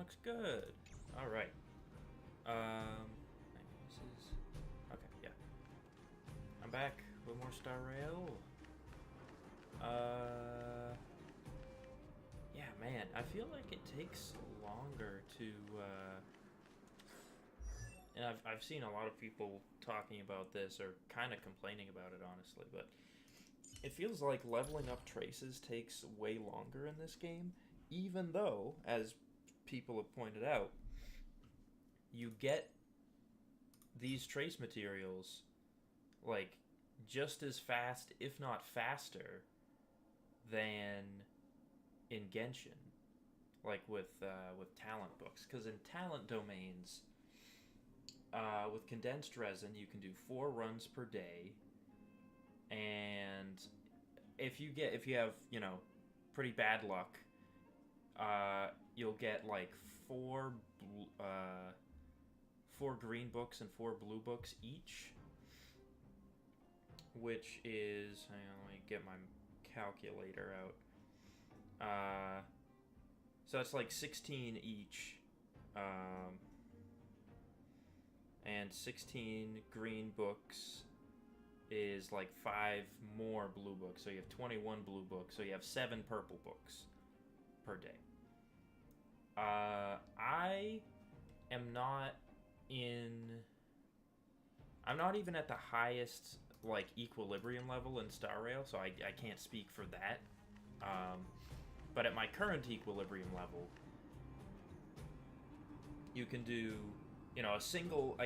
looks good. All right. Maybe this is okay. Yeah, I'm back with more Star Rail. Yeah, man, I feel like it takes longer to. And I've seen a lot of people talking about this or kind of complaining about it, honestly, but it feels like leveling up traces takes way longer in this game, even though, as people have pointed out, you get these trace materials like just as fast, if not faster, than in Genshin, like with talent books. Because in talent domains, with condensed resin, you can do 4 runs per day, and if you have pretty bad luck, you'll get like four green books and 4 blue books each, which is, hang on, let me get my calculator out. So that's like 16 each, and 16 green books is like 5 more blue books. So you have 21 blue books. So you have 7 purple books per day. I am not in. I'm not even at the highest like equilibrium level in Star Rail, so I can't speak for that. But at my current equilibrium level, you can do, a single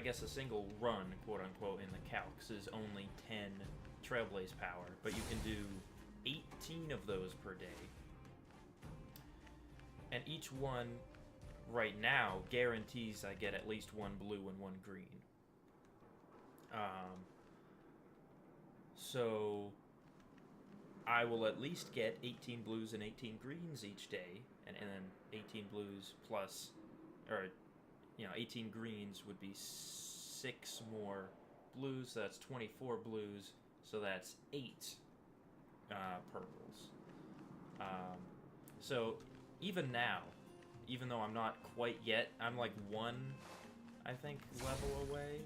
run, quote unquote, in the calcs is only 10 Trailblaze power, but you can do 18 of those per day. And each one right now guarantees I get at least 1 blue and 1 green. So I will at least get 18 blues and 18 greens each day, and then 18 blues plus, or 18 greens would be 6 more blues, so that's 24 blues, so that's 8 purples. So even now, even though I'm not quite yet, I'm like 1, I think, level away.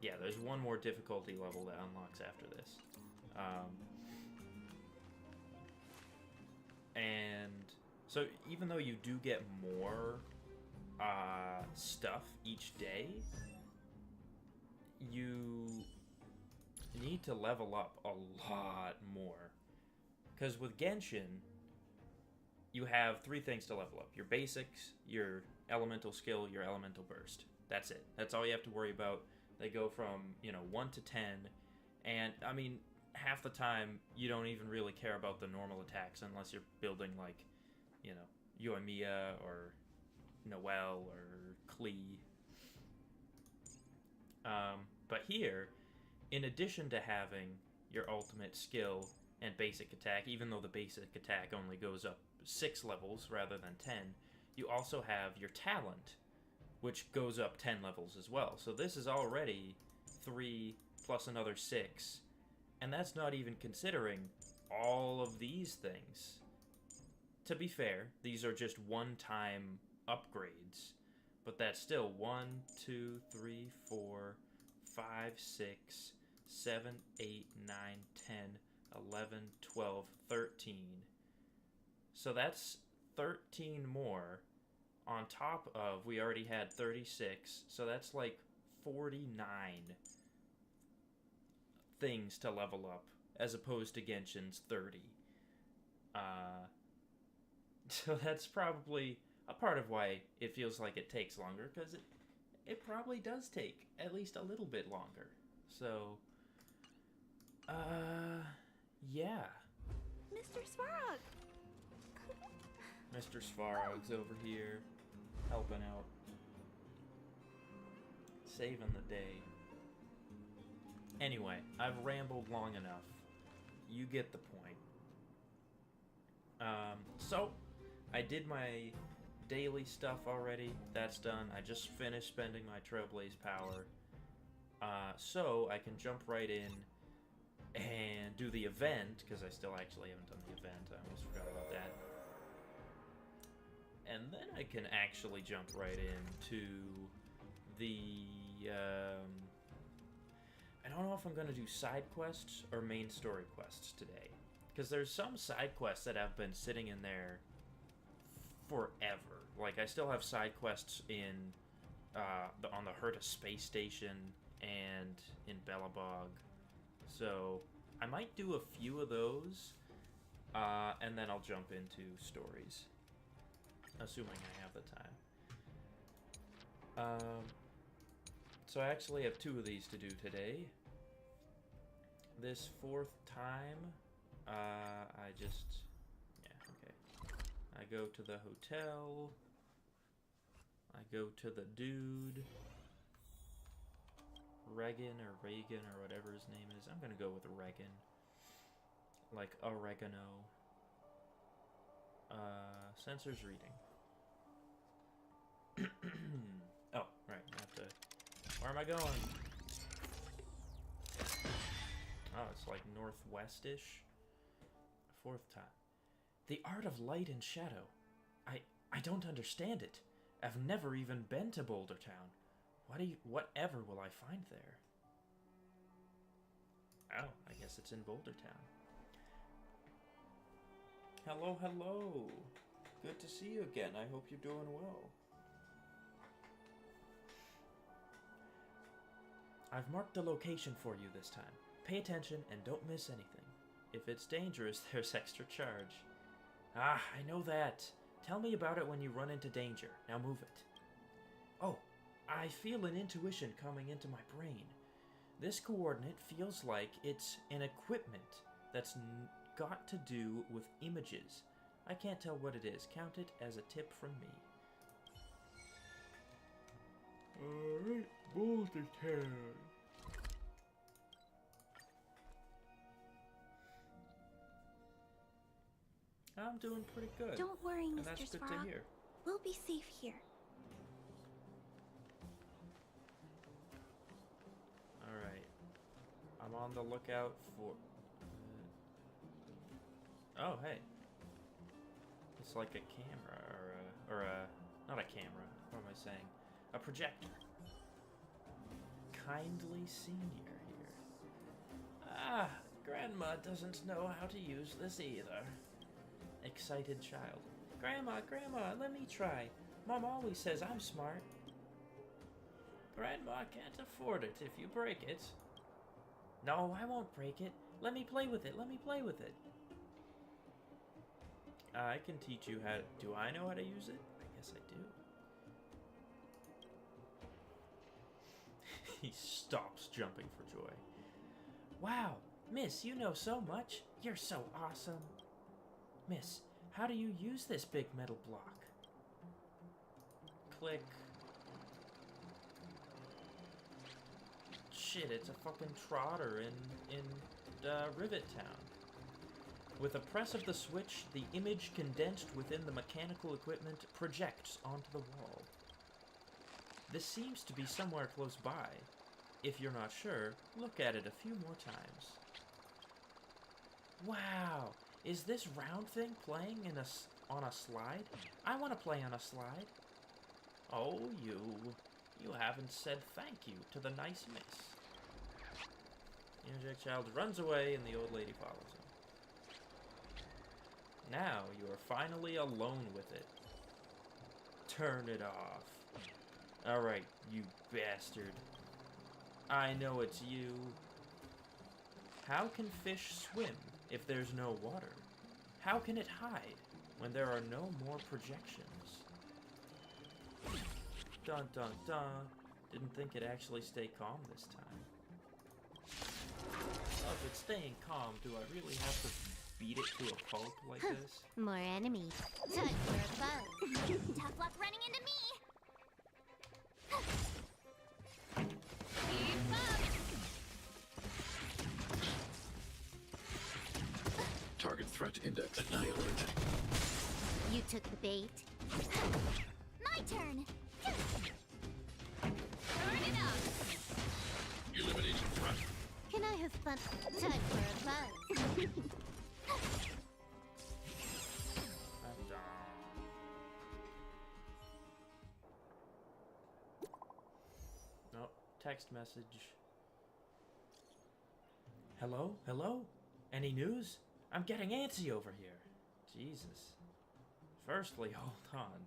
Yeah, there's 1 more difficulty level that unlocks after this. And so even though you do get more stuff each day, you need to level up a lot more. Because with Genshin, you have 3 things to level up. Your basics, your elemental skill, your elemental burst. That's it. That's all you have to worry about. They go from, 1 to 10. And, I mean, half the time, you don't even really care about the normal attacks unless you're building, like, Yoimiya or Noelle or Klee. But here, in addition to having your ultimate skill and basic attack, even though the basic attack only goes up 6 levels rather than 10, you also have your talent, which goes up 10 levels as well. So this is already 3 plus another 6, and that's not even considering all of these things. To be fair, these are just one-time upgrades, but that's still 1, 2, 3, 4, 5, 6, 7, 8, 9, 10, 11, 12, 13. So that's 13 more on top of, we already had 36, so that's like 49 things to level up, as opposed to Genshin's 30. So that's probably a part of why it feels like it takes longer, because it probably does take at least a little bit longer. So, yeah. Mr. Svarog! Mr. Svarog's over here, helping out. Saving the day. Anyway, I've rambled long enough. You get the point. So, I did my daily stuff already. That's done. I just finished spending my Trailblaze power. So, I can jump right in and do the event, because I still actually haven't done the event. I almost forgot about that. And then I can actually jump right into the, I don't know if I'm going to do side quests or main story quests today. Because there's some side quests that have been sitting in there forever. Like, I still have side quests in, on the Herta space station and in Belobog. So, I might do a few of those, and then I'll jump into stories. Assuming I have the time. So I actually have 2 of these to do today. This 4th time, I just... yeah, okay. I go to the hotel. I go to the dude. Regan or whatever his name is. I'm gonna go with Regan. Like oregano. Sensors reading. Oh, right. I have to... where am I going? Oh, it's like northwest-ish. 4th time. The art of light and shadow. I don't understand it. I've never even been to Boulder Town. Whatever will I find there? Oh, I guess it's in Boulder Town. Hello, hello. Good to see you again. I hope you're doing well. I've marked the location for you this time. Pay attention and don't miss anything. If it's dangerous, there's extra charge. Ah, I know that. Tell me about it when you run into danger. Now move it. Oh, I feel an intuition coming into my brain. This coordinate feels like it's an equipment that's got to do with images. I can't tell what it is. Count it as a tip from me. Alright, Boulder Town. I'm doing pretty good. Don't worry, and Mr. that's good Svarog. to hear. We'll be safe here. Alright. I'm on the lookout for... oh, hey. It's like a camera, not a camera, what am I saying? A projector. Kindly senior here. Ah, Grandma doesn't know how to use this either. Excited child. Grandma, let me try. Mom always says I'm smart. Grandma can't afford it if you break it. No, I won't break it. Let me play with it. I can teach you how to... do I know how to use it? I guess I do. He stops jumping for joy. Wow, Miss, you know so much. You're so awesome. Miss, how do you use this big metal block? Click. Shit, it's a fucking trotter in Rivet Town. With a press of the switch, the image condensed within the mechanical equipment projects onto the wall. This seems to be somewhere close by. If you're not sure, look at it a few more times. Wow! Is this round thing playing on a slide? I want to play on a slide. Oh, you haven't said thank you to the nice miss. The energetic child runs away and the old lady follows him. Now you are finally alone with it. Turn it off. Alright, you bastard. I know it's you. How can fish swim if there's no water? How can it hide when there are no more projections? Dun dun dun. Didn't think it'd actually stay calm this time. Oh, if it's staying calm, do I really have to beat it to a pulp like this? More enemies. Time for a buzz. Tough luck running into me. Keep up. Target threat index annihilated. You took the bait. My turn. Turn it up. Eliminating threat. Can I have fun? Time for a buzz. I'm done. text message. Hello? Hello? Any news? I'm getting antsy over here. Jesus. Firstly, hold on.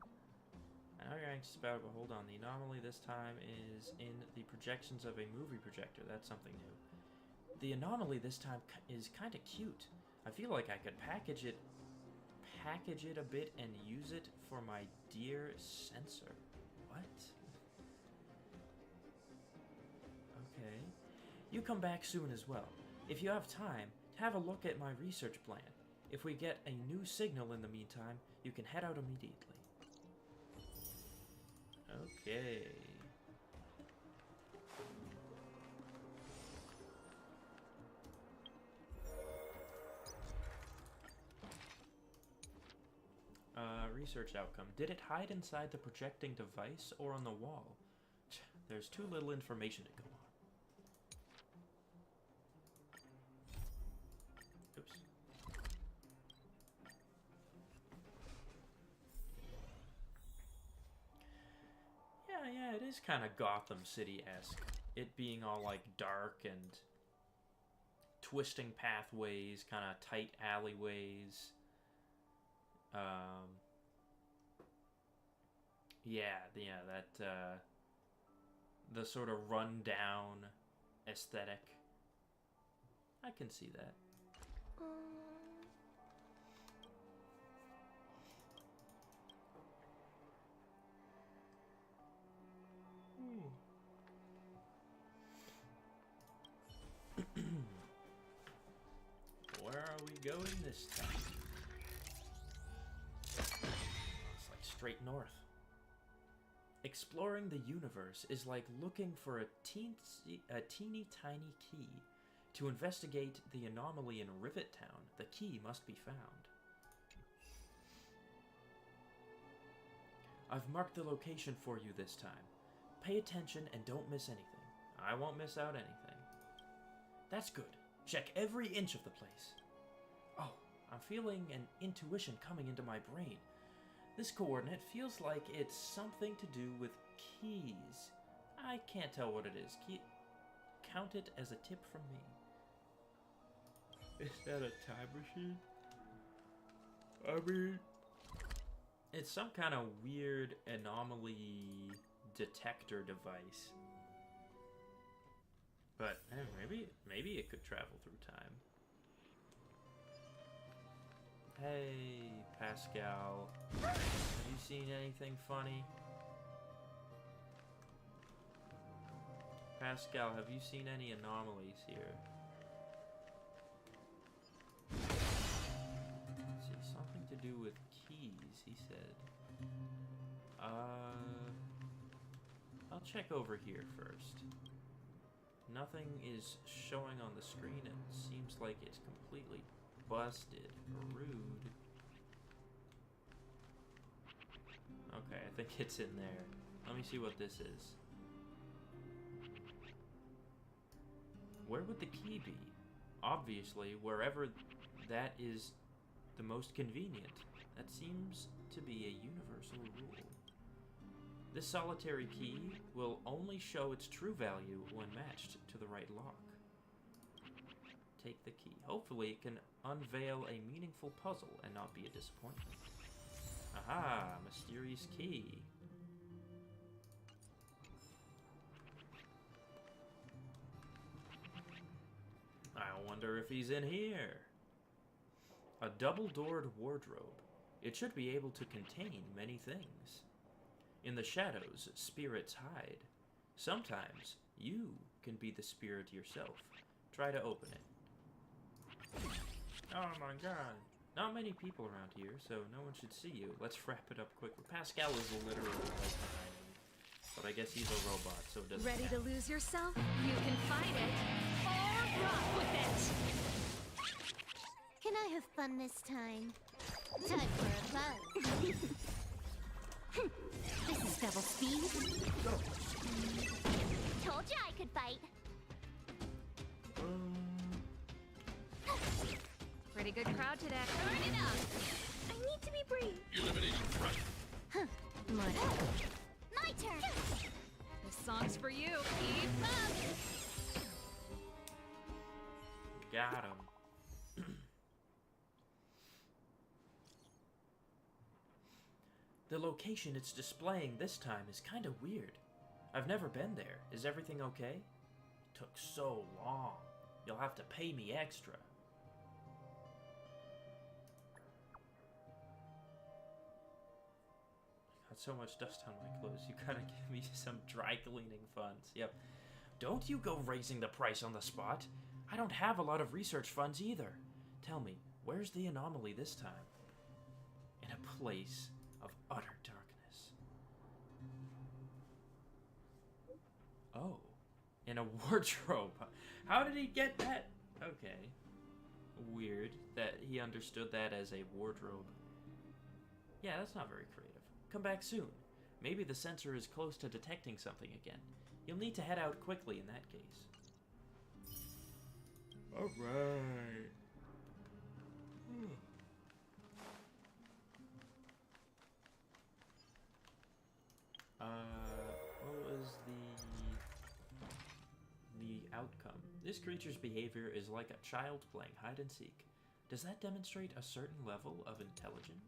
I know you're anxious about it, but hold on. The anomaly this time is in the projections of a movie projector. That's something new. The anomaly this time is kind of cute. I feel like I could package it a bit and use it for my dear sensor. What? Okay. You come back soon as well. If you have time, have a look at my research plan. If we get a new signal in the meantime, you can head out immediately. Okay. Research outcome. Did it hide inside the projecting device or on the wall? There's too little information to go on. Oops. Yeah, it is kind of Gotham City-esque. It being all, like, dark and twisting pathways, kind of tight alleyways. The sort of run-down aesthetic. I can see that. Where are we going this time? It's like straight north. Exploring the universe is like looking for a teeny tiny key. To investigate the anomaly in Rivet Town, the key must be found. I've marked the location for you this time. Pay attention and don't miss anything. I won't miss out anything. That's good. Check every inch of the place. Oh, I'm feeling an intuition coming into my brain. This coordinate feels like it's something to do with keys. I can't tell what it is. Count it as a tip from me. Is that a time machine? I mean, it's some kind of weird anomaly detector device. But maybe it could travel through time. Hey, Pascal. Have you seen anything funny? Pascal, have you seen any anomalies here? Let's see, something to do with keys, he said. I'll check over here first. Nothing is showing on the screen. It seems like it's completely busted. Rude. Okay, I think it's in there. Let me see what this is. Where would the key be? Obviously, wherever that is the most convenient. That seems to be a universal rule. This solitary key will only show its true value when matched to the right lock. Take the key. Hopefully it can unveil a meaningful puzzle and not be a disappointment. Aha! Mysterious key. I wonder if he's in here. A double-doored wardrobe. It should be able to contain many things. In the shadows, spirits hide. Sometimes you can be the spirit yourself. Try to open it. Oh my god. Not many people around here, so no one should see you. Let's wrap it up quickly. Pascal is literally right behind me. But I guess he's a robot, so it doesn't Ready count. to lose yourself? You can fight it or rock with it! Can I have fun this time? Time for a buzz. This is double speed. Told you I could fight. Pretty good crowd today. Turn it up! I need to be brave. Elimination front. My turn. This song's for you. Keep Got him. The location it's displaying this time is kind of weird. I've never been there. Is everything okay? Took so long. You'll have to pay me extra. Got so much dust on my clothes. You gotta give me some dry cleaning funds. Yep. Don't you go raising the price on the spot. I don't have a lot of research funds either. Tell me, where's the anomaly this time? In a place of utter darkness. Oh. In a wardrobe. How did he get that? Okay. Weird that he understood that as a wardrobe. Yeah, that's not very creative. Come back soon. Maybe the sensor is close to detecting something again. You'll need to head out quickly in that case. Alright. What was the outcome? This creature's behavior is like a child playing hide and seek. Does that demonstrate a certain level of intelligence?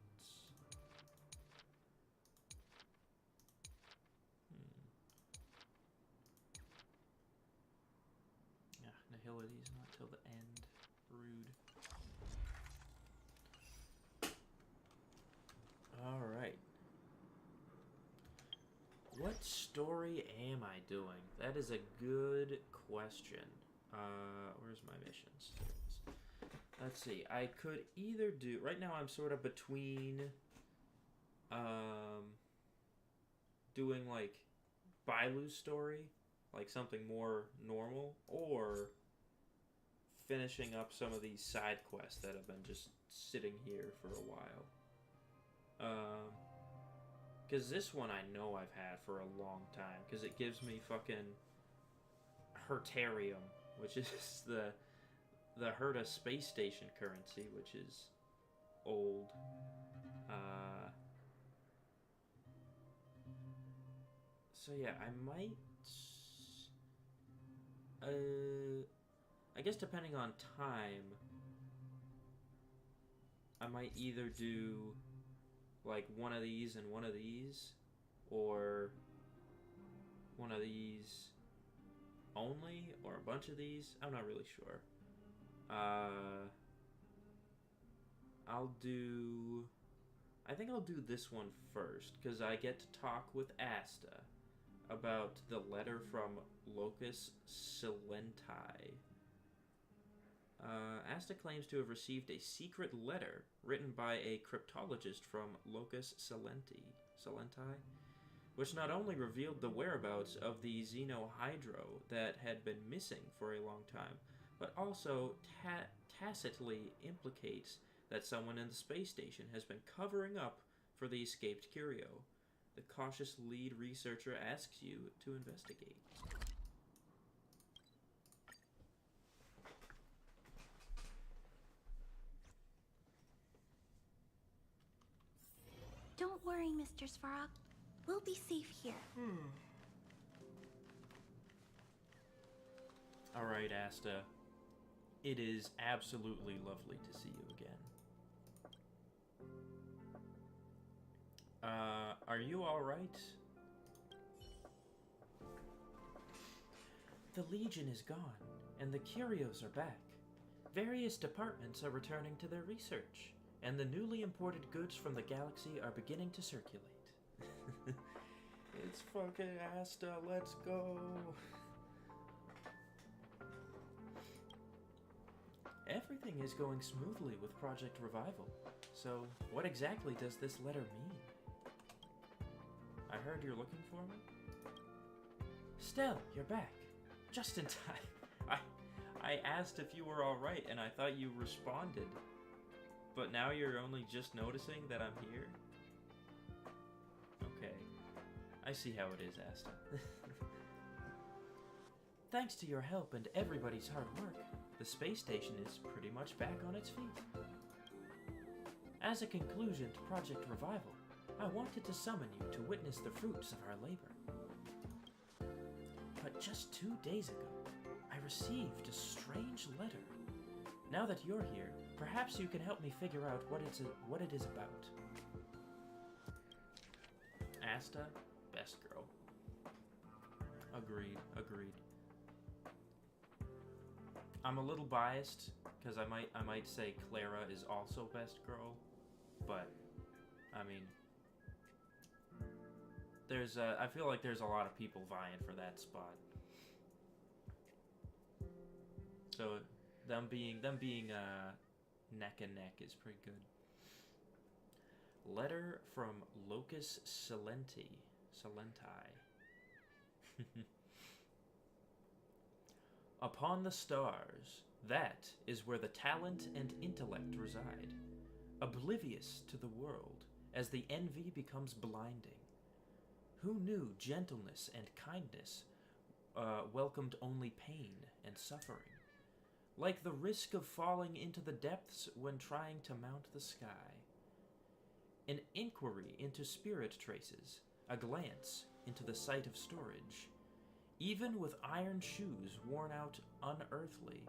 Yeah, nihility's not till the end. Rude. Alright. What story am I doing? That is a good question. Where's my missions? There it is. Let's see. I could either do... Right now I'm sort of between... doing, like, Bailu's story. Like, something more normal. Or finishing up some of these side quests that have been just sitting here for a while. Because this one I know I've had for a long time. Because it gives me fucking Hertarium, which is the Herta space station currency, which is old. So yeah, I might... I guess depending on time, I might either do... like one of these and one of these, or one of these only, or a bunch of these. I'm not really sure. I think I'll do this one first, because I get to talk with Asta about the letter from Locus Silenti. Asta claims to have received a secret letter written by a cryptologist from Locus Silenti, which not only revealed the whereabouts of the Xenohydro that had been missing for a long time, but also tacitly implicates that someone in the space station has been covering up for the escaped curio. The cautious lead researcher asks you to investigate. Don't worry, Mr. Svarog. We'll be safe here. Alright, Asta. It is absolutely lovely to see you again. Are you alright? The Legion is gone, and the curios are back. Various departments are returning to their research, and the newly imported goods from the galaxy are beginning to circulate. It's fucking Asta, let's go! Everything is going smoothly with Project Revival. So, what exactly does this letter mean? I heard you're looking for me? Stell, you're back. Just in time. I asked if you were alright, and I thought you responded. But now you're only just noticing that I'm here? Okay. I see how it is, Asta. Thanks to your help and everybody's hard work, the space station is pretty much back on its feet. As a conclusion to Project Revival, I wanted to summon you to witness the fruits of our labor. But just 2 days ago, I received a strange letter. Now that you're here, perhaps you can help me figure out what it is about. Asta, best girl. Agreed, agreed. I'm a little biased because I might say Clara is also best girl, but I mean, I feel like there's a lot of people vying for that spot. So them being neck and neck is pretty good. Letter from Locus Silenti. Upon the stars, that is where the talent and intellect reside, oblivious to the world, as the envy becomes blinding. Who knew gentleness and kindness welcomed only pain and suffering? Like the risk of falling into the depths when trying to mount the sky. An inquiry into spirit traces, a glance into the site of storage. Even with iron shoes worn out unearthly,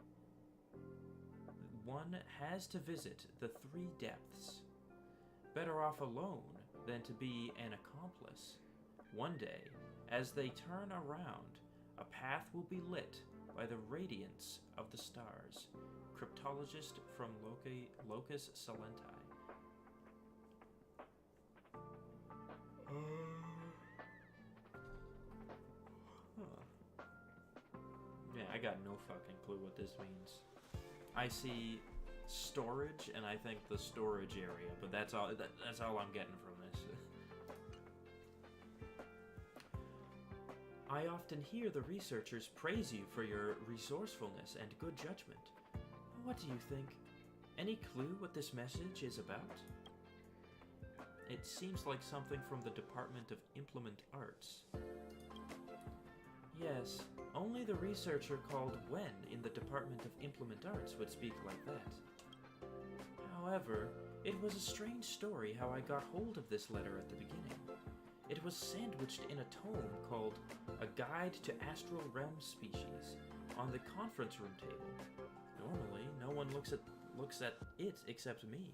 one has to visit the three depths. Better off alone than to be an accomplice. One day, as they turn around, a path will be lit by the radiance of the stars. Cryptologist from Locus Silenti. Yeah, I got no fucking clue what this means. I see storage, and I think the storage area, but that's all. That's all I'm getting from this. I often hear the researchers praise you for your resourcefulness and good judgment. What do you think? Any clue what this message is about? It seems like something from the Department of Implement Arts. Yes, only the researcher called Wen in the Department of Implement Arts would speak like that. However, it was a strange story how I got hold of this letter at the beginning. It was sandwiched in a tome called A Guide to Astral Realm Species on the conference room table. Normally, no one looks at it except me.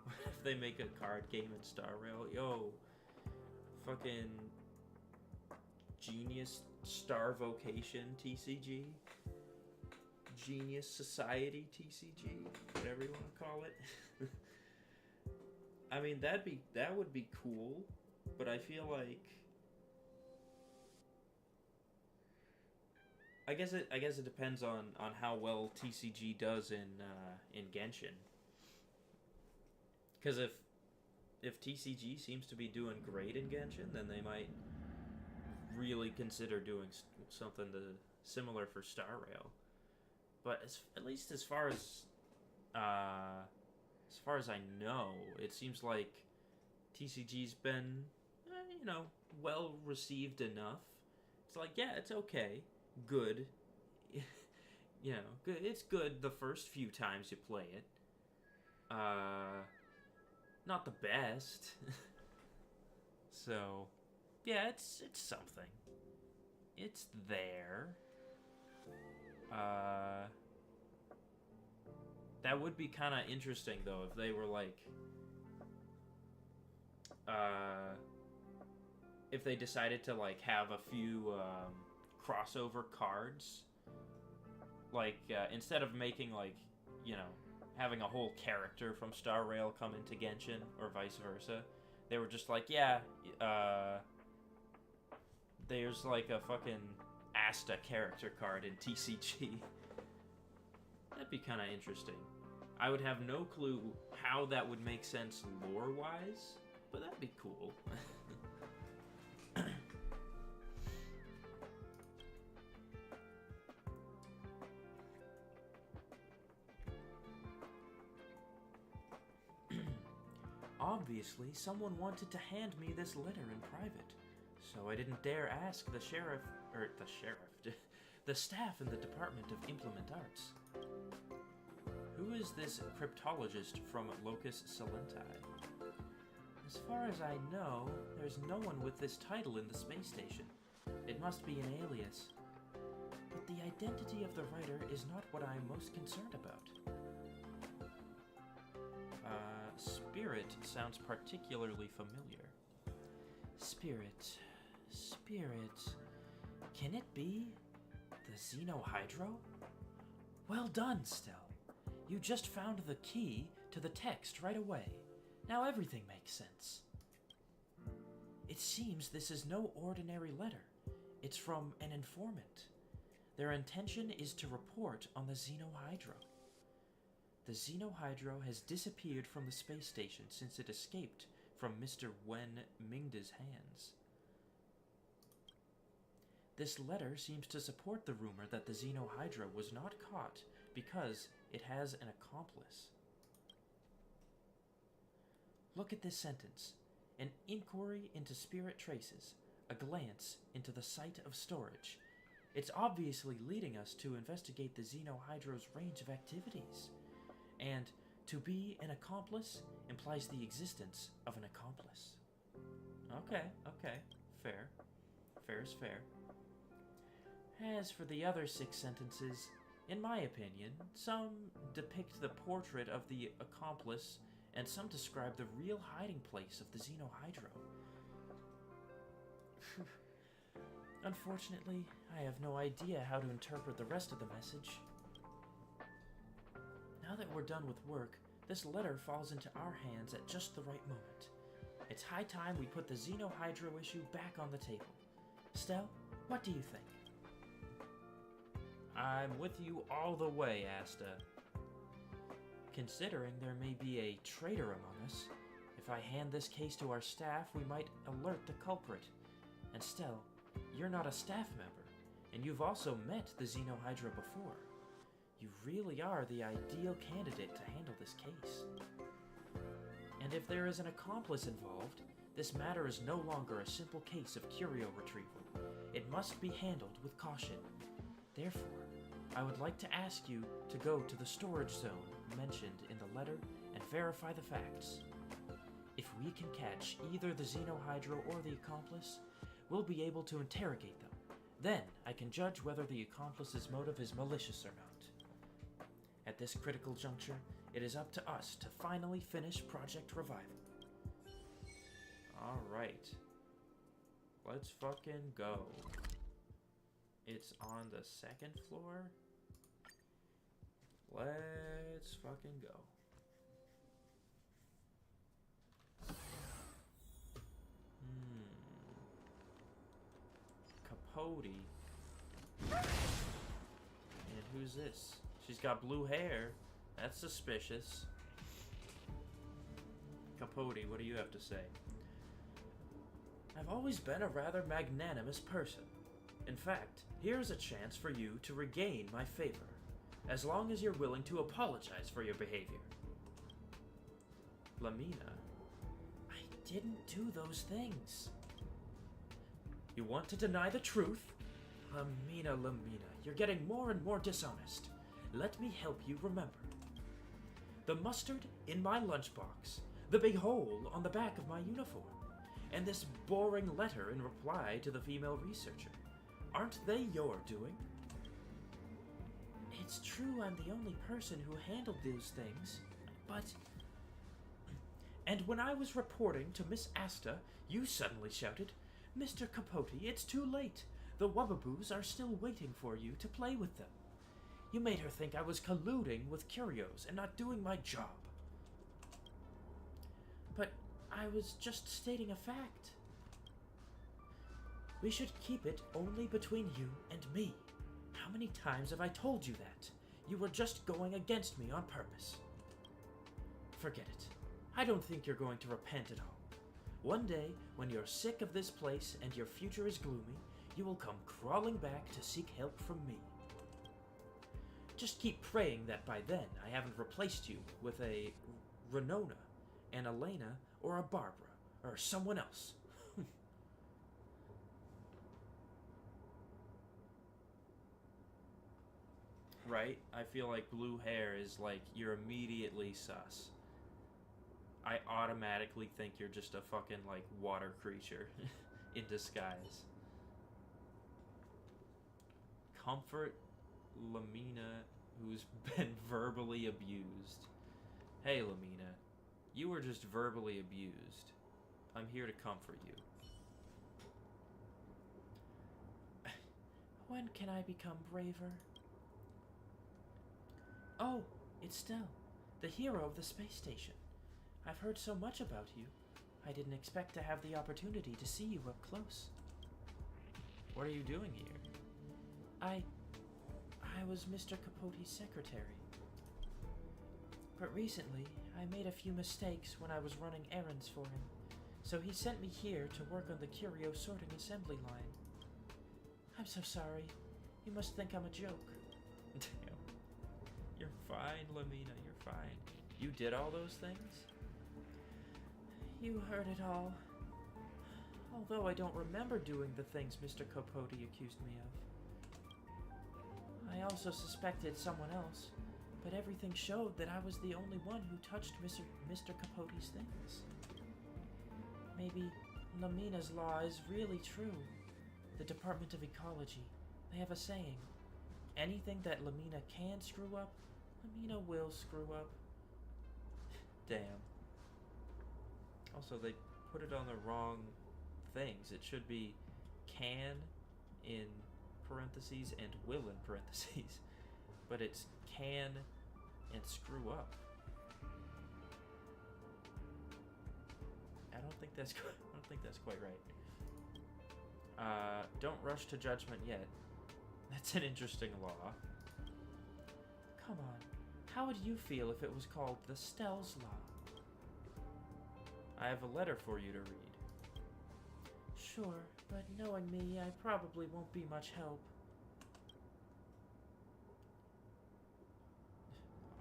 What if they make a card game in Star Rail? Yo, fucking Genius Star Vocation TCG? Genius Society TCG? Whatever you want to call it. I mean, that would be cool, but I feel like I guess it depends on how well TCG does in Genshin. Because if TCG seems to be doing great in Genshin, then they might really consider doing something similar for Star Rail. But at least as far as I know, it seems like TCG's been, well received enough. It's like, yeah, it's okay, good, good. It's good the first few times you play it. Not the best. So, yeah, it's something. It's there. That would be kind of interesting, though, if they were like, if they decided to like have a few crossover cards, like instead of making like, having a whole character from Star Rail come into Genshin or vice versa, they were just like, yeah, there's like a fucking Asta character card in TCG. That'd be kind of interesting. I would have no clue how that would make sense lore-wise, but that'd be cool. Obviously, someone wanted to hand me this letter in private, so I didn't dare ask the staff in the Department of Implement Arts. Who is this cryptologist from Locus Silenti? As far as I know, there's no one with this title in the space station. It must be an alias. But But the identity of the writer is not what I am most concerned about. Spirit sounds particularly familiar. Spirit. Can it be the Xenohydro? Well done, Stel. You just found the key to the text right away. Now everything makes sense. It seems this is no ordinary letter. It's from an informant. Their intention is to report on the Xenohydro. The Xenohydro has disappeared from the space station since it escaped from Mr. Wen Mingda's hands. This letter seems to support the rumor that the Xenohydra was not caught because it has an accomplice. Look at this sentence. An inquiry into spirit traces, a glance into the site of storage. It's obviously leading us to investigate the Xenohydro's range of activities. And to be an accomplice implies the existence of an accomplice. Okay, fair. Fair is fair. As for the other 6 sentences, in my opinion, some depict the portrait of the accomplice and some describe the real hiding place of the Xenohydro. Unfortunately, I have no idea how to interpret the rest of the message. Now that we're done with work, this letter falls into our hands at just the right moment. It's high time we put the Xenohydro issue back on the table. Stel, what do you think? I'm with you all the way, Asta. Considering there may be a traitor among us, if I hand this case to our staff, we might alert the culprit. And Stel, you're not a staff member, and you've also met the Xenohydra before. You really are the ideal candidate to handle this case. And if there is an accomplice involved, this matter is no longer a simple case of curio retrieval. It must be handled with caution. Therefore, I would like to ask you to go to the storage zone mentioned in the letter and verify the facts. If we can catch either the Xenohydro or the accomplice, we'll be able to interrogate them. Then I can judge whether the accomplice's motive is malicious or not. At this critical juncture, it is up to us to finally finish Project Revival. Alright. Let's fucking go. It's on the 2nd floor. Let's fucking go. Capote. And who's this? She's got blue hair. That's suspicious. Capote, what do you have to say? I've always been a rather magnanimous person. In fact, here's a chance for you to regain my favor, as long as you're willing to apologize for your behavior. Lamina, I didn't do those things. You want to deny the truth? Lamina, you're getting more and more dishonest. Let me help you remember. The mustard in my lunchbox, the big hole on the back of my uniform, and this boring letter in reply to the female researcher. Aren't they your doing? It's true I'm the only person who handled those things, but... And when I was reporting to Miss Asta, you suddenly shouted, Mr. Capote, it's too late. The Wubbaboos are still waiting for you to play with them. You made her think I was colluding with curios and not doing my job. But I was just stating a fact. We should keep it only between you and me. How many times have I told you that? You were just going against me on purpose. Forget it. I don't think you're going to repent at all. One day, when you're sick of this place and your future is gloomy, you will come crawling back to seek help from me. Just keep praying that by then I haven't replaced you with a Renona, an Elena, or a Barbara, or someone else. Right? I feel like blue hair is like, you're immediately sus. I automatically think you're just a fucking, like, water creature in disguise. comfort Lamina, who's been verbally abused. Hey, Lamina, you were just verbally abused. I'm here to comfort you. When can I become braver? Oh, it's Stell, the hero of the space station. I've heard so much about you. I didn't expect to have the opportunity to see you up close. What are you doing here? I was Mr. Capote's secretary. But recently, I made a few mistakes when I was running errands for him, so he sent me here to work on the curio sorting assembly line. I'm so sorry. You must think I'm a joke. Damn. You're fine, Lamina, you're fine. You did all those things? You heard it all. Although I don't remember doing the things Mr. Capote accused me of. I also suspected someone else, but everything showed that I was the only one who touched Mr. Capote's things. Maybe Lamina's law is really true. The Department of Ecology, they have a saying. Anything that Lamina can screw up, Lamina will screw up. Damn. Also, they put it on the wrong things. It should be can in parentheses and will in parentheses. But it's can and screw up. I don't think that's quite right. Don't rush to judgment yet. That's an interesting law. Come on. How would you feel if it was called the Stell's Law? I have a letter for you to read. Sure, but knowing me, I probably won't be much help.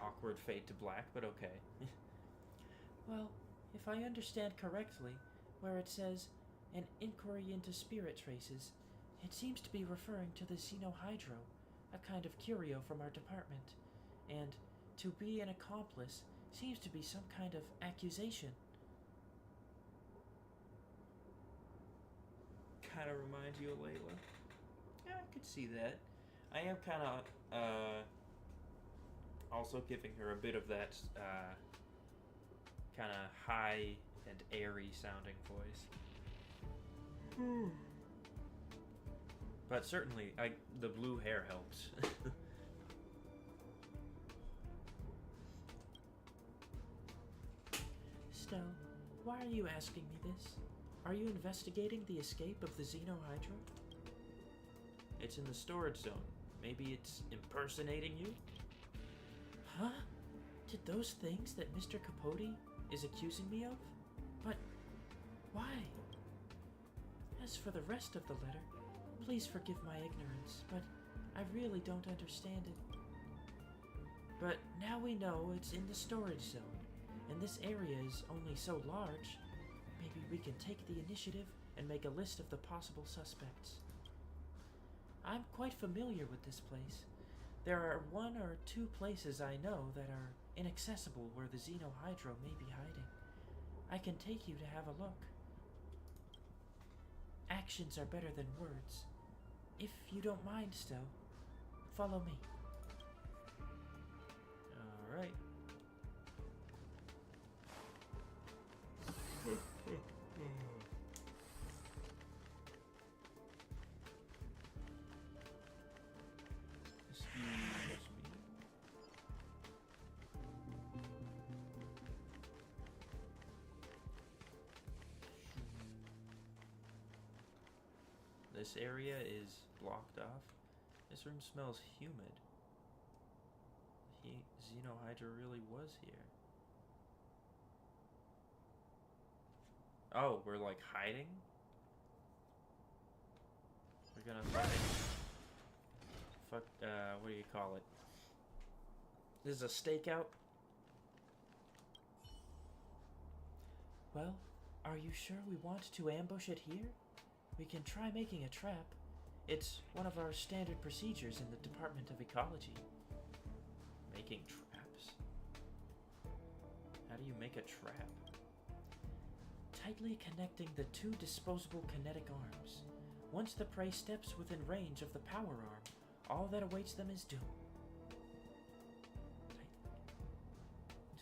Awkward fade to black, but okay. Well, if I understand correctly, where it says, an inquiry into spirit traces, it seems to be referring to the Xenohydro, a kind of curio from our department, and to be an accomplice seems to be some kind of accusation. Kind of reminds you of Layla. Yeah, I could see that. I am kind of also giving her a bit of that kind of high and airy sounding voice. But certainly, the blue hair helps. Stell, why are you asking me this? Are you investigating the escape of the Xenohydra? It's in the storage zone. Maybe it's impersonating you? Huh? Did those things that Mr. Capote is accusing me of? But why? As for the rest of the letter, please forgive my ignorance, but I really don't understand it. But now we know it's in the storage zone, and this area is only so large. Maybe we can take the initiative and make a list of the possible suspects. I'm quite familiar with this place. There are 1 or 2 places I know that are inaccessible where the Xenohydro may be hiding. I can take you to have a look. Actions are better than words. If you don't mind, Stell, follow me. Alright. Excuse me. This area is blocked off. This room smells humid. Xenohydra really was here. Oh, we're like hiding? We're gonna fight. Fuck, what do you call it? This is a stakeout? Well, are you sure we want to ambush it here? We can try making a trap. It's one of our standard procedures in the Department of Ecology. Making traps? How do you make a trap? Tightly connecting the 2 disposable kinetic arms. Once the prey steps within range of the power arm, All that awaits them is doom.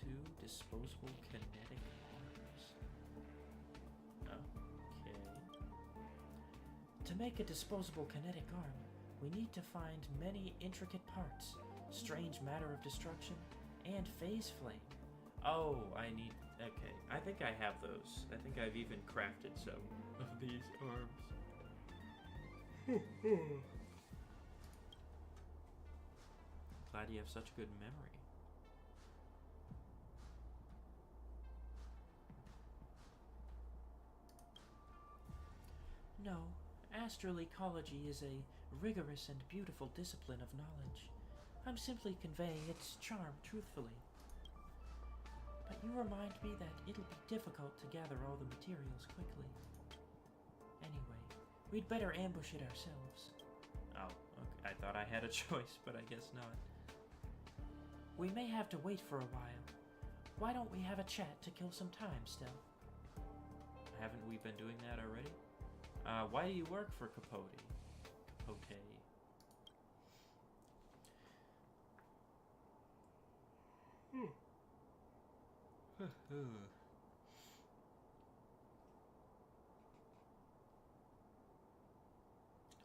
Two disposable kinetic arms. Okay. To make a disposable kinetic arm, we need to find many intricate parts, strange matter of destruction, and phase flame. Oh, I need... Okay, I think I have those. I think I've even crafted some of these arms. Glad you have such good memory. No, astral ecology is a rigorous and beautiful discipline of knowledge. I'm simply conveying its charm truthfully. But you remind me that it'll be difficult to gather all the materials quickly. Anyway, we'd better ambush it ourselves. Oh, okay. I thought I had a choice, but I guess not. We may have to wait for a while. Why don't we have a chat to kill some time still? Haven't we been doing that already? Why do you work for Capote? Capote.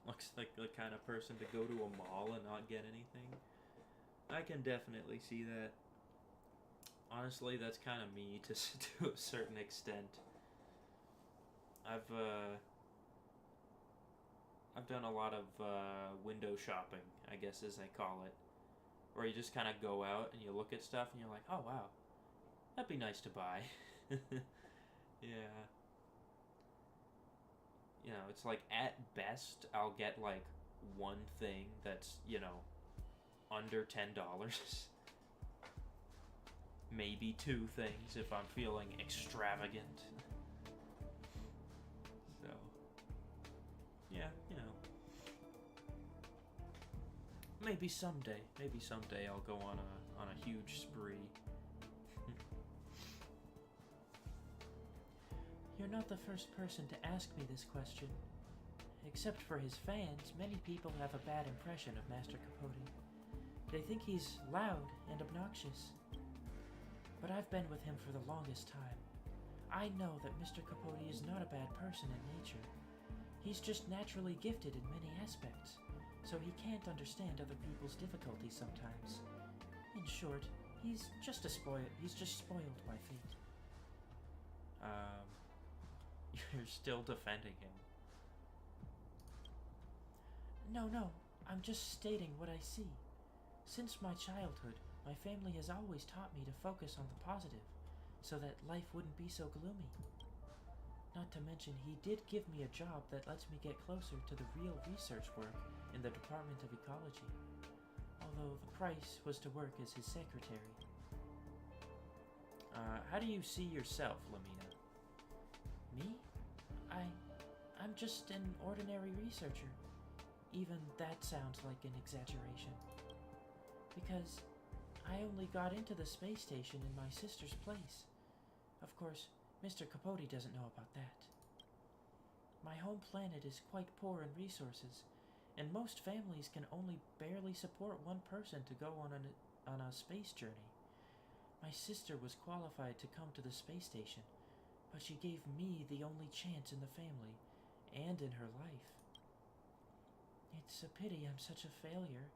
Looks like the kind of person to go to a mall and not get anything. I can definitely see that. Honestly, that's kind of me to a certain extent. I've done a lot of window shopping, I guess as they call it, where you just kind of go out and you look at stuff and you're like, oh wow, that'd be nice to buy. Yeah. You know, it's like at best I'll get like one thing that's, you know, under $10. Maybe two things if I'm feeling extravagant. So, yeah, you know. Maybe someday I'll go on a huge spree. You're not the first person to ask me this question. Except for his fans, many people have a bad impression of Master Capote. They think he's loud and obnoxious. But I've been with him for the longest time. I know that Mr. Capote is not a bad person in nature. He's just naturally gifted in many aspects, so he can't understand other people's difficulties sometimes. In short, he's just spoiled by fate. You're still defending him. No, I'm just stating what I see. Since my childhood, my family has always taught me to focus on the positive, so that life wouldn't be so gloomy. Not to mention, he did give me a job that lets me get closer to the real research work in the Department of Ecology, although the price was to work as his secretary. How do you see yourself, Lamina? Me? I'm just an ordinary researcher. Even that sounds like an exaggeration. Because I only got into the space station in my sister's place. Of course, Mr. Capote doesn't know about that. My home planet is quite poor in resources, and most families can only barely support one person to go on a space journey. My sister was qualified to come to the space station, but she gave me the only chance in the family, and in her life. It's a pity I'm such a failure.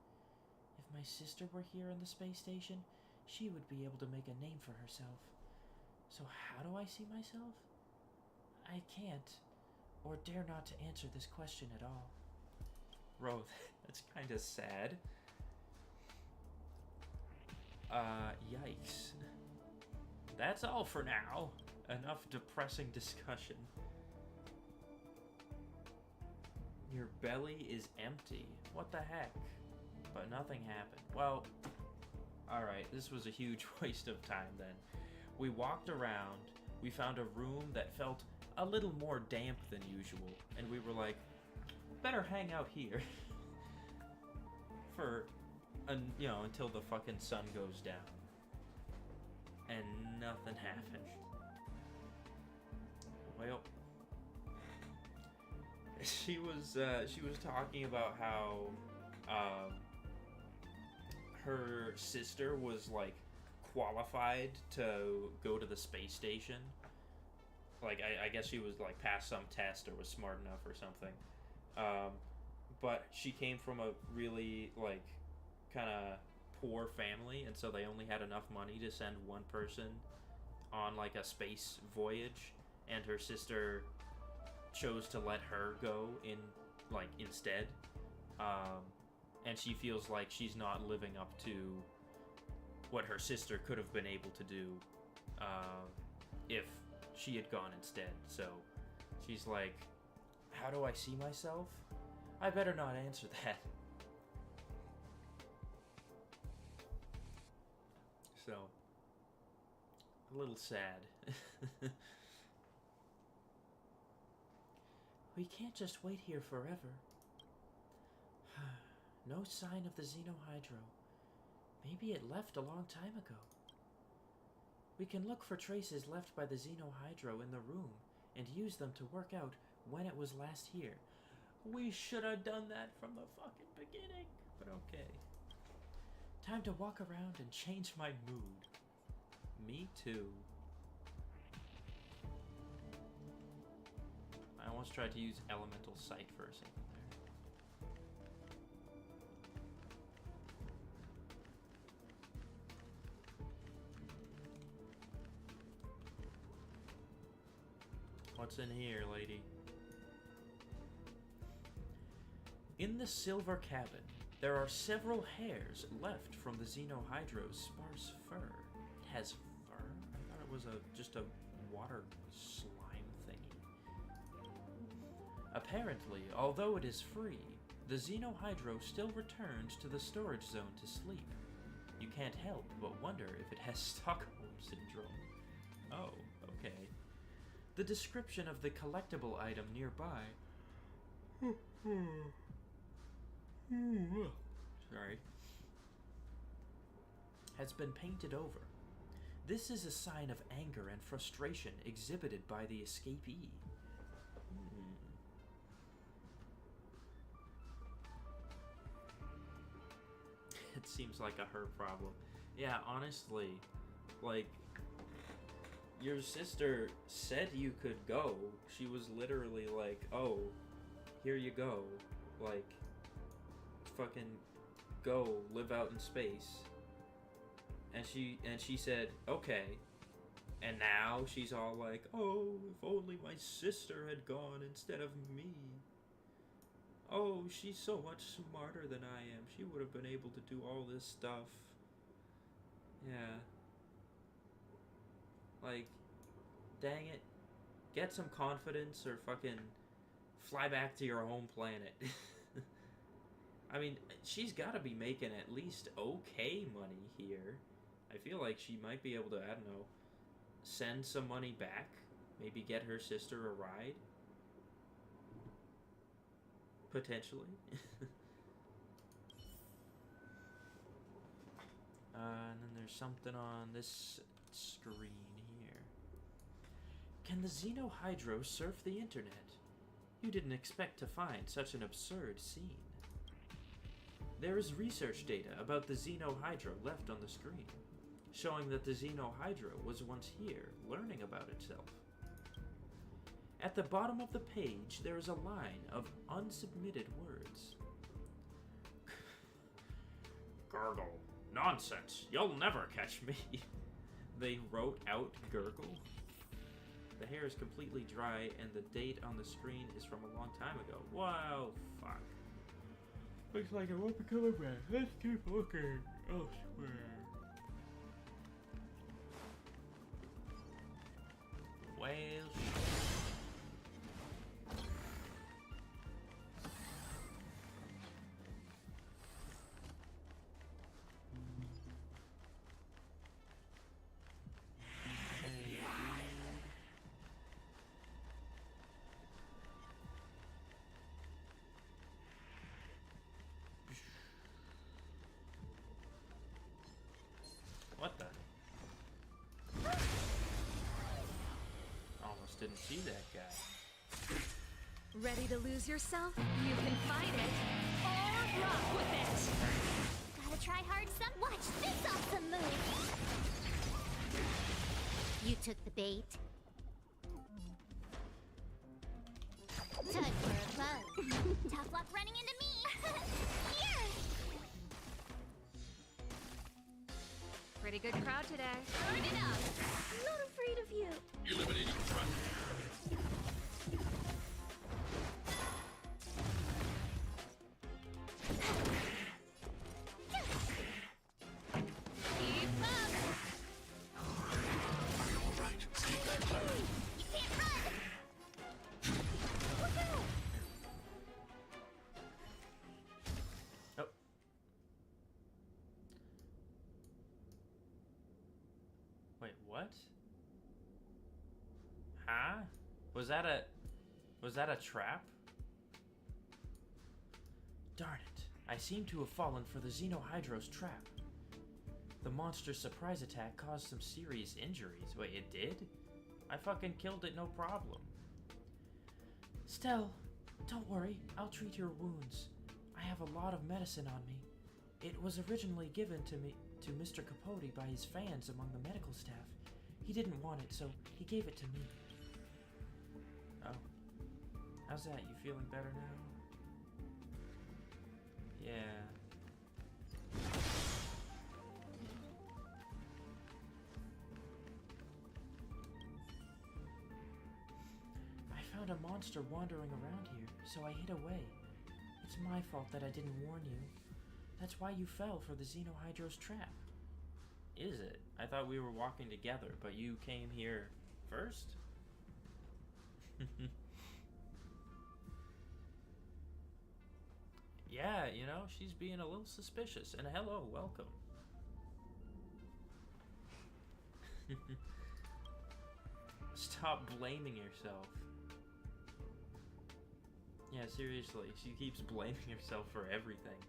If my sister were here in the space station, she would be able to make a name for herself. So how do I see myself? I can't, or dare not to answer this question at all. Bro, that's kinda sad. Yikes. That's all for now. Enough depressing discussion. Your belly is empty. What the heck? But nothing happened. Well, alright, this was a huge waste of time then. We walked around, we found a room that felt a little more damp than usual, and we were like, better hang out here. For, you know, until the fucking sun goes down. And nothing happened. Well, she was talking about how her sister was like qualified to go to the space station. Like I guess she was like passed some test or was smart enough or something. But she came from a really like kind of poor family, and so they only had enough money to send one person on like a space voyage, and her sister chose to let her go in like instead. And she feels like she's not living up to what her sister could have been able to do if she had gone instead. So she's like, how do I see myself? I better not answer that. So, a little sad. We can't just wait here forever. No sign of the Xenohydro. Maybe it left a long time ago. We can look for traces left by the Xenohydro in the room and use them to work out when it was last here. We should have done that from the fucking beginning, but okay. Time to walk around and change my mood. Me too. I almost tried to use Elemental Sight for a second there. What's in here, lady? In the silver cabin, there are several hairs left from the Xenohydro's sparse fur. It has fur? I thought it was just a water slime thingy. Apparently, although it is free, the Xenohydro still returns to the storage zone to sleep. You can't help but wonder if it has Stockholm Syndrome. Oh, okay. The description of the collectible item nearby... Sorry. Has been painted over. This is a sign of anger and frustration exhibited by the escapee. It seems like a her problem. Yeah, honestly, like, your sister said you could go. She was literally like, oh, here you go. Like, fucking go live out in space. And she said, okay. And now she's all like, oh, if only my sister had gone instead of me. Oh, she's so much smarter than I am. She would have been able to do all this stuff. Yeah. Like, dang it. Get some confidence or fucking fly back to your home planet. I mean, she's got to be making at least okay money here. I feel like she might be able to, I don't know, send some money back. Maybe get her sister a ride. Potentially. And then there's something on this screen here. Can the Xenohydro surf the internet? You didn't expect to find such an absurd scene. There is research data about the Xenohydro left on the screen, showing that the Xenohydro was once here, learning about itself. At the bottom of the page, there is a line of unsubmitted words. Gurgle. Nonsense. You'll never catch me. They wrote out gurgle. The hair is completely dry, and the date on the screen is from a long time ago. Wow, fuck. Looks like it won't be coming back. Let's keep looking elsewhere. Well, what the? Almost didn't see that guy. Ready to lose yourself? You can fight it or rock with it! You took the bait. Time for a fun. Tough luck running into me. Here. Pretty good crowd today. Turn it up. I'm not afraid of you. Eliminating threat. Keep up. Are you alright? Stay back. You can't run. Look out. Oh. Wait, what? Huh? Was that a trap? Darn it. I seem to have fallen for the Xenohydro's trap. The monster's surprise attack caused some serious injuries. Wait, it did? I fucking killed it, no problem. Stell, don't worry. I'll treat your wounds. I have a lot of medicine on me. It was originally given to Mr. Capote by his fans among the medical staff. He didn't want it, so he gave it to me. Oh. How's that? You feeling better now? Yeah. I found a monster wandering around here, so I hid away. It's my fault that I didn't warn you. That's why you fell for the Xenohydro's trap. Is it? I thought we were walking together, but you came here first? Yeah, you know, she's being a little suspicious. And hello, welcome. Stop blaming yourself. Yeah, seriously, she keeps blaming herself for everything.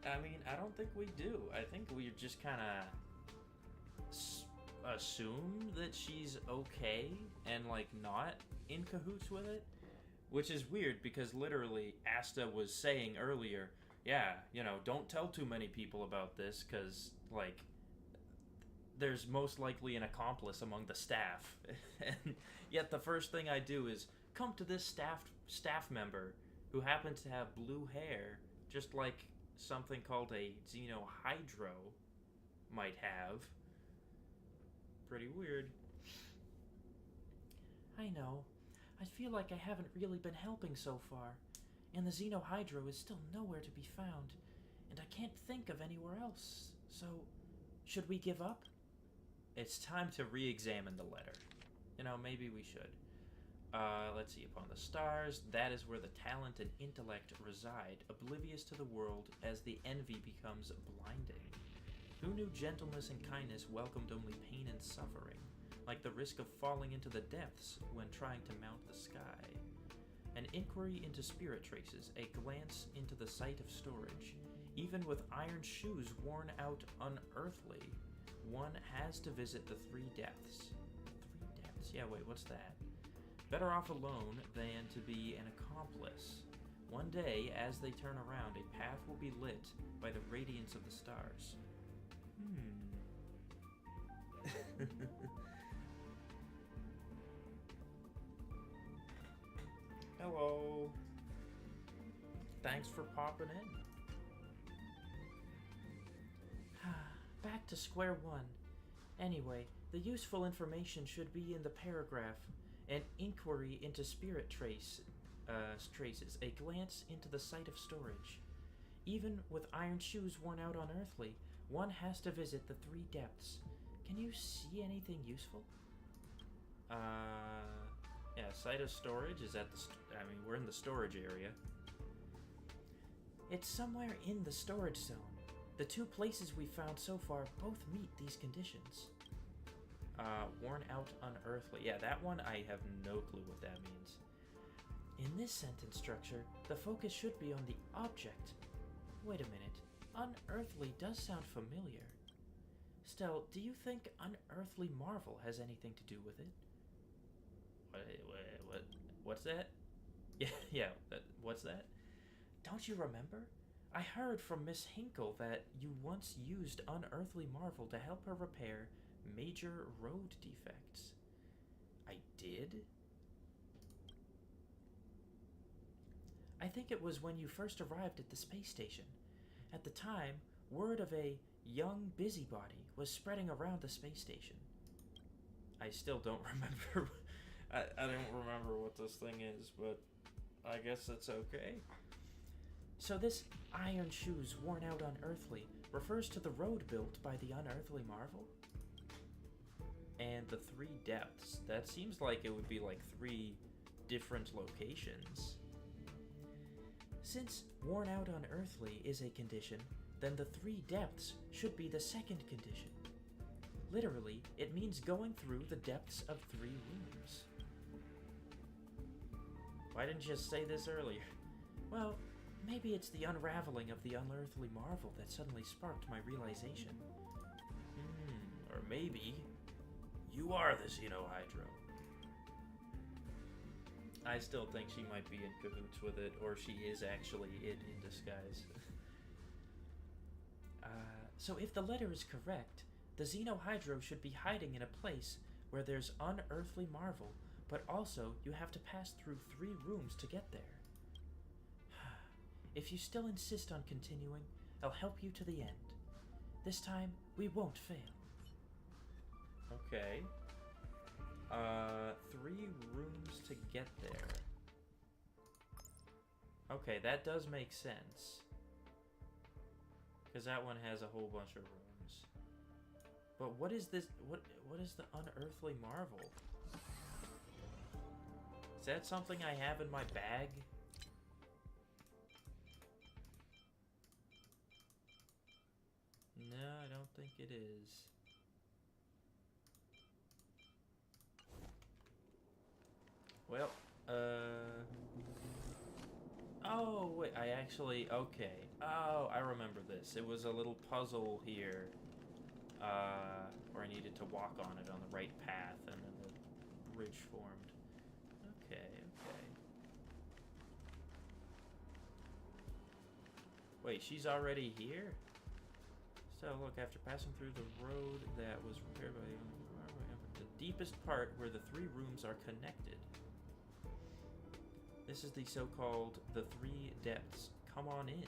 I mean, I don't think we do. I think we just kind of assume that she's okay and, like, not in cahoots with it. Which is weird because literally Asta was saying earlier, yeah, you know, don't tell too many people about this because, like, there's most likely an accomplice among the staff. And yet the first thing I do is come to this staff member who happens to have blue hair, just like something called a Xenohydro might have. Pretty weird. I know. I feel like I haven't really been helping so far, and the Xenohydro is still nowhere to be found, and I can't think of anywhere else. So, should we give up? It's time to re-examine the letter. You know, maybe we should. Let's see. Upon the stars, that is where the talent and intellect reside, oblivious to the world as the envy becomes blinding. Who knew gentleness and kindness welcomed only pain and suffering, like the risk of falling into the depths when trying to mount the sky? An inquiry into spirit traces, a glance into the site of storage. Even with iron shoes worn out unearthly, one has to visit the three depths. Three depths? Yeah, wait, what's that? Better off alone than to be an accomplice. One day, as they turn around, a path will be lit by the radiance of the stars. Hello. Thanks for popping in. Back to square one. Anyway, the useful information should be in the paragraph. An inquiry into spirit traces, a glance into the site of storage. Even with iron shoes worn out unearthly, one has to visit the three depths. Can you see anything useful? Yeah, site of storage is at the, I mean, we're in the storage area. It's somewhere in the storage zone. The two places we've found so far both meet these conditions. Worn out unearthly. Yeah, that one I have no clue what that means. In this sentence structure, the focus should be on the object. Wait a minute. Unearthly does sound familiar. Stell, do you think unearthly marvel has anything to do with it? What's that? Yeah, what's that? Don't you remember? I heard from Miss Hinkle that you once used unearthly marvel to help her repair major road defects. I did? I think it was when you first arrived at the space station. At the time, word of a young busybody was spreading around the space station. I still don't remember. I don't remember what this thing is, but I guess it's okay. So this iron shoes worn out unearthly refers to the road built by the unearthly marvel? And the 3 depths. That seems like it would be like 3 different locations. Since worn out unearthly is a condition, then the 3 depths should be the second condition. Literally, it means going through the depths of 3 rooms. Why didn't you just say this earlier? Well, maybe it's the unraveling of the unearthly marvel that suddenly sparked my realization. Or maybe you are the Xenohydro. I still think she might be in cahoots with it, or she is actually it in disguise. So if the letter is correct, the Xenohydro should be hiding in a place where there's unearthly marvel, but also you have to pass through 3 rooms to get there. If you still insist on continuing, I'll help you to the end. This time, we won't fail. Okay. 3 rooms to get there. Okay, that does make sense. Because that one has a whole bunch of rooms. But what is this? What is the unearthly marvel? Is that something I have in my bag? No, I don't think it is. Well, oh, wait, I actually, okay. Oh, I remember this. It was a little puzzle here, where I needed to walk on it on the right path, and then the ridge formed. Okay, okay. Wait, she's already here? So, look, after passing through the road that was repaired by the deepest part where the 3 rooms are connected. This is the so-called the 3 depths. Come on in.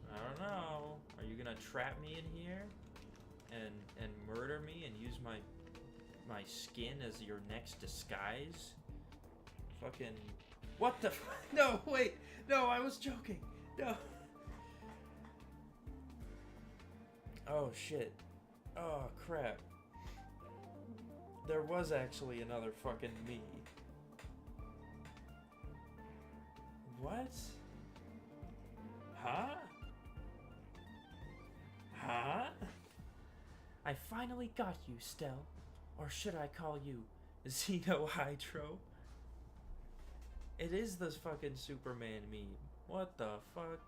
I don't know. Are you gonna trap me in here and murder me and use my skin as your next disguise? Fucking what the No, wait. No, I was joking. No. Oh shit. Oh crap. There was actually another fucking me. What? Huh? Huh? I finally got you, Stell. Or should I call you Xenohydro? It is this fucking Superman meme. What the fuck?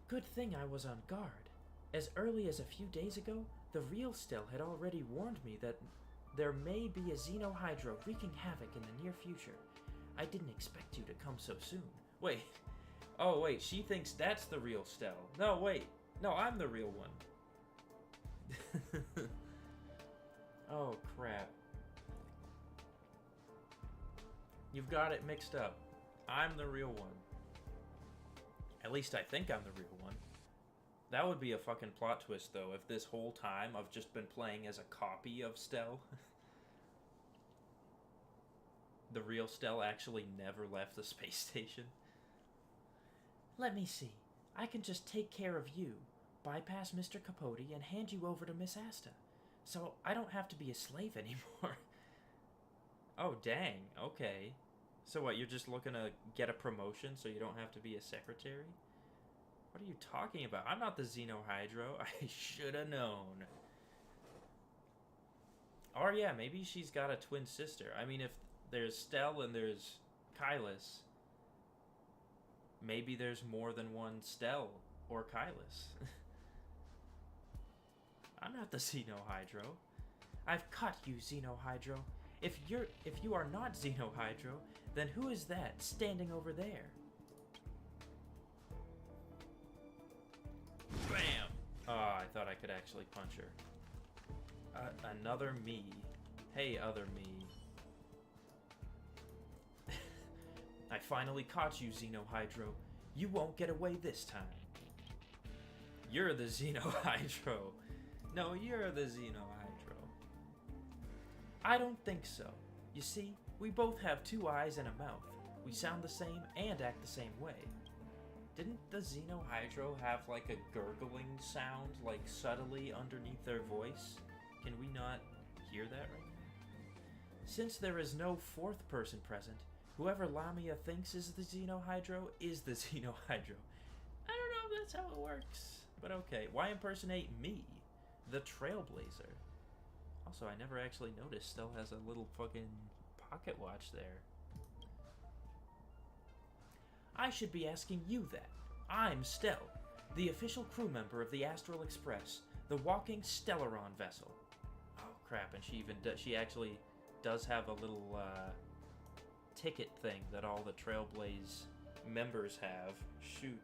Good thing I was on guard. As early as a few days ago, the real Stell had already warned me that there may be a Xenohydro wreaking havoc in the near future. I didn't expect you to come so soon. Wait. Oh, wait. She thinks that's the real Stell. No, wait. No, I'm the real one. Oh, crap. You've got it mixed up. I'm the real one. At least I think I'm the real one. That would be a fucking plot twist, though, if this whole time I've just been playing as a copy of Stell. The real Stell actually never left the space station. Let me see. I can just take care of you, bypass Mr. Capote, and hand you over to Miss Asta. So I don't have to be a slave anymore. Oh, dang. Okay. So what, you're just looking to get a promotion so you don't have to be a secretary? What are you talking about? I'm not the Xenohydro. I should have known. Or yeah, maybe she's got a twin sister. I mean, if there's Stell and there's Kylus, maybe there's more than one Stell or Kylus. I'm not the Xenohydro. I've caught you, Xenohydro. If you are not Xenohydro, then who is that standing over there? Bam! Oh, I thought I could actually punch her. Another me. Hey, other me. I finally caught you, Xenohydro. You won't get away this time. You're the Xenohydro. No, you're the Xenohydro. I don't think so. You see, we both have two eyes and a mouth. We sound the same and act the same way. Didn't the Xenohydro have like a gurgling sound, like subtly underneath their voice? Can we not hear that right now? Since there is no fourth person present, whoever Lamia thinks is the Xenohydro is the Xenohydro. I don't know if that's how it works, but okay. Why impersonate me, the Trailblazer? Also, I never actually noticed Stell has a little fucking pocket watch there. I should be asking you that. I'm Stell, the official crew member of the Astral Express, the walking Stellaron vessel. Oh crap, and she actually does have a little ticket thing that all the Trailblaze members have. Shoot.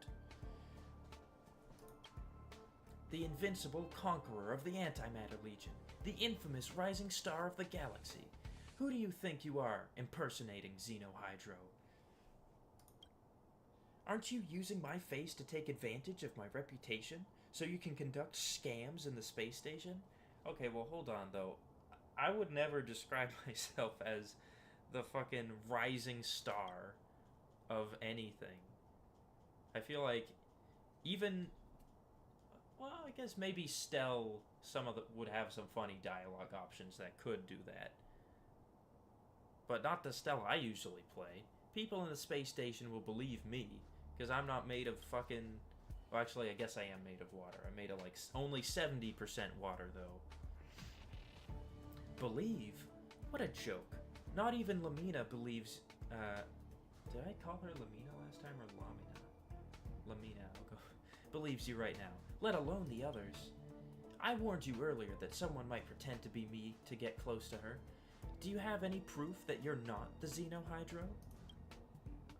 The invincible conqueror of the Antimatter Legion, the infamous rising star of the galaxy. Who do you think you are, impersonating Xenohydro? Aren't you using my face to take advantage of my reputation so you can conduct scams in the space station? Okay, well, hold on, though. I would never describe myself as the fucking rising star of anything. I feel like even... Well, I guess maybe Stell, would have some funny dialogue options that could do that. But not the Stell I usually play. People in the space station will believe me, because I'm not made of fucking... Well, actually, I guess I am made of water. I'm made of, like, only 70% water, though. Believe? What a joke. Not even Lamina believes... did I call her Lamina last time, or Lamina? Lamina, I'll go... believes you right now, let alone the others. I warned you earlier that someone might pretend to be me to get close to her. Do you have any proof that you're not the Xenohydro?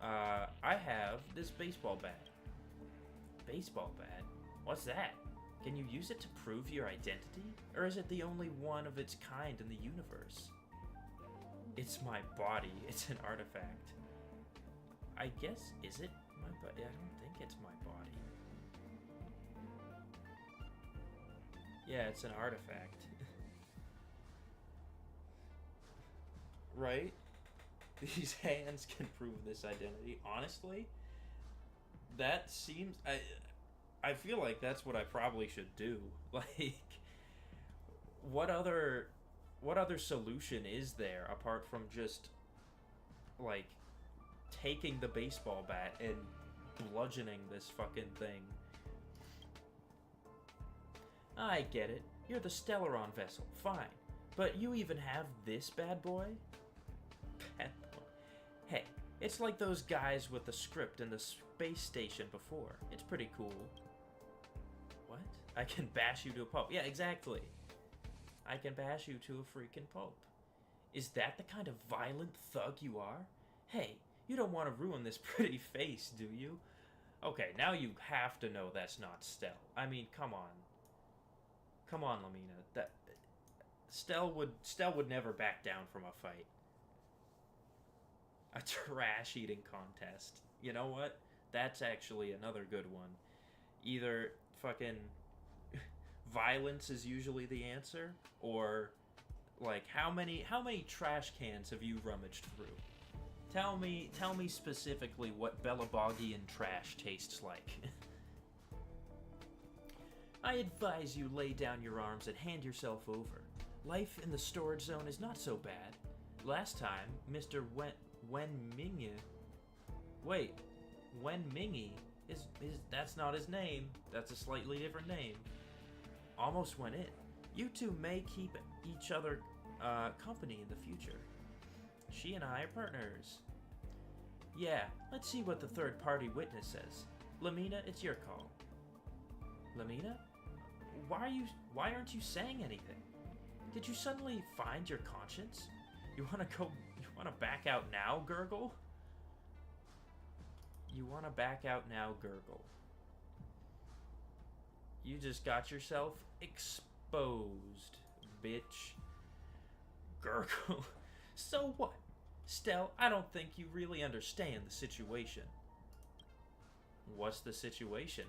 I have this baseball bat. Baseball bat? What's that? Can you use it to prove your identity? Or is it the only one of its kind in the universe? It's my body. It's an artifact. I guess, is it my body? I don't think it's my body. Yeah, it's an artifact. Right? These hands can prove this identity. Honestly, that seems... I feel like that's what I probably should do. Like, what other solution is there apart from just, like, taking the baseball bat and bludgeoning this fucking thing? I get it. You're the Stellaron vessel. Fine. But you even have this bad boy? Bad boy. Hey, it's like those guys with the script in the space station before. It's pretty cool. What? I can bash you to a pulp. Yeah, exactly. I can bash you to a freaking pulp. Is that the kind of violent thug you are? Hey, you don't want to ruin this pretty face, do you? Okay, now you have to know that's not Stell. I mean, come on. Come on, Lamina. That Stell would never back down from a fight. A trash eating contest. You know what? That's actually another good one. Either fucking violence is usually the answer, or like how many trash cans have you rummaged through? Tell me specifically what Belabogian trash tastes like. I advise you lay down your arms and hand yourself over. Life in the storage zone is not so bad. Last time, Mr. Wenmingi... Wait, Wenmingi is that's not his name. That's a slightly different name. Almost went in. You two may keep each other company in the future. She and I are partners. Yeah, let's see what the third-party witness says. Lamina, it's your call. Lamina? Why aren't you saying anything? Did you suddenly find your conscience? You wanna go... You wanna back out now, Gurgle? You wanna back out now, Gurgle. You just got yourself exposed, bitch. Gurgle. So what? Stell, I don't think you really understand the situation. What's the situation?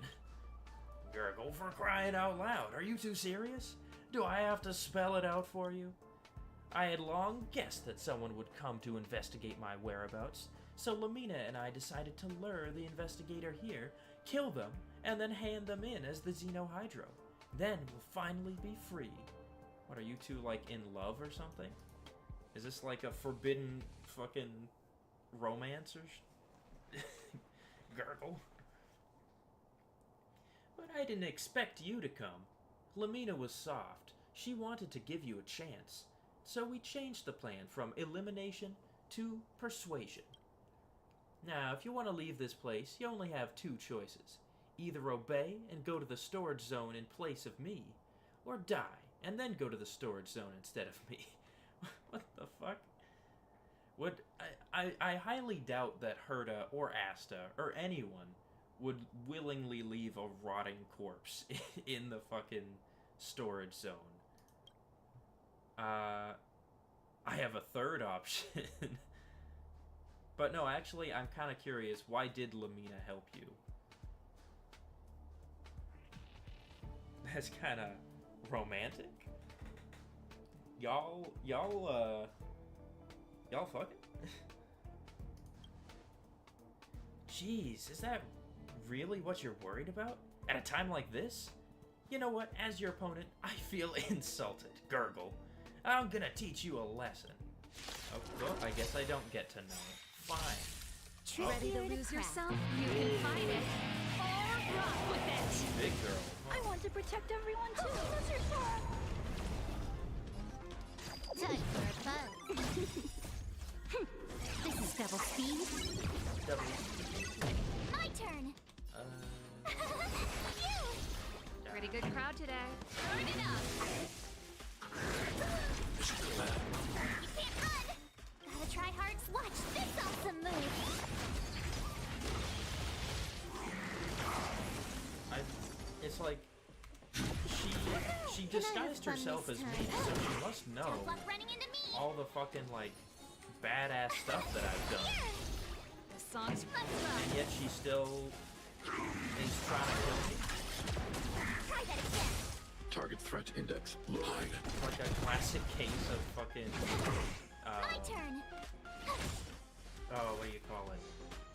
Gurgle, for crying out loud. Are you too serious? Do I have to spell it out for you? I had long guessed that someone would come to investigate my whereabouts, so Lamina and I decided to lure the investigator here, kill them, and then hand them in as the Xenohydro. Then we'll finally be free. What, are you two, like, in love or something? Is this like a forbidden fucking romance or Gurgle? But I didn't expect you to come. Lamina was soft. She wanted to give you a chance. So we changed the plan from elimination to persuasion. Now, if you want to leave this place, you only have two choices. Either obey and go to the storage zone in place of me, or die and then go to the storage zone instead of me. What the fuck? I highly doubt that Herta or Asta or anyone would willingly leave a rotting corpse in the fucking storage zone. I have a third option. But no, actually, I'm kind of curious. Why did Lamina help you? That's kind of romantic. Y'all fucking? Jeez, is that really what you're worried about? At a time like this? You know what? As your opponent, I feel insulted. Gurgle. I'm gonna teach you a lesson. Oh, well, I guess I don't get to know. Fine. Ready to lose yourself? You can fight it or rock with it. Big girl. Huh. I want to protect everyone too. That's your fault. Time for fun. This is double speed. Double. My turn. You. Pretty good crowd today. Turn it up. You can't run. Gotta try hard. Watch this awesome move. It's like she disguised herself as me, so she must know Tough luck running into me. all the fucking like badass stuff that I've done, The song's and yet she still is trying to kill me. Try that again. Target threat index low. Hide. Like a classic case of fucking My turn. oh, what do you call it?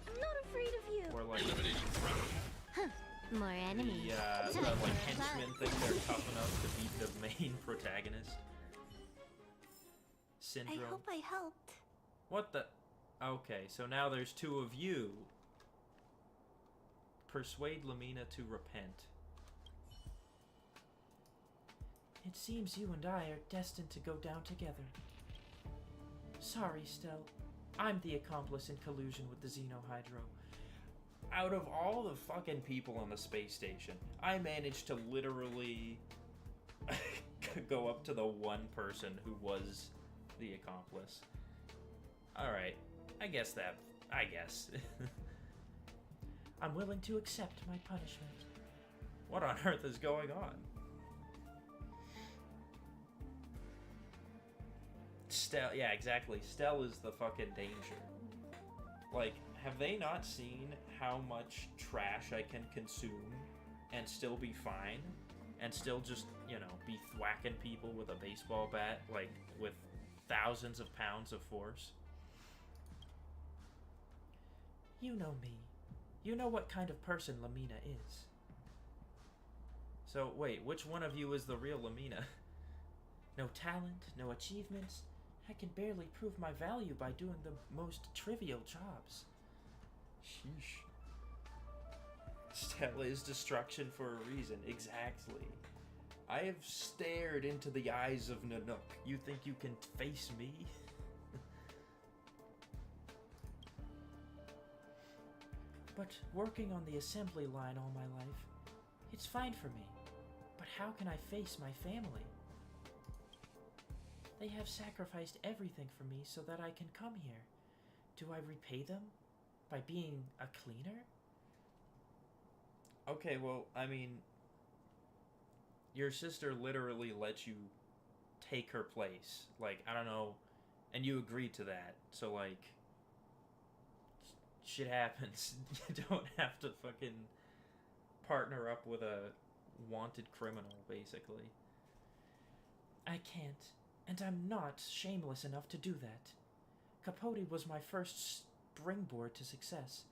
I'm not afraid of you. Or like Eliminating threat. More enemies. the like henchmen think they're tough enough to beat the main protagonist. Syndrome. I hope I helped. What the? Okay, so now there's two of you. Persuade Lamina to repent. It seems you and I are destined to go down together. Sorry, Stell. I'm the accomplice in collusion with the Xenohydro. Out of all the fucking people on the space station, I managed to literally go up to the one person who was the accomplice. Alright, I guess. I'm willing to accept my punishment. What on earth is going on? Stell, yeah, exactly. Stell is the fucking danger. Like, have they not seen how much trash I can consume and still be fine? And still just, you know, be thwacking people with a baseball bat, like, with thousands of pounds of force? You know me. You know what kind of person Lamina is. So, wait, which one of you is the real Lamina? No talent, no achievements. I can barely prove my value by doing the most trivial jobs. Sheesh. Stella is destruction for a reason, exactly. I have stared into the eyes of Nanook. You think you can face me? But working on the assembly line all my life, it's fine for me. But how can I face my family? They have sacrificed everything for me so that I can come here. Do I repay them by being a cleaner? Okay, well, I mean, your sister literally lets you take her place. Like, I don't know, and you agreed to that. So, like, shit happens. You don't have to fucking partner up with a wanted criminal, basically. I can't, and I'm not shameless enough to do that. Capote was my first springboard to success,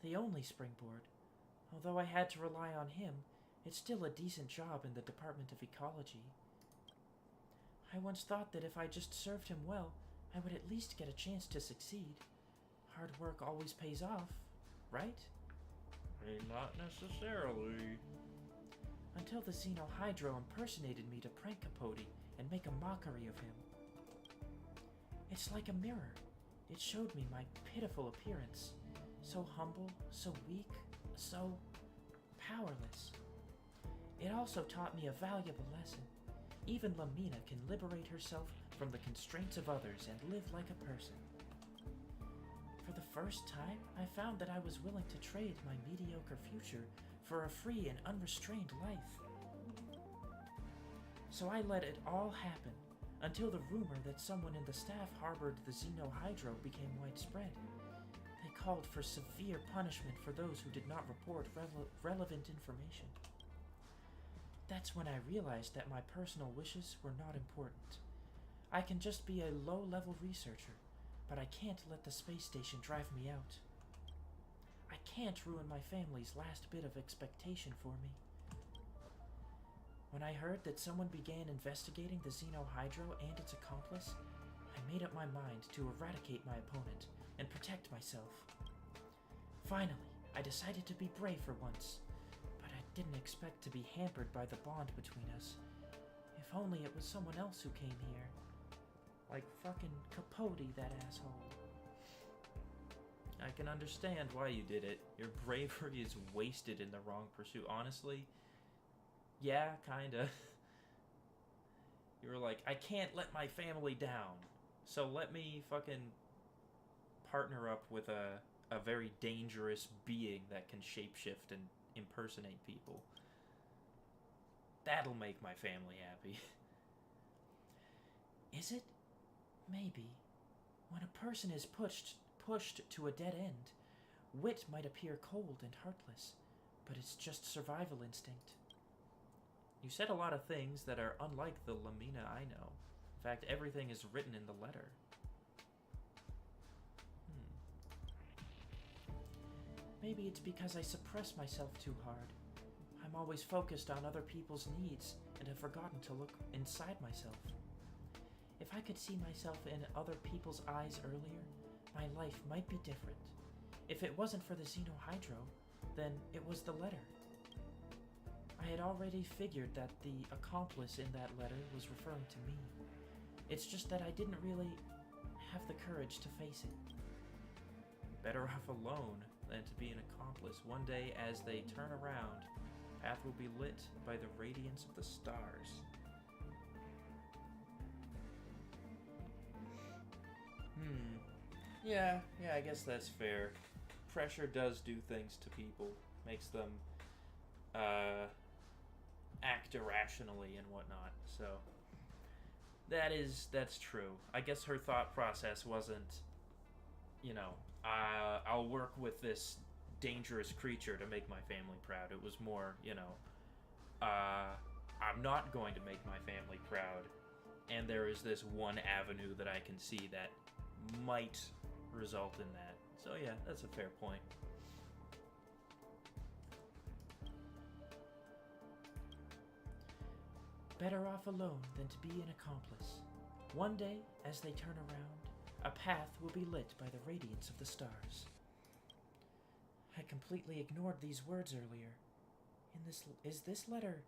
the only springboard. Although I had to rely on him, it's still a decent job in the Department of Ecology. I once thought that if I just served him well, I would at least get a chance to succeed. Hard work always pays off, right? Not necessarily. Until the Xenohydro impersonated me to prank Capote and make a mockery of him. It's like a mirror. It showed me my pitiful appearance. So humble, so weak, so powerless. It also taught me a valuable lesson. Even Lamina can liberate herself from the constraints of others and live like a person. For the first time, I found that I was willing to trade my mediocre future for a free and unrestrained life. So I let it all happen, until the rumor that someone in the staff harbored the Xenohydro became widespread. They called for severe punishment for those who did not report relevant information. That's when I realized that my personal wishes were not important. I can just be a low-level researcher, but I can't let the space station drive me out. I can't ruin my family's last bit of expectation for me. When I heard that someone began investigating the Xenohydro and its accomplice, I made up my mind to eradicate my opponent and protect myself. Finally, I decided to be brave for once, but I didn't expect to be hampered by the bond between us. If only it was someone else who came here. Like fucking Capote, that asshole. I can understand why you did it. Your bravery is wasted in the wrong pursuit. Honestly, yeah, kinda. You were like, I can't let my family down, so let me fucking partner up with a very dangerous being that can shapeshift and impersonate people. That'll make my family happy. Is it? Maybe. When a person is pushed to a dead end, wit might appear cold and heartless, but it's just survival instinct. You said a lot of things that are unlike the Lamina I know. In fact, everything is written in the letter. Maybe it's because I suppress myself too hard. I'm always focused on other people's needs and have forgotten to look inside myself. If I could see myself in other people's eyes earlier, my life might be different. If it wasn't for the Xenohydro, then it was the letter. I had already figured that the accomplice in that letter was referring to me. It's just that I didn't really have the courage to face it. Better off alone than to be an accomplice. One day, as they turn around, path will be lit by the radiance of the stars. Yeah, I guess that's fair. Pressure does do things to people. Makes them, act irrationally and whatnot, so... That's true. I guess her thought process wasn't, you know, I'll work with this dangerous creature to make my family proud. It was more, you know, I'm not going to make my family proud, and there is this one avenue that I can see that might result in that. So yeah, that's a fair point. Better off alone than to be an accomplice. One day, as they turn around, a path will be lit by the radiance of the stars. I completely ignored these words earlier. Is this letter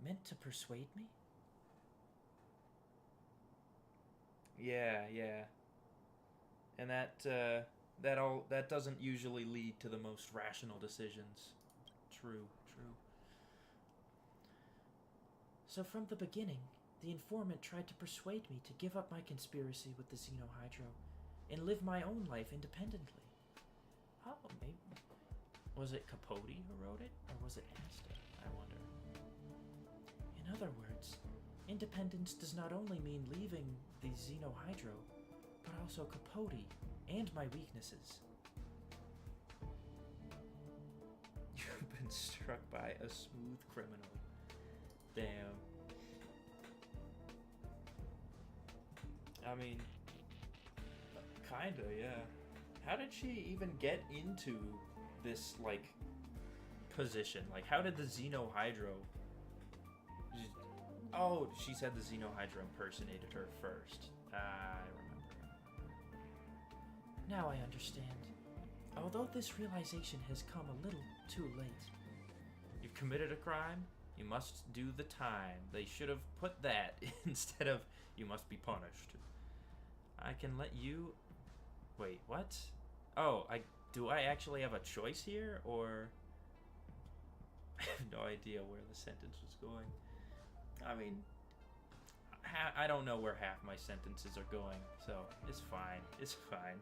meant to persuade me? Yeah. And that doesn't usually lead to the most rational decisions. True. So from the beginning, The informant tried to persuade me to give up my conspiracy with the Xenohydro and live my own life independently. Oh, maybe... Was it Capote who wrote it? Or was it Asta? I wonder. In other words, independence does not only mean leaving the Xenohydro, but also Capote and my weaknesses. You've been struck by a smooth criminal. Damn. I mean, kinda, yeah. How did she even get into this, like, position? Like, how did the Xenohydro... Oh, she said the Xenohydro impersonated her first. I remember. Now I understand. Although this realization has come a little too late. You've committed a crime? You must do the time. They should have put that instead of you must be punished. I can let you... Wait, what? Oh, do I actually have a choice here, or... I have no idea where the sentence was going. I mean, I don't know where half my sentences are going, so it's fine. It's fine.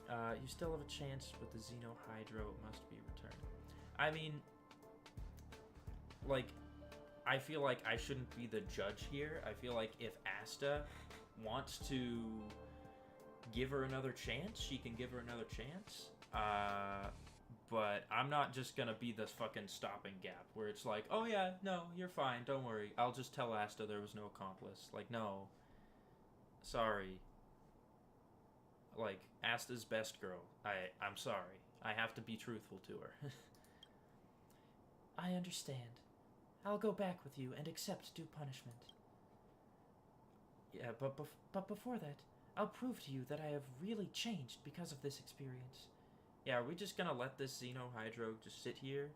You still have a chance with the Xenohydro. It must be returned. I mean, like, I feel like I shouldn't be the judge here. I feel like if Asta wants to give her another chance, she can give her another chance. But I'm not just gonna be this fucking stopping gap where it's like, oh yeah, no, you're fine, don't worry. I'll just tell Asta there was no accomplice. Like, no. Sorry. Like, Asta's best girl. I'm sorry. I have to be truthful to her. I understand. I'll go back with you and accept due punishment. Yeah, but before that, I'll prove to you that I have really changed because of this experience. Yeah, are we just gonna let this Xenohydro just sit here?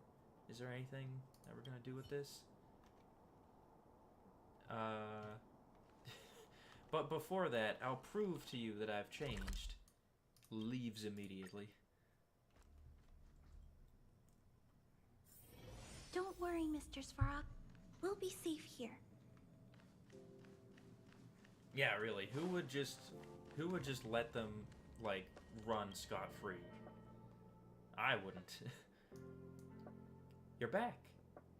Is there anything that we're gonna do with this? But before that, I'll prove to you that I've changed. Leaves immediately. Don't worry, Mr. Svarog. We'll be safe here. Yeah, really. Who would just let them, like, run scot-free? I wouldn't. You're back.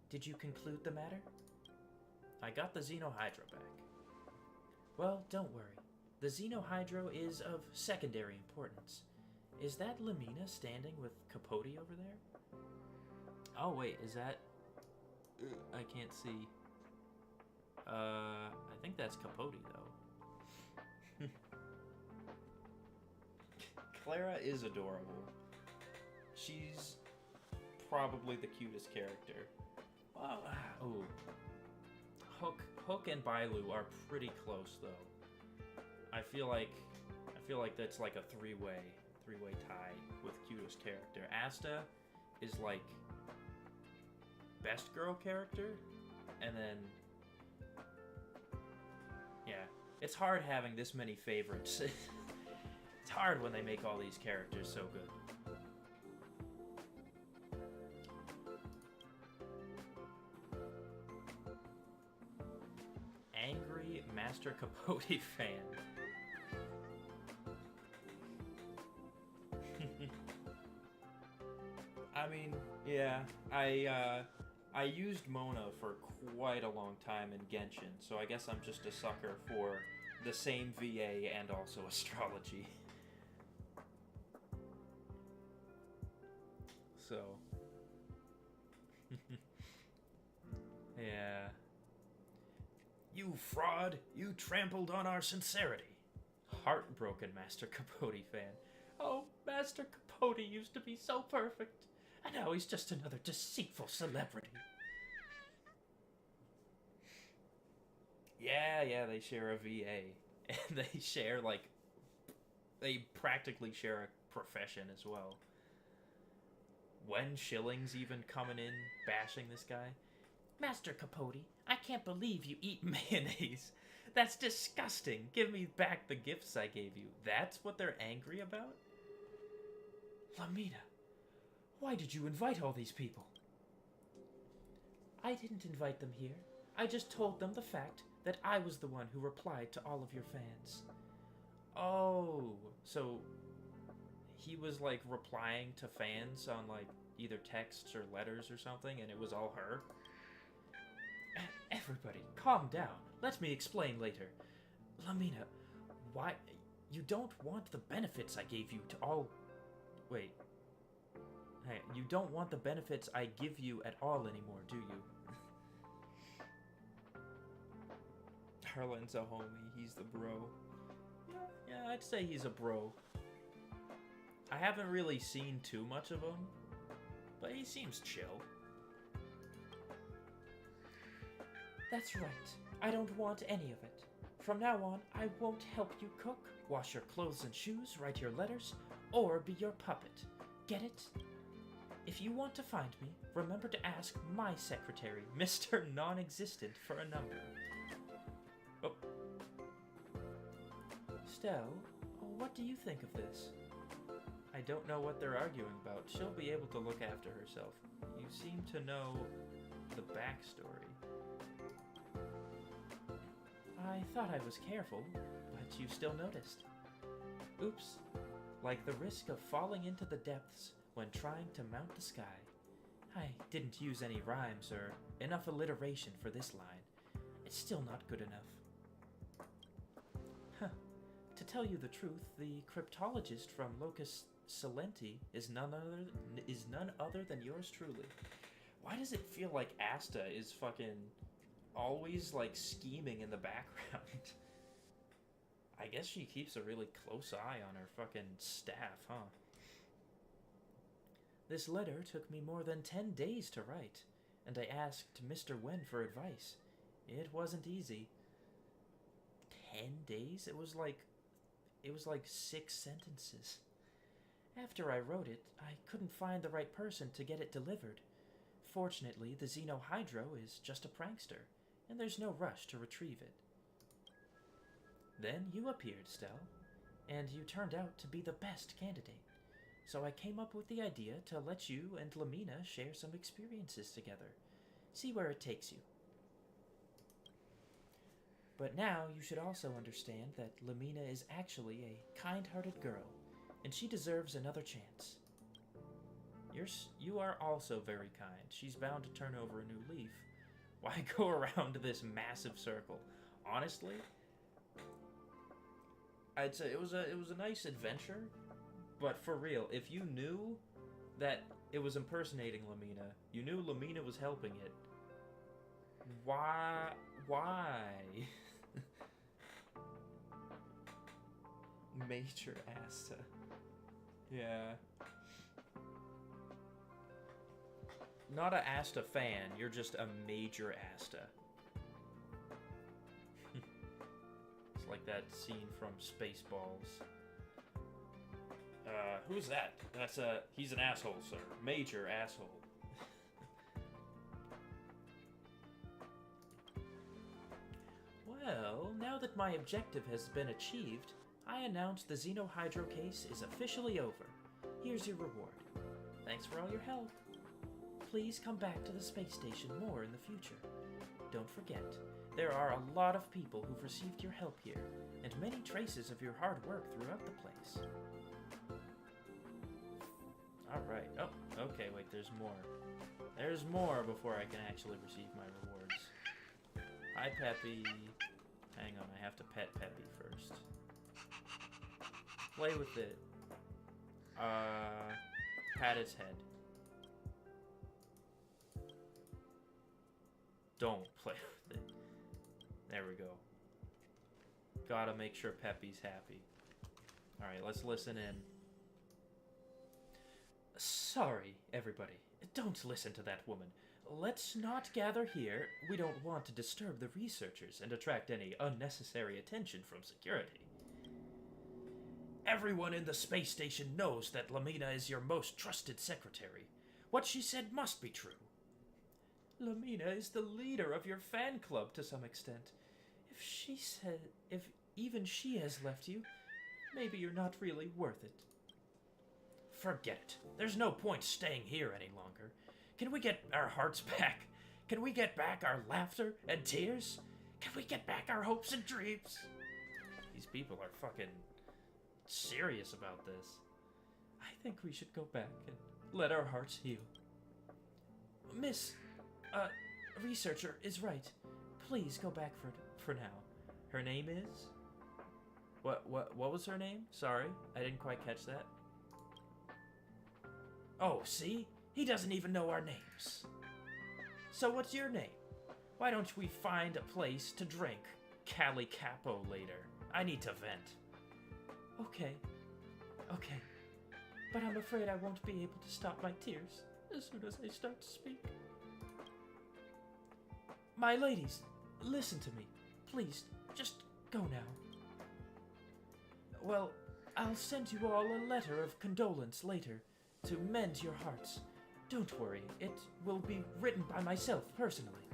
Did you conclude the matter? I got the Xenohydro back. Well, don't worry. The Xenohydro is of secondary importance. Is that Lamina standing with Capote over there? Oh, wait, is that... I can't see. I think that's Capote, though. Clara is adorable. She's probably the cutest character. Oh. Hook and Bailu are pretty close, though. I feel like that's like a three-way tie with cutest character. Asta is like best girl character, and then yeah, it's hard having this many favorites. It's hard when they make all these characters so good. Angry Master Capote fan. I mean, yeah, I used Mona for quite a long time in Genshin, so I guess I'm just a sucker for the same VA and also astrology. So, yeah. You fraud! You trampled on our sincerity! Heartbroken Master Capote fan. Oh, Master Capote used to be so perfect, and now he's just another deceitful celebrity. Yeah, they share a VA. And they share, like, they practically share a profession as well. When Shilling's even coming in, bashing this guy. Master Capote, I can't believe you eat mayonnaise. That's disgusting. Give me back the gifts I gave you. That's what they're angry about? Lamina, why did you invite all these people? I didn't invite them here. I just told them the fact that I was the one who replied to all of your fans. Oh, so he was like replying to fans on like either texts or letters or something, and it was all her? Everybody, calm down. Let me explain later. Lamina, why... You don't want the benefits I gave you to all... Wait. Hey, you don't want the benefits I give you at all anymore, do you? Harlan's a homie. He's the bro. Yeah, I'd say he's a bro. I haven't really seen too much of him, but he seems chill. That's right. I don't want any of it. From now on, I won't help you cook, wash your clothes and shoes, write your letters, or be your puppet. Get it? If you want to find me, remember to ask my secretary, Mr. Non-Existent, for a number. Oh. Stell, what do you think of this? I don't know what they're arguing about. She'll be able to look after herself. You seem to know the backstory. I thought I was careful, but you still noticed. Oops. Like the risk of falling into the depths when trying to mount the sky. I didn't use any rhymes or enough alliteration for this line. It's still not good enough. Huh. To tell you the truth, the cryptologist from Locus Silenti is none other than yours truly. Why does it feel like Asta is fucking always like scheming in the background? I guess she keeps a really close eye on her fucking staff, huh? This letter took me more than 10 days to write, and I asked Mr. Wen for advice. It wasn't easy. 10 days? It was like 6 sentences. After I wrote it, I couldn't find the right person to get it delivered. Fortunately, the Xenohydro is just a prankster, and there's no rush to retrieve it. Then you appeared, Stell, and you turned out to be the best candidate. So I came up with the idea to let you and Lamina share some experiences together. See where it takes you. But now you should also understand that Lamina is actually a kind-hearted girl, and she deserves another chance. You are also very kind. She's bound to turn over a new leaf. Why go around this massive circle? Honestly, I'd say it was a nice adventure, but for real, if you knew that it was impersonating Lamina, you knew Lamina was helping it, why? Major Asta. Yeah. Not a Asta fan, you're just a major Asta. It's like that scene from Spaceballs. Who's that? He's an asshole, sir. Major asshole. Well, now that my objective has been achieved, I announce the Xenohydro case is officially over. Here's your reward. Thanks for all your help. Please come back to the space station more in the future. Don't forget, there are a lot of people who've received your help here, and many traces of your hard work throughout the place. Alright. Oh, okay, wait, there's more. There's more before I can actually receive my rewards. Hi, Peppy. Hang on, I have to pet Peppy first. Play with it. Pat its head. Don't play with it. There we go. Gotta make sure Peppy's happy. Alright, let's listen in. Sorry, everybody. Don't listen to that woman. Let's not gather here. We don't want to disturb the researchers and attract any unnecessary attention from security. Everyone in the space station knows that Lamina is your most trusted secretary. What she said must be true. Lamina is the leader of your fan club to some extent. If even she has left you, maybe you're not really worth it. Forget it. There's no point staying here any longer. Can we get our hearts back? Can we get back our laughter and tears? Can we get back our hopes and dreams? These people are fucking serious about this. I think we should go back and let our hearts heal. Miss, researcher is right. Please go back for now. Her name is? What was her name? Sorry, I didn't quite catch that. Oh, see? He doesn't even know our names. So what's your name? Why don't we find a place to drink Cali Capo later? I need to vent. Okay. But I'm afraid I won't be able to stop my tears as soon as I start to speak. My ladies, listen to me. Please, just go now. Well, I'll send you all a letter of condolence later to mend your hearts. Don't worry, it will be written by myself personally.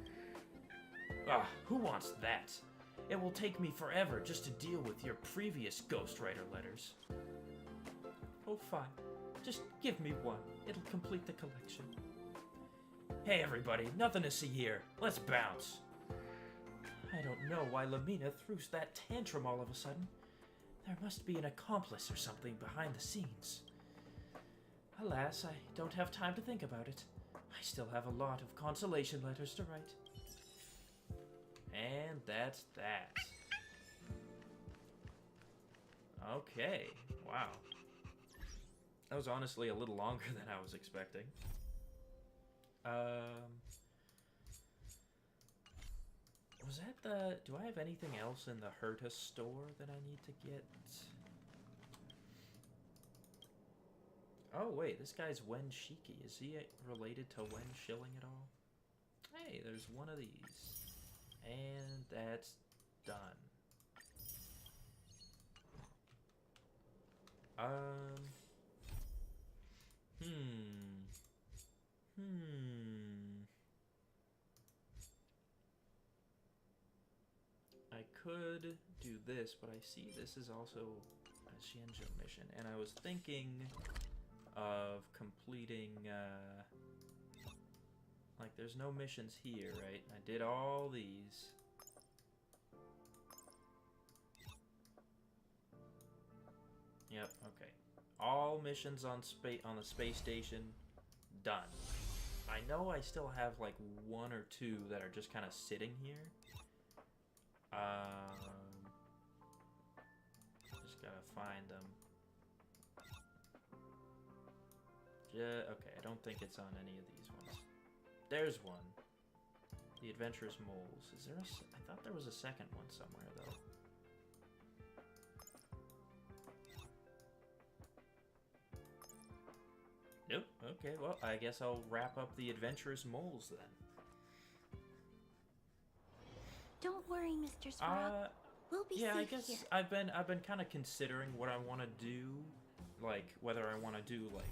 Ah, who wants that? It will take me forever just to deal with your previous ghostwriter letters. Oh, fine. Just give me one. It'll complete the collection. Hey, everybody, nothing to see here. Let's bounce. I don't know why Lamina threw that tantrum all of a sudden. There must be an accomplice or something behind the scenes. Alas, I don't have time to think about it. I still have a lot of consolation letters to write. And that's that. Okay, wow. That was honestly a little longer than I was expecting. Was that the... Do I have anything else in the Herta store that I need to get? Oh, wait, this guy's Wen Shiki. Is he related to Wen Shilling at all? Hey, there's one of these. And that's done. I could do this, but I see this is also a Xianzhou mission, and I was thinking of completing, like, there's no missions here, right? I did all these. Yep, okay. All missions on the space station done. I know I still have like one or two that are just kind of sitting here. Just gotta find them. Okay, I don't think it's on any of these ones. There's one. The Adventurous Moles. Is there I thought there was a second one somewhere, though. Nope. Okay, well, I guess I'll wrap up the Adventurous Moles then. Don't worry, Mr. Sprout. We'll be yeah, safe I guess here. I've been kind of considering what I want to do, like whether I want to do like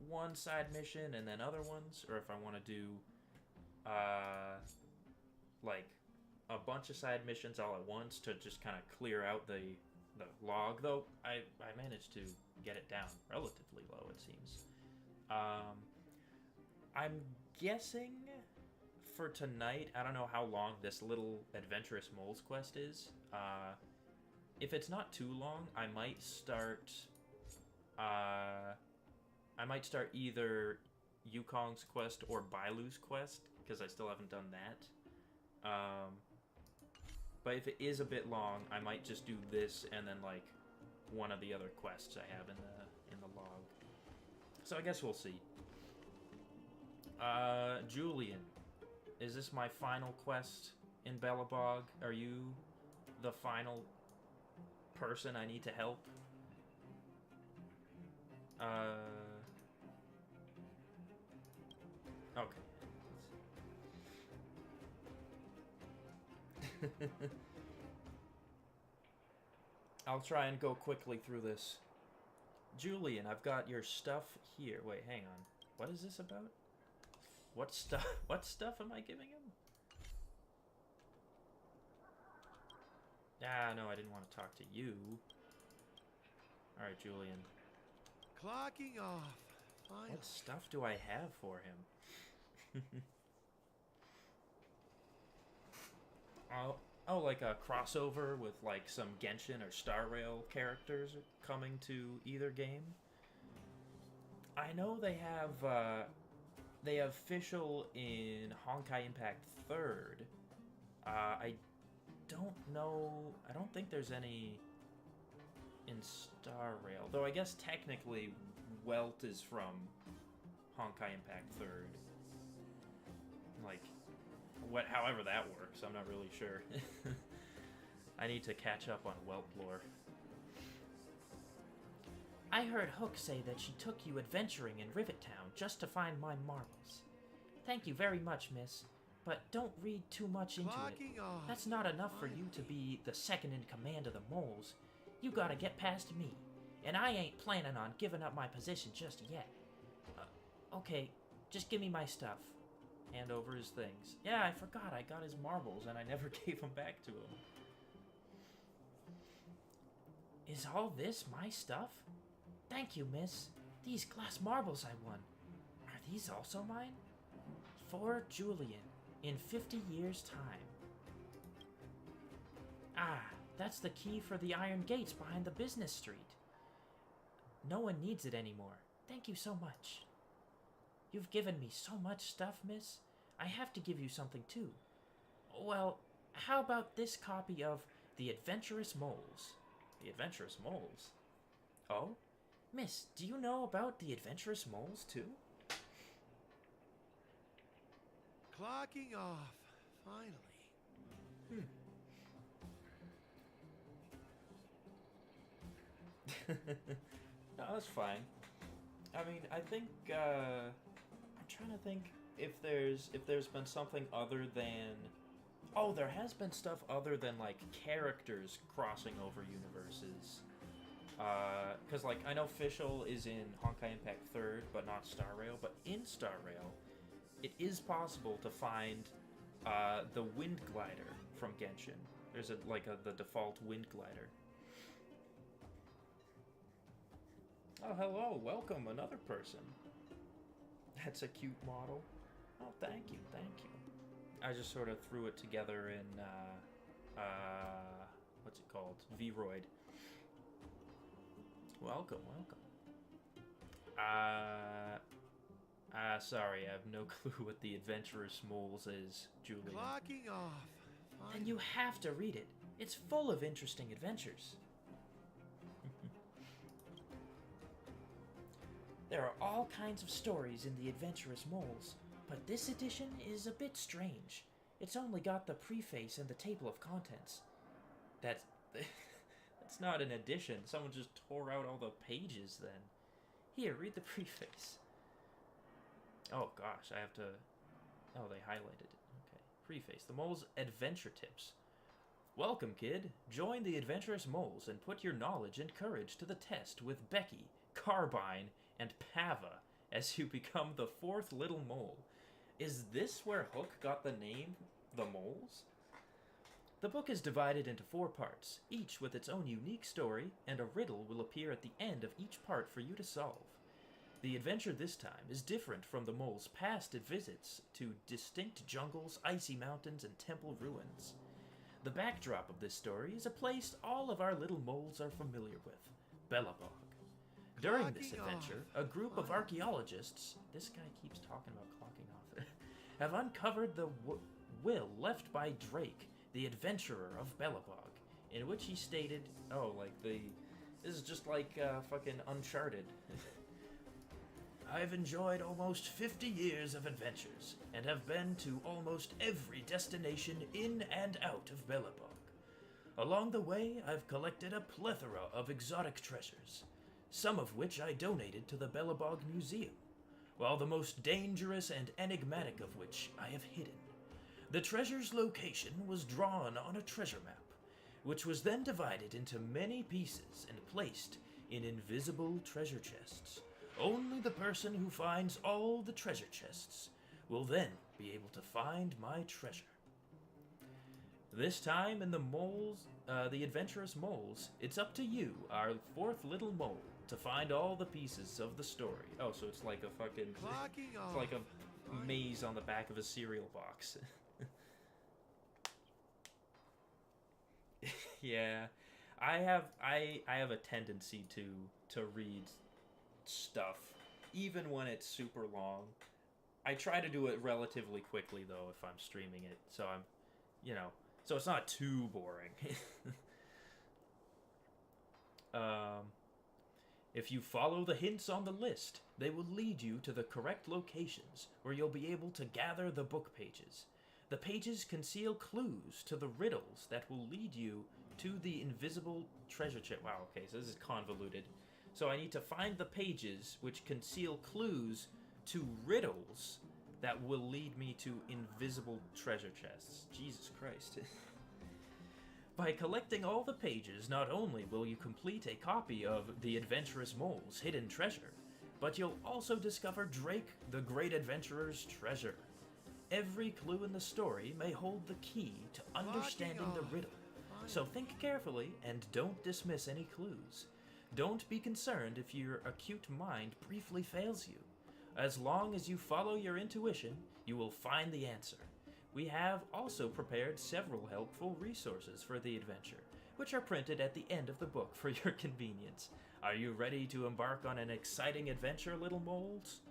one side mission and then other ones, or if I want to do like a bunch of side missions all at once to just kind of clear out the log. Though I managed to get it down relatively low, it seems. I'm guessing for tonight, I don't know how long this little Adventurous Moles quest is. If it's not too long, I might start either Yukong's quest or Bailu's quest, because I still haven't done that. But if it is a bit long, I might just do this and then like one of the other quests I have in the log. So I guess we'll see. Julian, is this my final quest in Belobog? Are you the final person I need to help? Okay. I'll try and go quickly through this. Julian, I've got your stuff here. Wait, hang on. What is this about? What stuff am I giving him? Ah, no, I didn't want to talk to you. Alright, Julian. Clocking off. Finally. What stuff do I have for him? Oh, like a crossover with like some Genshin or Star Rail characters coming to either game. I know they have Fischl in Honkai Impact 3rd. I don't know. I don't think there's any in Star Rail, though. I guess technically, Welt is from Honkai Impact 3rd. Like, however that works, I'm not really sure. I need to catch up on Welt lore. I heard Hook say that she took you adventuring in Rivet Town just to find my marbles. Thank you very much, miss, but don't read too much into it. Clocking off. That's not enough for you to be the second in command of the moles. You gotta get past me, and I ain't planning on giving up my position just yet. Okay, just give me my stuff. Hand over his things. Yeah, I forgot I got his marbles and I never gave them back to him. Is all this my stuff? Thank you, miss. These glass marbles I won. Are these also mine? For Julian, in 50 years' time. Ah, that's the key for the iron gates behind the business street. No one needs it anymore. Thank you so much. You've given me so much stuff, miss. I have to give you something, too. Well, how about this copy of The Adventurous Moles? The Adventurous Moles? Oh? Miss, do you know about The Adventurous Moles, too? Clocking off. Finally. No, that's fine. I mean, I think, I'm trying to think if there's been something other than... Oh, there has been stuff other than, like, characters crossing over universes. Because, like, I know Fischl is in Honkai Impact 3rd, but not Star Rail. But in Star Rail, it is possible to find the Wind Glider from Genshin. There's, the default Wind Glider. Oh, hello. Welcome, another person. That's a cute model. Oh, thank you, thank you. I just sort of threw it together in, what's it called? Vroid. Welcome, welcome. Sorry, I have no clue what the Adventurous Moles is, Julian. Clocking off. Then you have to read it. It's full of interesting adventures. There are all kinds of stories in the Adventurous Moles, but this edition is a bit strange. It's only got the preface and the table of contents. That's not an edition. Someone just tore out all the pages then. Here, read the preface. Oh gosh, I have to... Oh, they highlighted it. Okay. Preface. The Moles' Adventure Tips. Welcome, kid. Join the Adventurous Moles and put your knowledge and courage to the test with Becky, Carbine, and Pava as you become the fourth little mole. Is this where Hook got the name The Moles? The book is divided into 4 parts, each with its own unique story, and a riddle will appear at the end of each part for you to solve. The adventure this time is different from the moles' past visits to distinct jungles, icy mountains, and temple ruins. The backdrop of this story is a place all of our little moles are familiar with, Belobog. During this adventure, a group of archaeologists, this guy keeps talking about clocking off, have uncovered the will left by Drake, the adventurer of Belobog, in which he stated, this is just like fucking Uncharted. I've enjoyed almost 50 years of adventures, and have been to almost every destination in and out of Belobog. Along the way, I've collected a plethora of exotic treasures, some of which I donated to the Belobog Museum, while the most dangerous and enigmatic of which I have hidden. The treasure's location was drawn on a treasure map, which was then divided into many pieces and placed in invisible treasure chests. Only the person who finds all the treasure chests will then be able to find my treasure. This time in the Adventurous Moles, it's up to you, our fourth little mole, to find all the pieces of the story. Oh, so it's like a fucking... Clocking off. It's like a maze on the back of a cereal box. Yeah, I have a tendency to read stuff even when it's super long. I try to do it relatively quickly though if I'm streaming it, so I'm, you know, so it's not too boring. um, if you follow the hints on the list, they will lead you to the correct locations where you'll be able to gather the book pages. The pages conceal clues to the riddles that will lead you to the invisible treasure chest. Wow, okay, so this is convoluted. So I need to find the pages which conceal clues to riddles that will lead me to invisible treasure chests. Jesus Christ. By collecting all the pages, not only will you complete a copy of The Adventurous Mole's Hidden Treasure, but you'll also discover Drake, the Great Adventurer's treasure. Every clue in the story may hold the key to understanding the riddle, so think carefully and don't dismiss any clues. Don't be concerned if your acute mind briefly fails you. As long as you follow your intuition, you will find the answer. We have also prepared several helpful resources for the adventure, which are printed at the end of the book for your convenience. Are you ready to embark on an exciting adventure, little moles?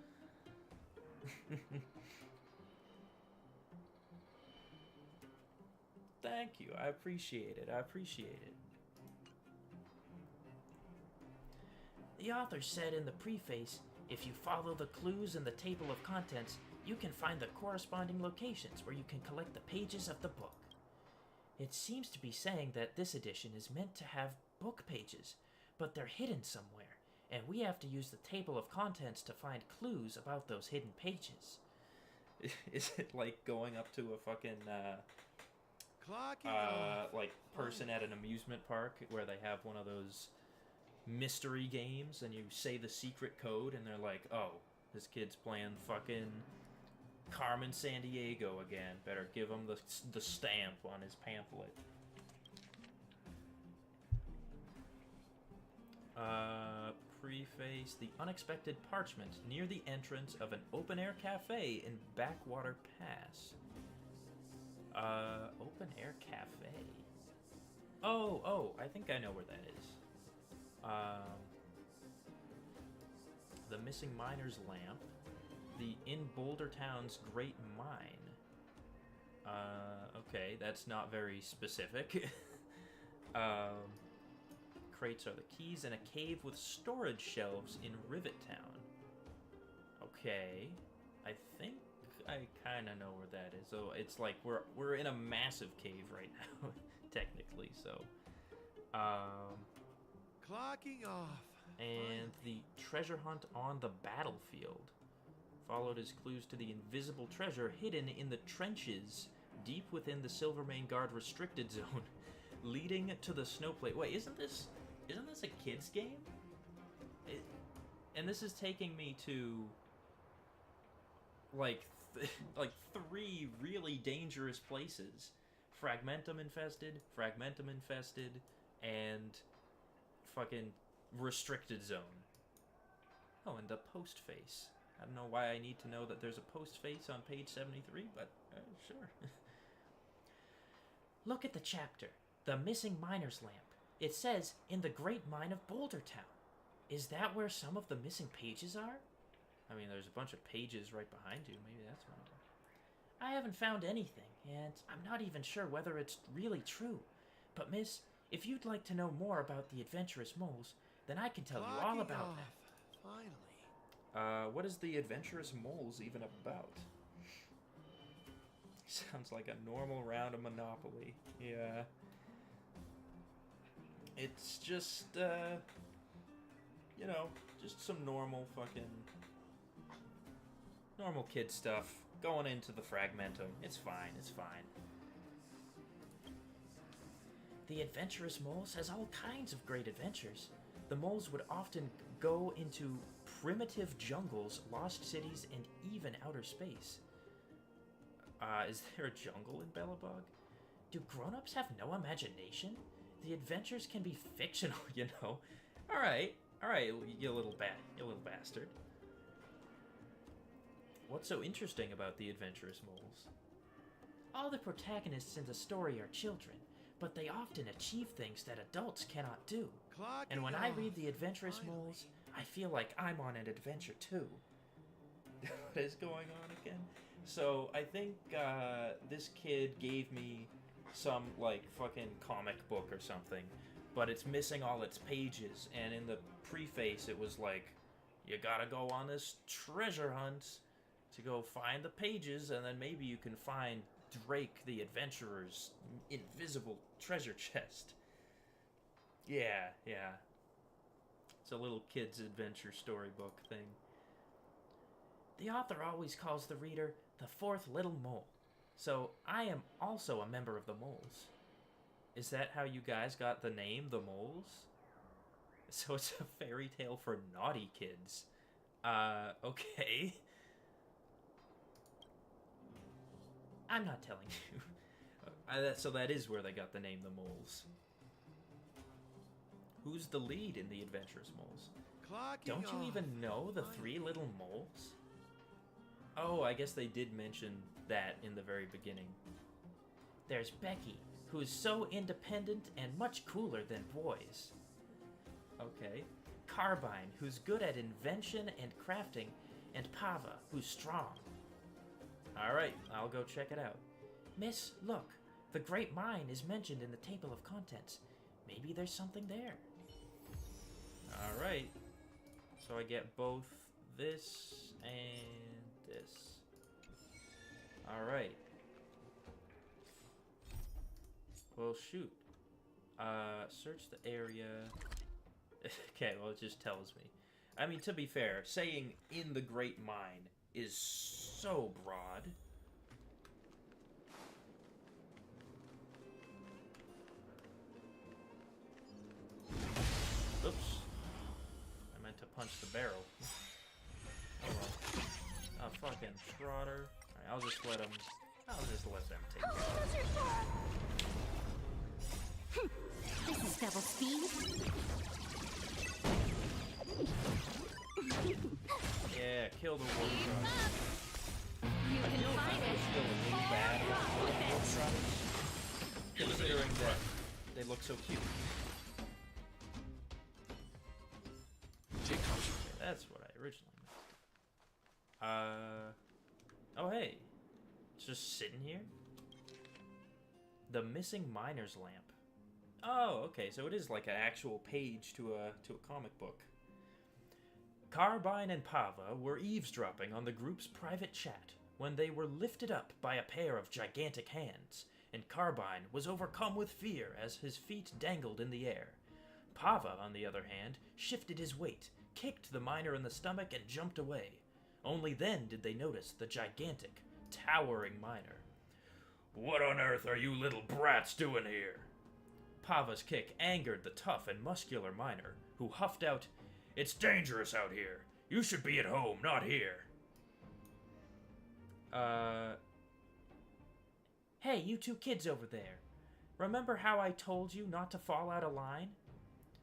Thank you. I appreciate it. I appreciate it. The author said in the preface, if you follow the clues in the table of contents, you can find the corresponding locations where you can collect the pages of the book. It seems to be saying that this edition is meant to have book pages, but they're hidden somewhere, and we have to use the table of contents to find clues about those hidden pages. Is it like going up to a fucking, Clocking off. like person at an amusement park where they have one of those mystery games and you say the secret code and they're like, oh, this kid's playing fucking Carmen Sandiego again. Better give him the stamp on his pamphlet. Preface: the unexpected parchment near the entrance of an open-air cafe in Backwater Pass. Open-air cafe. Oh, I think I know where that is. The missing miner's lamp. The in Boulder Town's Great Mine. Okay, that's not very specific. Crates are the keys in a cave with storage shelves in Rivet Town. Okay, I think I kind of know where that is. So it's like we're in a massive cave right now, technically. So, Clocking off. and the treasure hunt on the battlefield followed as clues to the invisible treasure hidden in the trenches deep within the Silvermane Guard restricted zone, leading to the snowplate. Wait, isn't this a kid's game? And this is taking me to like three really dangerous places: Fragmentum infested, and fucking restricted zone. Oh, and the post face. I don't know why I need to know that there's a post face on page 73, but sure. Look at the chapter, The Missing Miner's Lamp. It says, in the Great Mine of Boulder Town. Is that where some of the missing pages are? I mean, there's a bunch of pages right behind you. Maybe that's one of them. I haven't found anything, and I'm not even sure whether it's really true. But miss, if you'd like to know more about the adventurous moles, then I can tell you all about them. Finally. What is the adventurous moles even about? Sounds like a normal round of Monopoly. Yeah. It's just, you know, just some normal kid stuff going into the Fragmentum. It's fine, it's fine. The adventurous moles has all kinds of great adventures. The moles would often go into primitive jungles, lost cities, and even outer space. Is there a jungle in Belobog? Do grown-ups have no imagination? The adventures can be fictional, you know. All right, you little bastard. What's so interesting about the adventurous moles? All the protagonists in the story are children, but they often achieve things that adults cannot do. Clocking And when I off. read The Adventurous Finally. Moles, I feel like I'm on an adventure too. What is going on again? So, I think this kid gave me some, like, fucking comic book or something, but it's missing all its pages, and in the preface it was like, you gotta go on this treasure hunt to go find the pages, and then maybe you can find Drake the Adventurer's invisible treasure chest. Yeah. It's a little kid's adventure storybook thing. The author always calls the reader the fourth little mole, so I am also a member of the moles. Is that how you guys got the name, the moles? So it's a fairy tale for naughty kids. Okay. I'm not telling you. So that is where they got the name, the moles. Who's the lead in the Adventurous Moles? Clocking Don't you off. even know the three little moles? Oh, I guess they did mention that in the very beginning. There's Becky, who is so independent and much cooler than boys. Okay. Carbine, who's good at invention and crafting, and Pava, who's strong. Alright, I'll go check it out. Miss, look, the Great Mine is mentioned in the table of contents. Maybe there's something there. Alright. So I get both this and this. Alright. Well, shoot. Search the area. Okay, well, it just tells me. I mean, to be fair, saying in the Great Mine is so broad. Oops. I meant to punch the barrel. Oh well. Oh, fucking Trotter. Alright, I'll just let them take it. This is double speed. Yeah, kill the Warp Keep Trotter. up. You can fight it Still a or little bad rock about with Warp it. Trotters, considering that they look so cute. Take caution. That's what I originally meant. Oh hey. It's just sitting here? The Missing Miner's Lamp. Oh, okay, so it is like an actual page to a comic book. Carbine and Pava were eavesdropping on the group's private chat when they were lifted up by a pair of gigantic hands, and Carbine was overcome with fear as his feet dangled in the air. Pava, on the other hand, shifted his weight, kicked the miner in the stomach, and jumped away. Only then did they notice the gigantic, towering miner. "What on earth are you little brats doing here?" Pava's kick angered the tough and muscular miner, who huffed out, "It's dangerous out here. You should be at home, not here." Hey, you two kids over there. Remember how I told you not to fall out of line?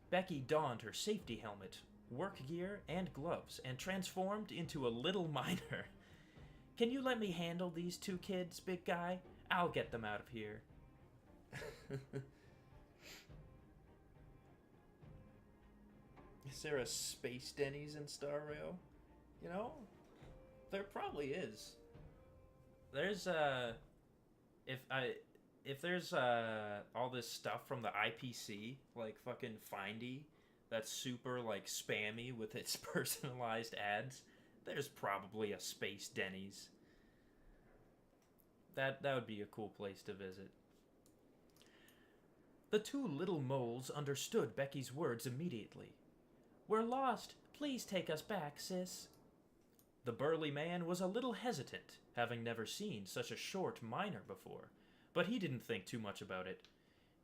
Becky donned her safety helmet, work gear, and gloves, and transformed into a little miner. Can you let me handle these two kids, big guy? I'll get them out of here. Is there a Space Denny's in Star Rail? You know? There probably is. There's if there's all this stuff from the IPC, like fucking Findy, that's super like spammy with its personalized ads, there's probably a Space Denny's. That would be a cool place to visit. The two little moles understood Becky's words immediately. "We're lost. Please take us back, sis." The burly man was a little hesitant, having never seen such a short miner before, but he didn't think too much about it.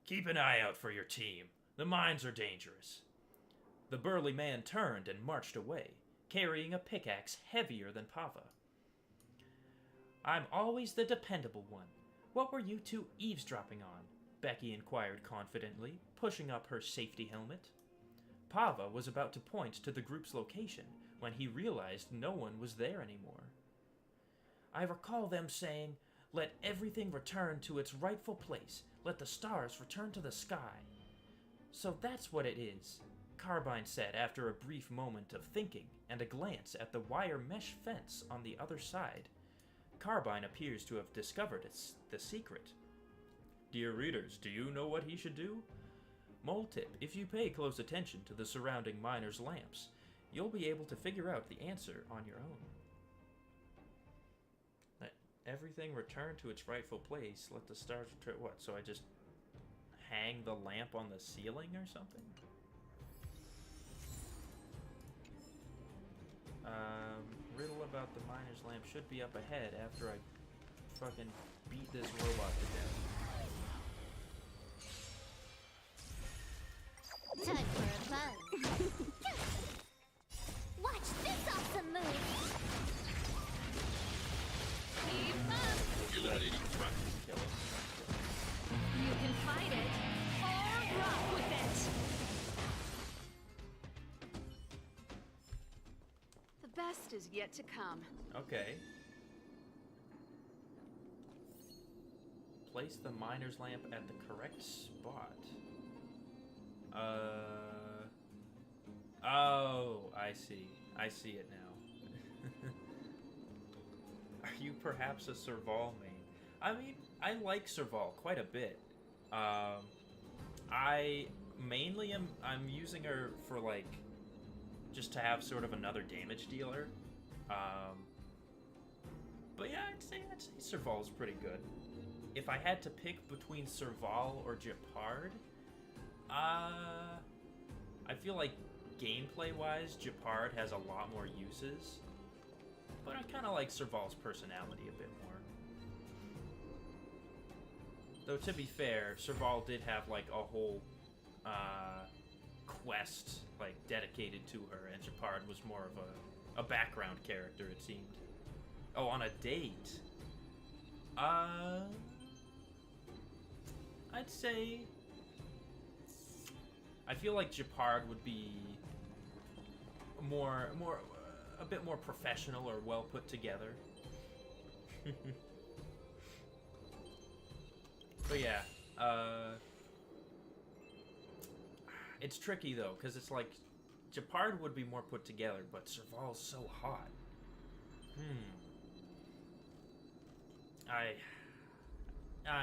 "Keep an eye out for your team. The mines are dangerous." The burly man turned and marched away, carrying a pickaxe heavier than Pava. "I'm always the dependable one. What were you two eavesdropping on?" Becky inquired confidently, pushing up her safety helmet. Pava was about to point to the group's location when he realized no one was there anymore. "I recall them saying, Let everything return to its rightful place. Let the stars return to the sky. So that's what it is, Carbine said after a brief moment of thinking and a glance at the wire mesh fence on the other side. Carbine appears to have discovered the secret. Dear readers, do you know what he should do? Mole tip, if you pay close attention to the surrounding miners' lamps, you'll be able to figure out the answer on your own. Let everything return to its rightful place. Let the stars return. What? So I just hang the lamp on the ceiling or something? Riddle about the miner's lamp should be up ahead after I fucking beat this robot to death. Time for a buzz. Watch this awesome move. Keep up. You let it run. Kill it. You can fight it or rock with it. The best is yet to come. Okay. Place the miner's lamp at the correct spot. Oh, I see. I see it now. Are you perhaps a Serval main? I mean, I like Serval quite a bit. I mainly I'm using her for like just to have sort of another damage dealer. But yeah, I'd say Serval's pretty good. If I had to pick between Serval or Gepard, I feel like gameplay-wise, Gepard has a lot more uses, but I kind of like Serval's personality a bit more. Though to be fair, Serval did have like a whole quest like dedicated to her, and Gepard was more of a background character, it seemed. Oh, on a date? I'd say I feel like Gepard would be a bit more professional or well put together. But yeah, it's tricky though, because it's like Gepard would be more put together, but Serval's so hot. I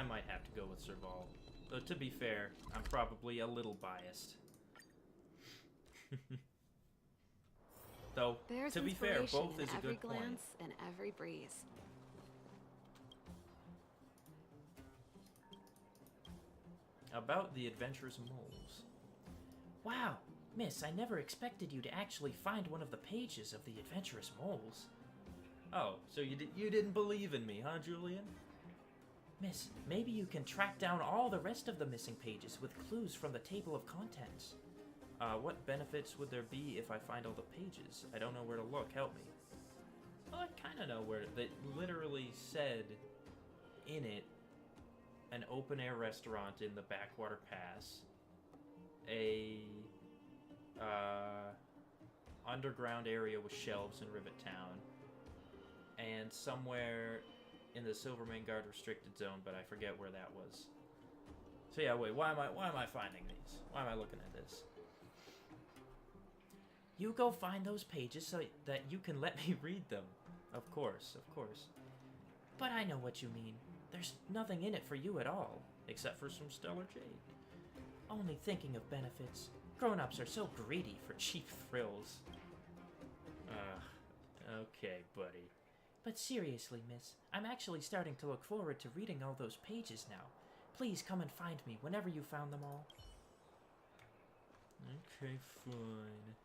might have to go with Serval. Though to be fair, I'm probably a little biased. Though, There's to be fair, inspiration both in is a every good point. glance and every breeze. About the adventurous moles. Wow, miss, I never expected you to actually find one of the pages of the adventurous moles. Oh, so you didn't believe in me, huh, Julian? Miss, maybe you can track down all the rest of the missing pages with clues from the table of contents. What benefits would there be if I find all the pages? I don't know where to look. Help me. Well, I kind of know where. They literally said in it an open-air restaurant in the Backwater Pass, a underground area with shelves in Rivet Town, and somewhere in the Silvermane Guard restricted zone, but I forget where that was. So yeah, wait, why am I finding these? Why am I looking at this? You go find those pages so that you can let me read them. Of course, of course. But I know what you mean. There's nothing in it for you at all, except for some stellar jade. Only thinking of benefits. Grown-ups are so greedy for cheap thrills. Okay, buddy. But seriously, miss, I'm actually starting to look forward to reading all those pages now. Please come and find me whenever you found them all. Okay, fine.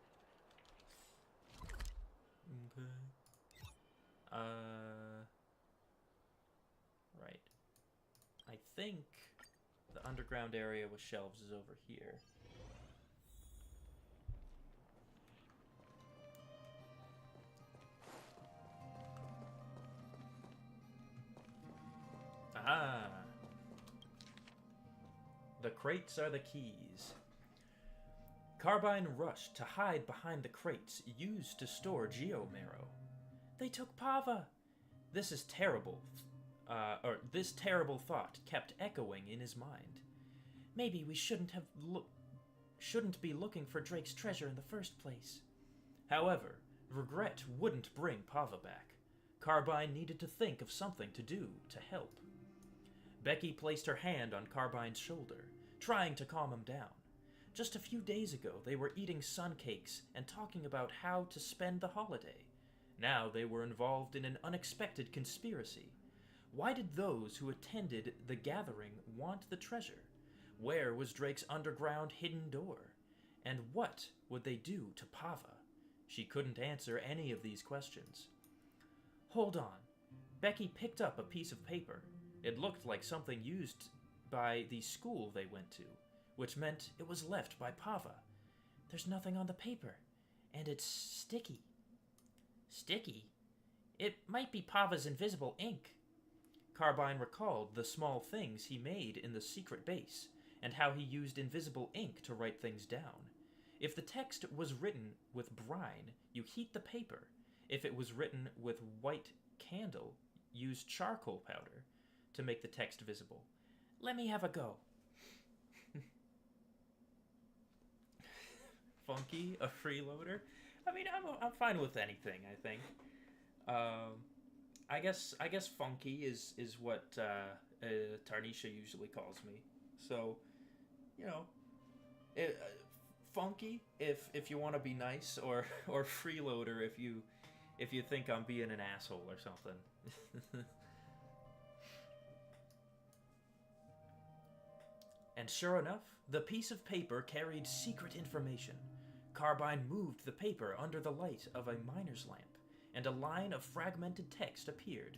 Okay. Right. I think the underground area with shelves is over here. Ah. The crates are the keys. Carbine rushed to hide behind the crates used to store Geomarrow. They took Pava! This is terrible. or this terrible thought kept echoing in his mind. Maybe we shouldn't be looking for Drake's treasure in the first place. However, regret wouldn't bring Pava back. Carbine needed to think of something to do to help. Becky placed her hand on Carbine's shoulder, trying to calm him down. Just a few days ago, they were eating sun cakes and talking about how to spend the holiday. Now they were involved in an unexpected conspiracy. Why did those who attended the gathering want the treasure? Where was Drake's underground hidden door? And what would they do to Pava? She couldn't answer any of these questions. Hold on. Becky picked up a piece of paper. It looked like something used by the school they went to, which meant it was left by Pava. There's nothing on the paper, and it's sticky. Sticky? It might be Pava's invisible ink. Carbine recalled the small things he made in the secret base, and how he used invisible ink to write things down. If the text was written with brine, you heat the paper. If it was written with white candle, use charcoal powder to make the text visible. Let me have a go. Funky, a freeloader? I mean, I'm fine with anything, I think. I guess funky is what Tarnisha usually calls me. So, you know, funky if you want to be nice, or freeloader if you think I'm being an asshole or something. And sure enough, the piece of paper carried secret information. Carbine moved the paper under the light of a miner's lamp, and a line of fragmented text appeared.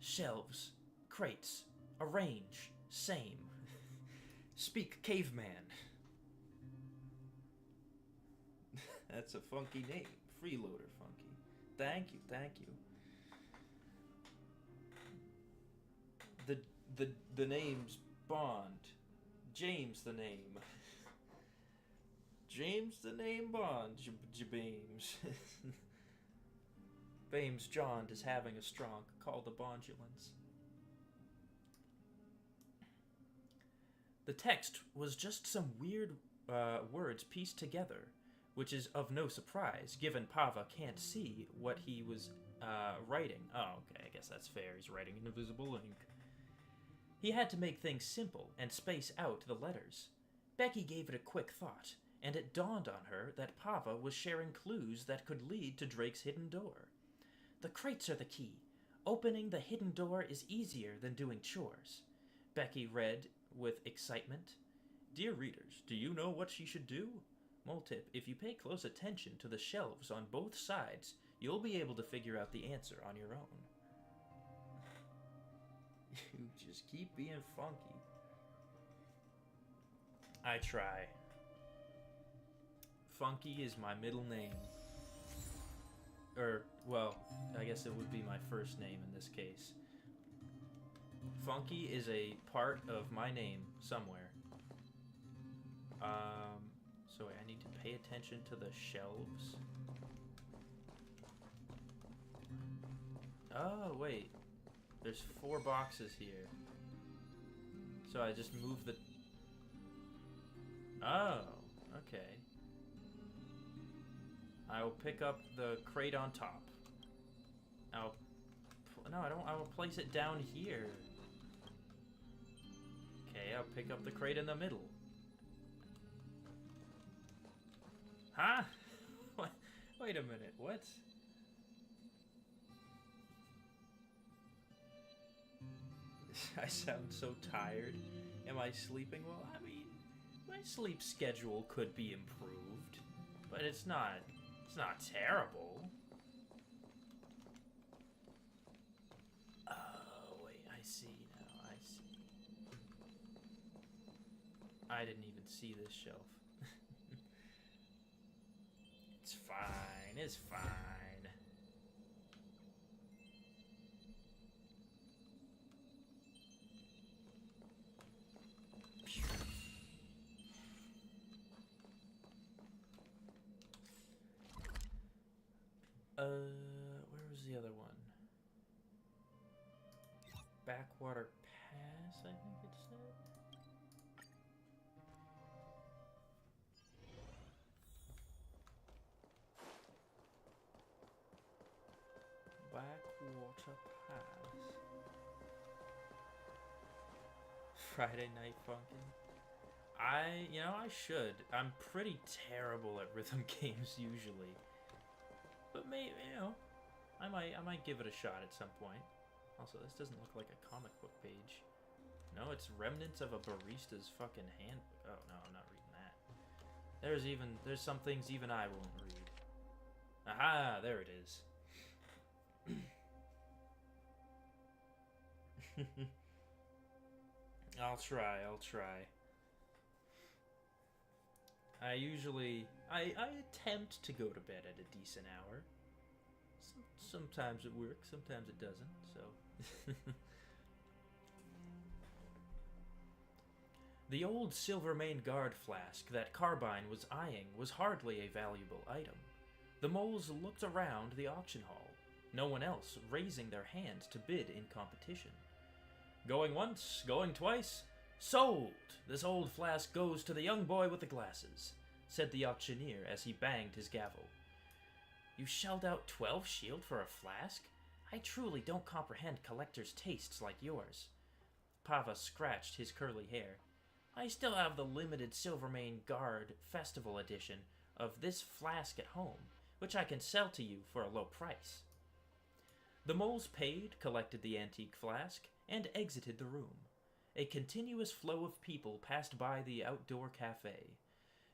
Shelves, crates, arrange, same. Speak caveman. That's a funky name. Freeloader funky. Thank you, thank you. The name's Bond. James the name. James the name Bond, James. Bames John is having a strong call the Bondulance. The text was just some weird words pieced together, which is of no surprise, given Pava can't see what he was writing. Oh, okay, I guess that's fair. He's writing in invisible ink. He had to make things simple and space out the letters. Becky gave it a quick thought, and it dawned on her that Pava was sharing clues that could lead to Drake's hidden door. The crates are the key. Opening the hidden door is easier than doing chores. Becky read with excitement. Dear readers, do you know what she should do? Multip, if you pay close attention to the shelves on both sides, you'll be able to figure out the answer on your own. You just keep being funky. I try. Funky is my middle name. Well, I guess it would be my first name in this case. Funky is a part of my name somewhere. So I need to pay attention to the shelves. Oh, wait. There's 4 boxes here. So I just move the... Oh, okay. I will pick up the crate on top. No, I don't. I will place it down here. Okay, I'll pick up the crate in the middle. Huh? Wait a minute, what? I sound so tired. Am I sleeping well? I mean, my sleep schedule could be improved, but it's not terrible. Oh, wait, I see now, I see. I didn't even see this shelf. It's fine, it's fine. Where was the other one? Backwater Pass, I think it said. Backwater Pass. Friday Night Funkin'. I should. I'm pretty terrible at rhythm games usually. But maybe, I might give it a shot at some point. Also, this doesn't look like a comic book page. No, it's remnants of a barista's fucking handbook. Oh, no, I'm not reading that. There's some things even I won't read. Aha, there it is. I'll try. I attempt to go to bed at a decent hour. Sometimes it works, sometimes it doesn't, so. The old Silvermane guard flask that Carbine was eyeing was hardly a valuable item. The moles looked around the auction hall, no one else raising their hands to bid in competition. Going once, going twice, sold! This old flask goes to the young boy with the glasses, said the auctioneer as he banged his gavel. You shelled out 12 shield for a flask? I truly don't comprehend collectors' tastes like yours. Pava scratched his curly hair. I still have the limited Silvermane Guard Festival Edition of this flask at home, which I can sell to you for a low price. The moles paid, collected the antique flask, and exited the room. A continuous flow of people passed by the outdoor cafe.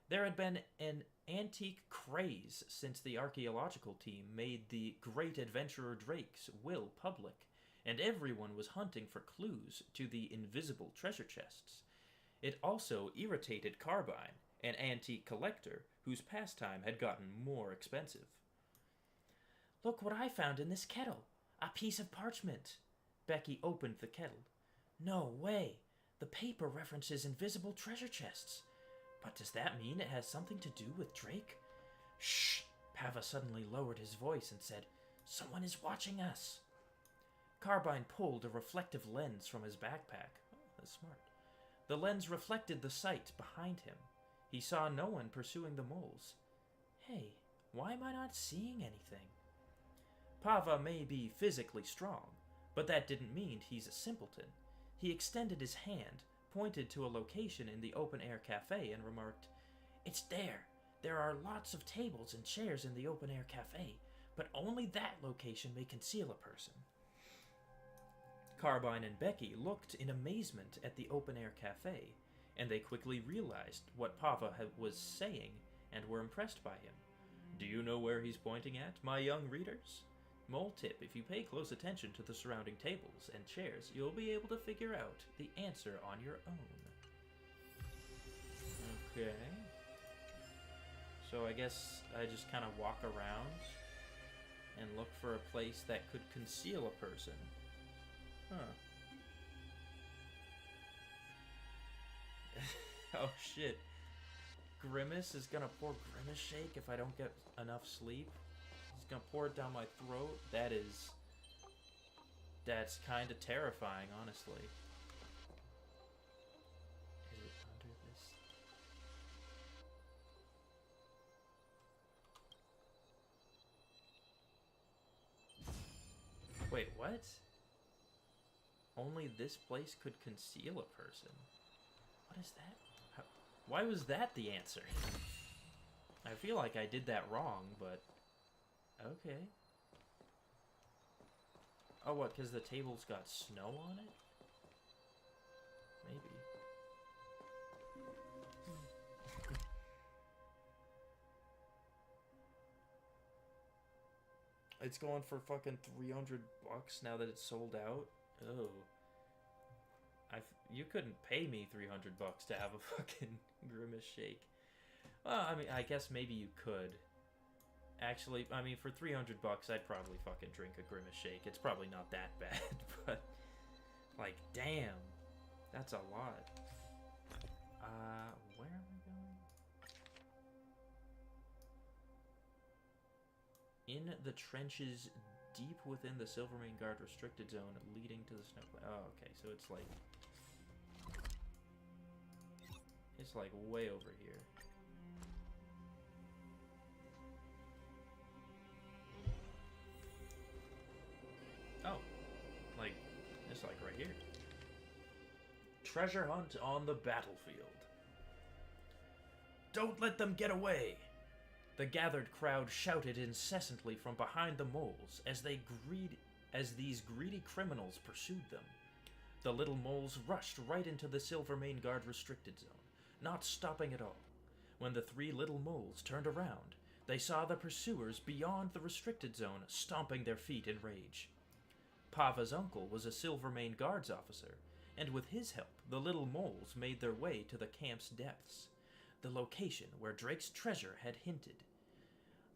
There had been an antique craze since the archaeological team made the Great Adventurer Drake's will public, and everyone was hunting for clues to the invisible treasure chests. It also irritated Carbine, an antique collector whose pastime had gotten more expensive. Look what I found in this kettle! A piece of parchment! Becky opened the kettle. No way! The paper references invisible treasure chests. But does that mean it has something to do with Drake? Shh! Pava suddenly lowered his voice and said, Someone is watching us! Carbine pulled a reflective lens from his backpack. Oh, that's smart. The lens reflected the sight behind him. He saw no one pursuing the moles. Hey, why am I not seeing anything? Pava may be physically strong, but that didn't mean he's a simpleton. He extended his hand, pointed to a location in the open-air cafe, and remarked, It's there. There are lots of tables and chairs in the open-air cafe, but only that location may conceal a person. Carbine and Becky looked in amazement at the open-air cafe, and they quickly realized what Pava was saying and were impressed by him. Do you know where he's pointing at, my young readers? Mole tip, if you pay close attention to the surrounding tables and chairs, you'll be able to figure out the answer on your own. Okay. So I guess I just kind of walk around and look for a place that could conceal a person. Huh. Oh shit. Grimace is gonna pour Grimace Shake if I don't get enough sleep. He's gonna pour it down my throat. That's kind of terrifying, honestly. Is it under this? Wait, what? Only this place could conceal a person. What is that? Why was that the answer? I feel like I did that wrong, but... Okay. Oh, what, because the table's got snow on it? Maybe. It's going for fucking $300 now that it's sold out? Oh. You couldn't pay me $300 to have a fucking Grimace Shake. Well, I mean, I guess maybe you could. Actually, I mean, for $300, I'd probably fucking drink a Grimace Shake. It's probably not that bad, but... Like, damn. That's a lot. Where am I going? In the trenches deep within the Silvermane Guard restricted zone leading to the snow. Oh, okay, so it's like way over here. Oh, like it's like right here. Treasure hunt on the battlefield. Don't let them get away! The gathered crowd shouted incessantly from behind the moles as these greedy criminals pursued them. The little moles rushed right into the Silvermane Guard restricted zone, not stopping at all. When the 3 little moles turned around, they saw the pursuers beyond the restricted zone stomping their feet in rage. Pava's uncle was a Silvermane Guards officer, and with his help, the little moles made their way to the camp's depths, the location where Drake's treasure had hinted.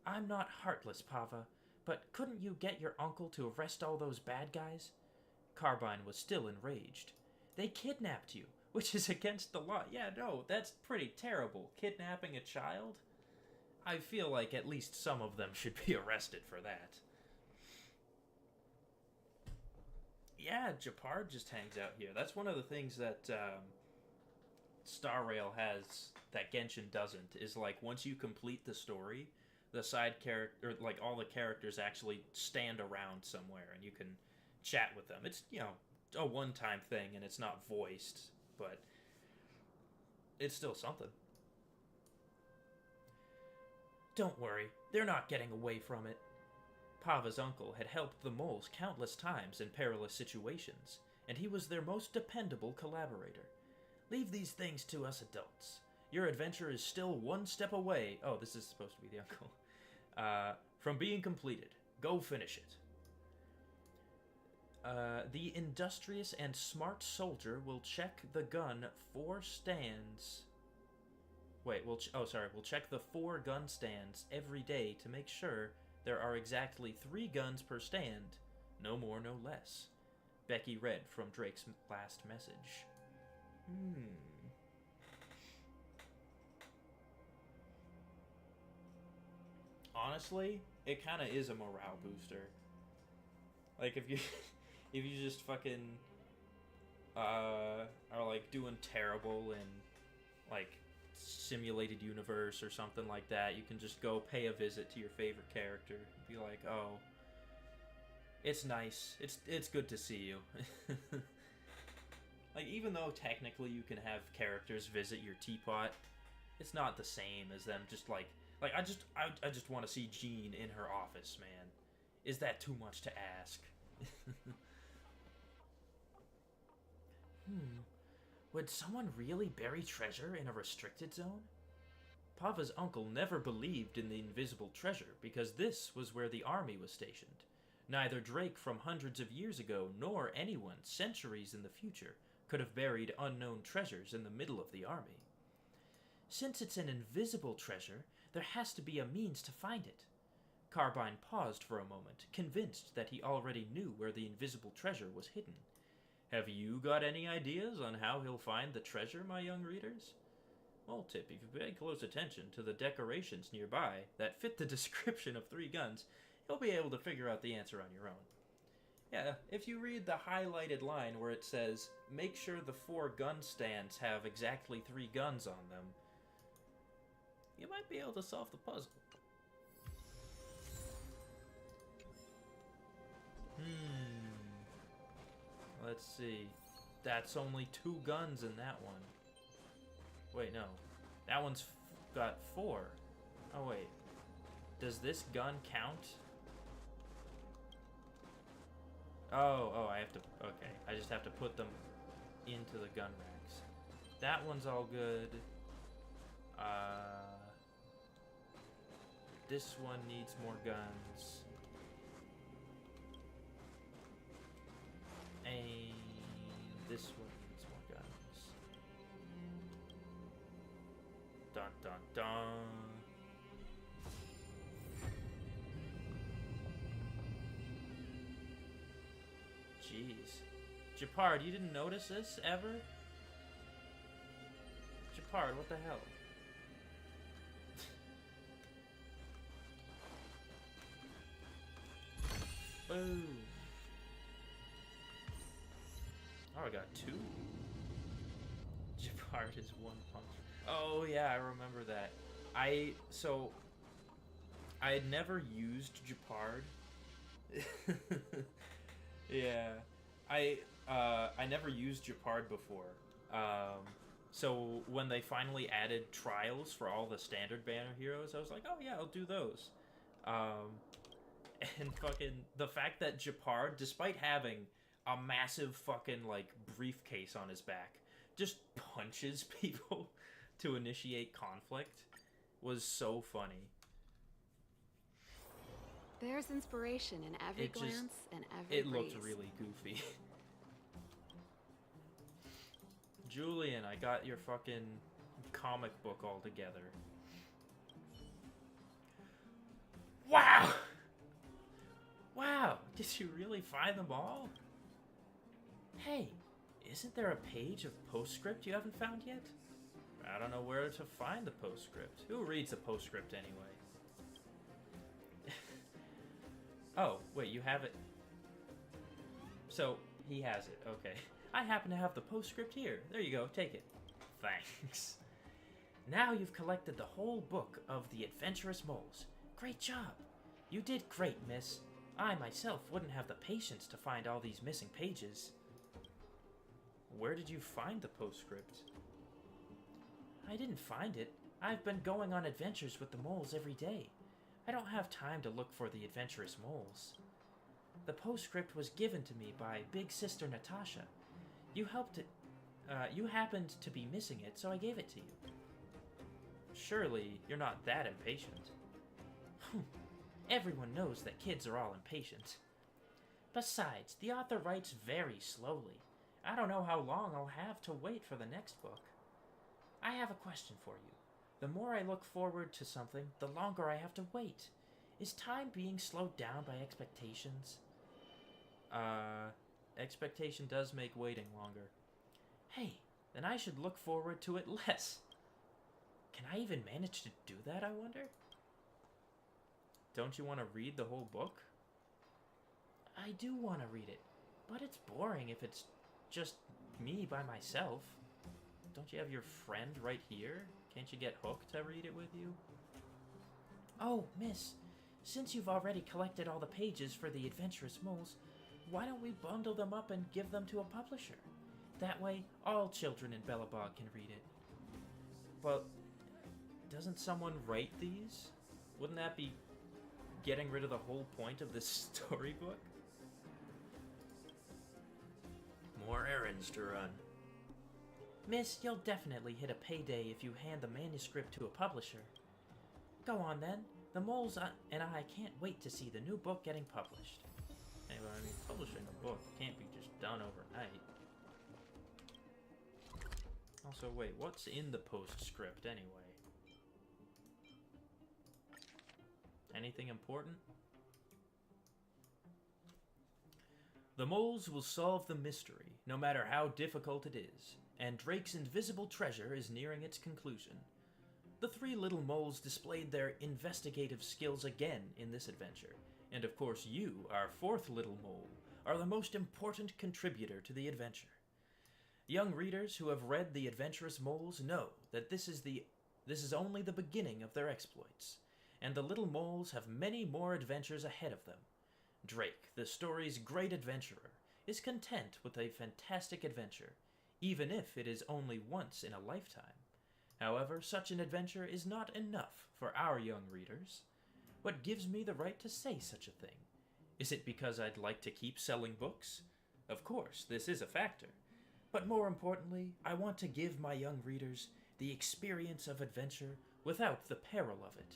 I'm not heartless, Pava, but couldn't you get your uncle to arrest all those bad guys? Carbine was still enraged. They kidnapped you, which is against the law. Yeah, no, that's pretty terrible. Kidnapping a child? I feel like at least some of them should be arrested for that. Yeah, Japard just hangs out here. That's one of the things that Star Rail has that Genshin doesn't, is like once you complete the story, the side character, like all the characters actually stand around somewhere and you can chat with them. It's, you know, a one-time thing and it's not voiced, but it's still something. Don't worry, they're not getting away from it. Pava's uncle had helped the moles countless times in perilous situations, and he was their most dependable collaborator. Leave these things to us adults. Your adventure is still one step away. Oh, this is supposed to be the uncle. From being completed. Go finish it. The industrious and smart soldier will check the gun 4 stands. Wait, we'll check the 4 gun stands every day to make sure there are exactly 3 guns per stand. No more, no less. Becky read from Drake's last message. Honestly, it kind of is a morale booster. Like, if you if you just fucking are like doing terrible in like simulated universe or something like that, you can just go pay a visit to your favorite character and be like, oh, it's nice, it's good to see you. Like, even though technically you can have characters visit your teapot, it's not the same as them just like I just want to see Jean in her office, man. Is that too much to ask? Would someone really bury treasure in a restricted zone? Pava's uncle never believed in the invisible treasure because this was where the army was stationed. Neither Drake from hundreds of years ago nor anyone centuries in the future could have buried unknown treasures in the middle of the army. Since it's an invisible treasure, there has to be a means to find it. Carbine paused for a moment, convinced that he already knew where the invisible treasure was hidden. Have you got any ideas on how he'll find the treasure, my young readers? Well, Tip, if you pay close attention to the decorations nearby that fit the description of 3 guns, you'll be able to figure out the answer on your own. Yeah, if you read the highlighted line where it says, make sure the 4 gun stands have exactly 3 guns on them, you might be able to solve the puzzle. Let's see. That's only 2 guns in that one. Wait, no. That one's got 4. Oh, wait. Does this gun count? Oh, I have to... Okay, I just have to put them into the gun racks. That one's all good. This one needs more guns. And this one needs more guns. Dun dun dun. Jeez. Japard, you didn't notice this ever? Japard, what the hell? Boom. got 2? Japard is 1 punch. Oh yeah, I remember that. I had never used Japard. Yeah, I never used Japard before. So when they finally added trials for all the standard banner heroes, I was like, oh yeah, I'll do those. And fucking the fact that Japard, despite having a massive fucking like briefcase on his back, just punches people to initiate conflict was so funny. There's inspiration in every glance and every It looked breeze. really goofy. Julian, I got your fucking comic book all together. Wow! Wow, did you really find them all? Hey, isn't there a page of postscript you haven't found yet? I don't know where to find the postscript. Who reads a postscript anyway? Oh, wait, you have it. So, he has it, okay. I happen to have the postscript here. There you go, take it. Thanks. Now you've collected the whole book of the Adventurous Moles. Great job. You did great, miss. I myself wouldn't have the patience to find all these missing pages. Where did you find the postscript? I didn't find it. I've been going on adventures with the moles every day. I don't have time to look for the adventurous moles. The postscript was given to me by Big Sister Natasha. You happened to be missing it, so I gave it to you. Surely you're not that impatient. Everyone knows that kids are all impatient. Besides, the author writes very slowly. I don't know how long I'll have to wait for the next book. I have a question for you. The more I look forward to something, the longer I have to wait. Is time being slowed down by expectations? Expectation does make waiting longer. Hey, then I should look forward to it less. Can I even manage to do that, I wonder? Don't you want to read the whole book? I do want to read it, but it's boring if it's just me by myself. Don't you have your friend right here? Can't you get Hook to read it with you? Oh, miss, since you've already collected all the pages for the Adventurous Moles, why don't we bundle them up and give them to a publisher? That way, all children in Bellabog can read it. But doesn't someone write these? Wouldn't that be getting rid of the whole point of this storybook? More errands to run. Miss, you'll definitely hit a payday if you hand the manuscript to a publisher. Go on then. The moles and I can't wait to see the new book getting published. Anyway, I mean, publishing a book can't be just done overnight. Also, wait, what's in the postscript anyway? Anything important? The moles will solve the mystery, no matter how difficult it is, and Drake's invisible treasure is nearing its conclusion. The three little moles displayed their investigative skills again in this adventure, and of course you, our fourth little mole, are the most important contributor to the adventure. Young readers who have read The Adventurous Moles know that this is only the beginning of their exploits, and the little moles have many more adventures ahead of them. Drake, the story's great adventurer, is content with a fantastic adventure, even if it is only once in a lifetime. However, such an adventure is not enough for our young readers. What gives me the right to say such a thing? Is it because I'd like to keep selling books? Of course, this is a factor. But more importantly, I want to give my young readers the experience of adventure without the peril of it.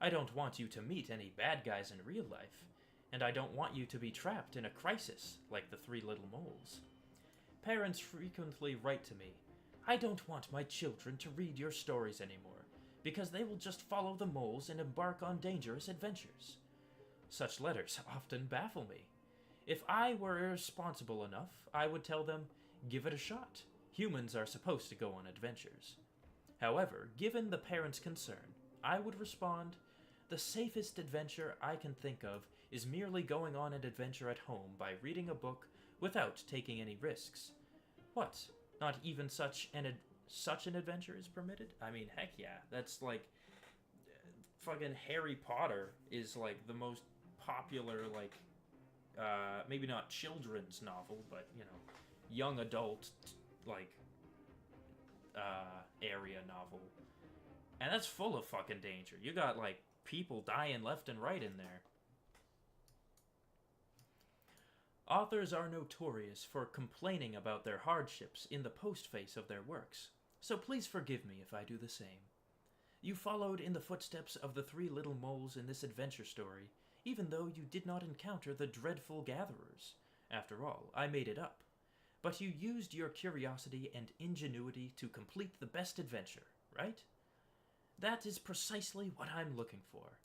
I don't want you to meet any bad guys in real life, and I don't want you to be trapped in a crisis like the three little moles. Parents frequently write to me, I don't want my children to read your stories anymore, because they will just follow the moles and embark on dangerous adventures. Such letters often baffle me. If I were irresponsible enough, I would tell them, give it a shot. Humans are supposed to go on adventures. However, given the parents' concern, I would respond, the safest adventure I can think of is merely going on an adventure at home by reading a book without taking any risks. What? Not even such an adventure is permitted? I mean, heck yeah. That's like fucking Harry Potter is like the most popular, like, maybe not children's novel, but, you know, young adult, like, area novel. And that's full of fucking danger. You got, like, people dying left and right in there. Authors are notorious for complaining about their hardships in the postface of their works, so please forgive me if I do the same. You followed in the footsteps of the three little moles in this adventure story, even though you did not encounter the dreadful gatherers. After all, I made it up. But you used your curiosity and ingenuity to complete the best adventure, right? That is precisely what I'm looking for.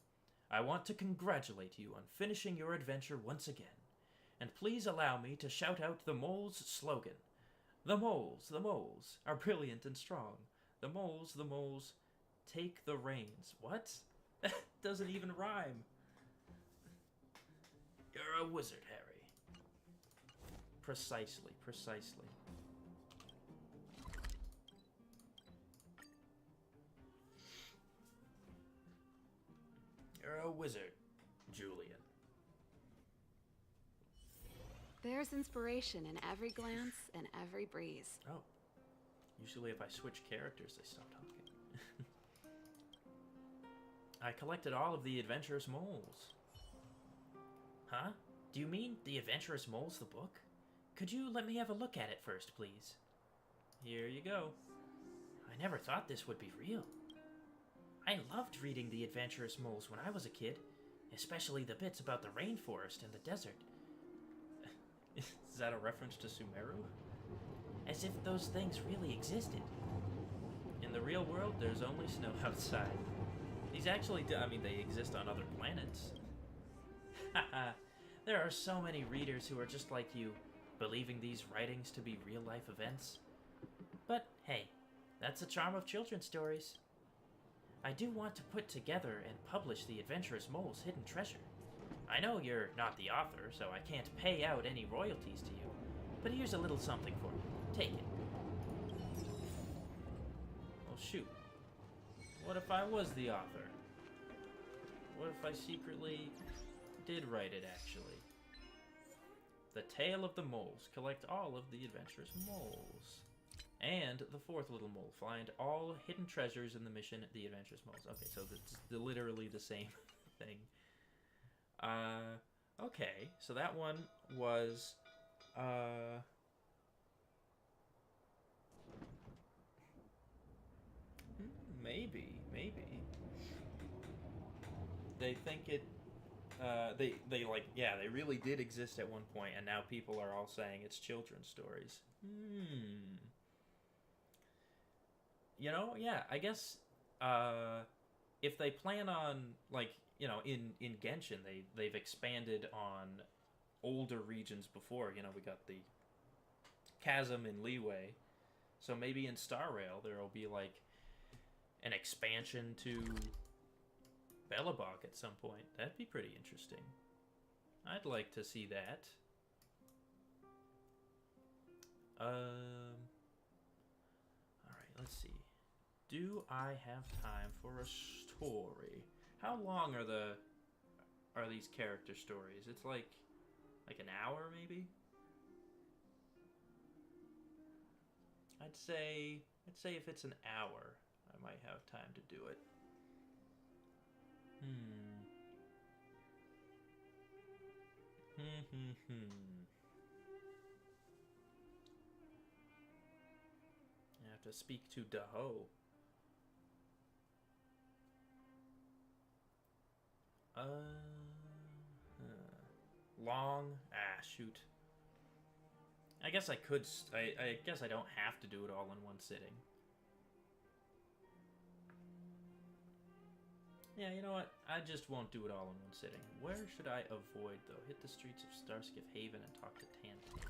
I want to congratulate you on finishing your adventure once again. And please allow me to shout out the moles' slogan. The moles, are brilliant and strong. The moles, take the reins. What? That doesn't even rhyme. You're a wizard, Harry. Precisely. You're a wizard, Julian. There's inspiration in every glance and every breeze. Oh. Usually if I switch characters, they stop talking. I collected all of the Adventurous Moles. Huh? Do you mean The Adventurous Moles, the book? Could you let me have a look at it first, please? Here you go. I never thought this would be real. I loved reading The Adventurous Moles when I was a kid, especially the bits about the rainforest and the desert. Is that a reference to Sumeru? As if those things really existed. In the real world, there's only snow outside. These actually do, I mean, they exist on other planets. Haha, there are so many readers who are just like you, believing these writings to be real-life events. But hey, that's the charm of children's stories. I do want to put together and publish the Adventurous Mole's hidden treasure. I know you're not the author, so I can't pay out any royalties to you, but here's a little something for you. Take it. Well, shoot. What if I was the author? What if I secretly did write it, actually? The Tale of the Moles. Collect all of the Adventurous Moles. And the fourth little mole. Find all hidden treasures in the mission, The Adventurous Moles. Okay, so it's literally the same thing. Okay, so that one was, maybe. They think it, they like, yeah, they really did exist at one point, and now people are all saying it's children's stories. You know, yeah, I guess, if they plan on, like, you know, in Genshin, they've expanded on older regions before. You know, we got the Chasm in Leeway. So maybe in Star Rail, there will be, like, an expansion to Belobog at some point. That'd be pretty interesting. I'd like to see that. Alright, let's see. Do I have time for a story? How long are these character stories? It's like an hour, maybe? I'd say if it's an hour, I might have time to do it. I have to speak to Daho. Long? Shoot. I guess I could, I guess I don't have to do it all in one sitting. Yeah, you know what? I just won't do it all in one sitting. Where should I avoid, though? Hit the streets of Starskiff Haven and talk to Tantan.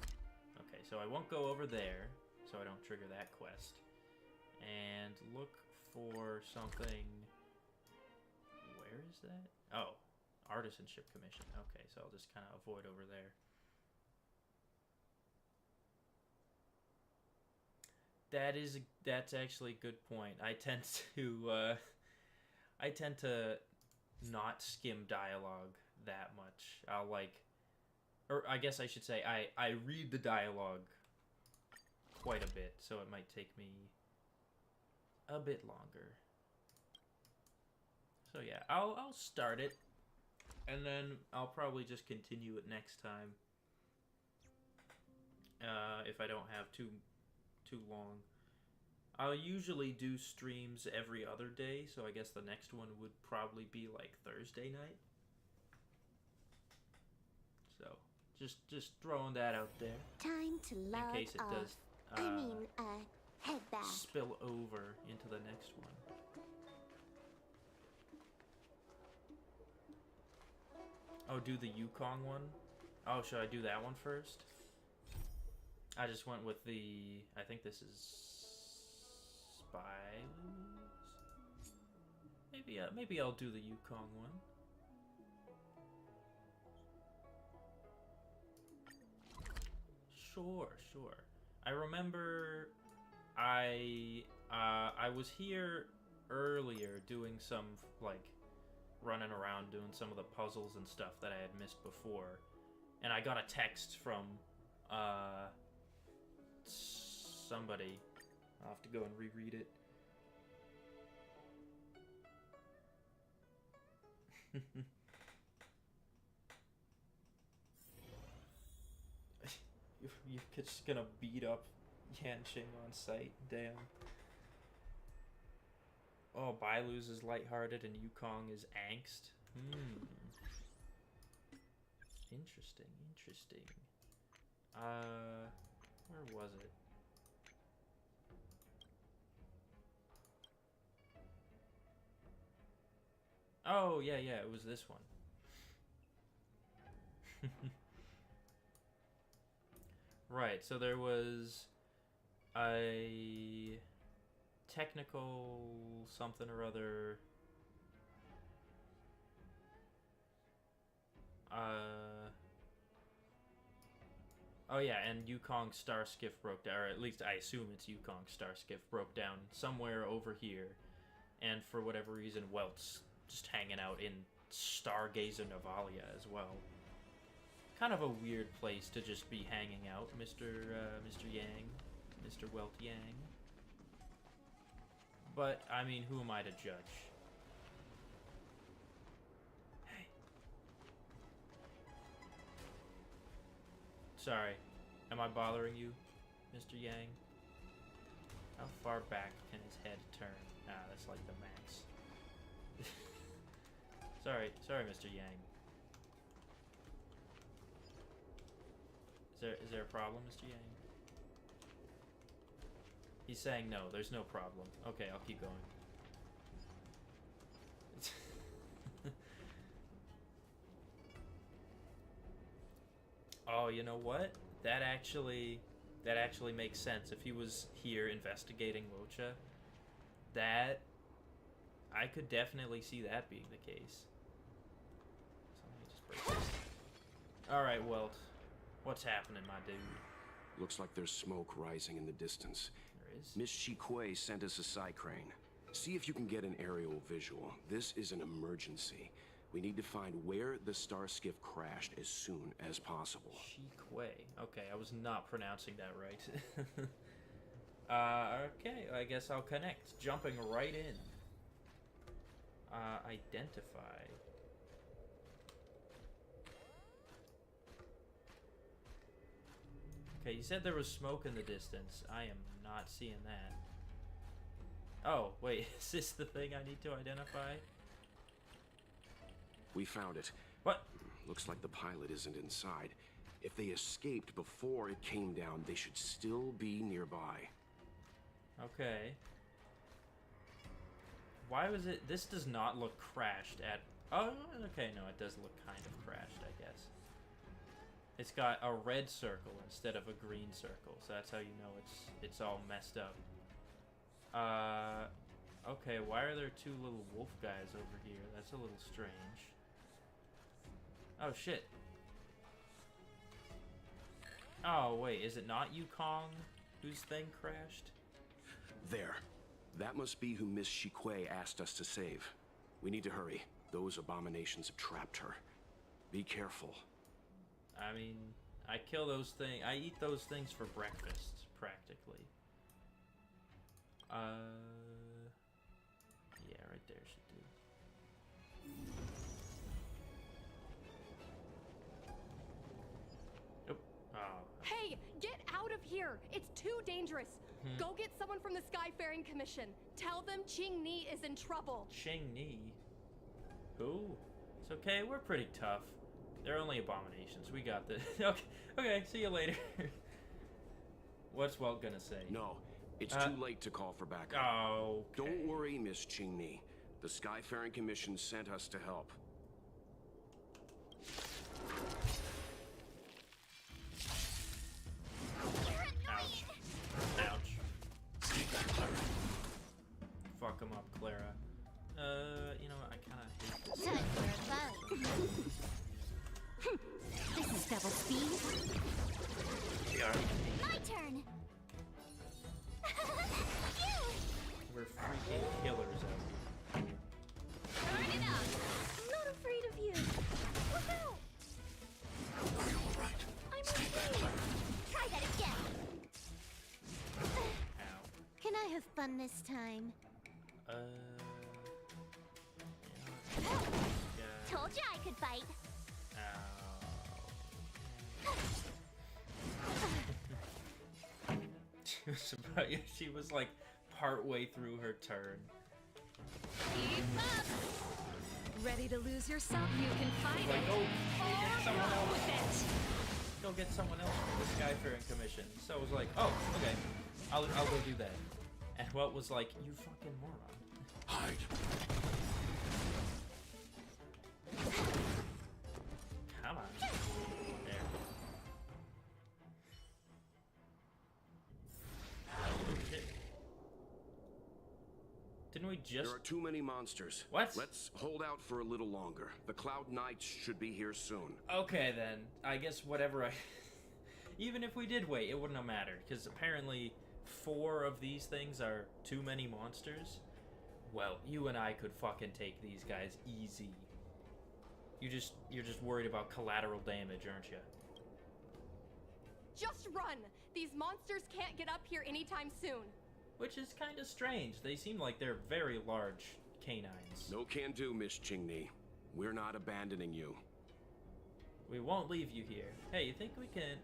Okay, so I won't go over there, so I don't trigger that quest. And look for something... Where is that? Oh, Artisanship Commission. Okay, so I'll just kind of avoid over there. That's actually a good point. I tend to not skim dialogue that much. I'll like, or I guess I should say I read the dialogue quite a bit, so it might take me a bit longer. So yeah, I'll start it, and then I'll probably just continue it next time. If I don't have too long. I'll usually do streams every other day, so I guess the next one would probably be like Thursday night. So just throwing that out there Time to log in case it off. does Head back. spill over into the next one. Oh, do the Yukong one? Oh, should I do that one first? I just went with the... I think this is... Spylus? Maybe I'll do the Yukong one. Sure. I remember I was here earlier doing some, like, running around doing some of the puzzles and stuff that I had missed before. And I got a text from, somebody. I'll have to go and reread it. You're just gonna beat up Yanqing on sight? Damn. Oh, Bailu's is lighthearted and Yukong is angst. Interesting. Where was it? Oh, yeah, it was this one. Right, so there was a technical something or other. Oh yeah, and Yukong Star Skiff broke down, or at least I assume it's Yukong Star Skiff broke down somewhere over here, and for whatever reason, Welt's just hanging out in Stargazer Navalia as well. Kind of a weird place to just be hanging out, Mr. Yang, Mr. Welt Yang. But, I mean, who am I to judge? Hey. Sorry. Am I bothering you, Mr. Yang? How far back can his head turn? Ah, that's like the max. Sorry, Mr. Yang. Is there a problem, Mr. Yang? He's saying no, there's no problem. Okay, I'll keep going. Oh, you know what? That actually makes sense. If he was here investigating Wocha, I could definitely see that being the case. So let me just break this. Alright, Welt. What's happening, my dude? Looks like there's smoke rising in the distance. There is? Miss Chiquet sent us a psi crane. See if you can get an aerial visual. This is an emergency. We need to find where the star skiff crashed as soon as possible. Chiquet. Okay, I was not pronouncing that right. Okay, I guess I'll connect. Jumping right in. Identify. Okay, you said there was smoke in the distance. I am not seeing that. Oh, wait, is this the thing I need to identify? We found it. What? Looks like the pilot isn't inside. If they escaped before it came down, they should still be nearby. Okay. Why was it... This does not look crashed at... Oh, okay, no, it does look kind of crashed, I guess. It's got a red circle instead of a green circle, so that's how you know it's all messed up. Okay, why are there two little wolf guys over here? That's a little strange. Oh, shit. Oh, wait, is it not Yukong whose thing crashed? There. That must be who Miss Shikue asked us to save. We need to hurry. Those abominations have trapped her. Be careful. I mean, I kill those things. I eat those things for breakfast, practically. Yeah, right there should do. Oh. Oh. Hey, get out of here! It's too dangerous. Go get someone from the Skyfaring Commission. Tell them Ching Ni is in trouble. Ching Ni? Who? It's okay, we're pretty tough. They're only abominations. We got this. Okay, see you later. What's Welt gonna say? No, it's too late to call for backup. Oh. Okay. Don't worry, Miss Ching Ni. The Skyfaring Commission sent us to help. Ouch. Ouch. Fuck him up, Clara. You know what? I kind of hate this. Time for a fight. This is double speed. My turn. We're freaking killers out here. Turn it up. I'm not afraid of you. Look out. Are you all right? I'm okay. Try that again. Ow. Can I have fun this time? Yeah. Told you I could fight. She was like part way through her turn. Keep up. Ready to lose yourself? You can fight Like, it. go Or get someone roll else. with it. Go get someone else from the Skyfaring Commission. So I was like, oh, okay, I'll go do that. And Welt was like, you fucking moron. Hide. Come on. There. Oh, shit. Didn't we just... There are too many monsters. What? Let's hold out for a little longer. The Cloud Knights should be here soon. Okay, then. I guess whatever I... Even if we did wait, it wouldn't have mattered. Because apparently 4 of these things are too many monsters. Well, you and I could fucking take these guys easy. You're just worried about collateral damage, aren't you? Just run! These monsters can't get up here anytime soon. Which is kind of strange. They seem like they're very large canines. No can do, Miss Ching Ni. We're not abandoning you. We won't leave you here. Hey, you think we can...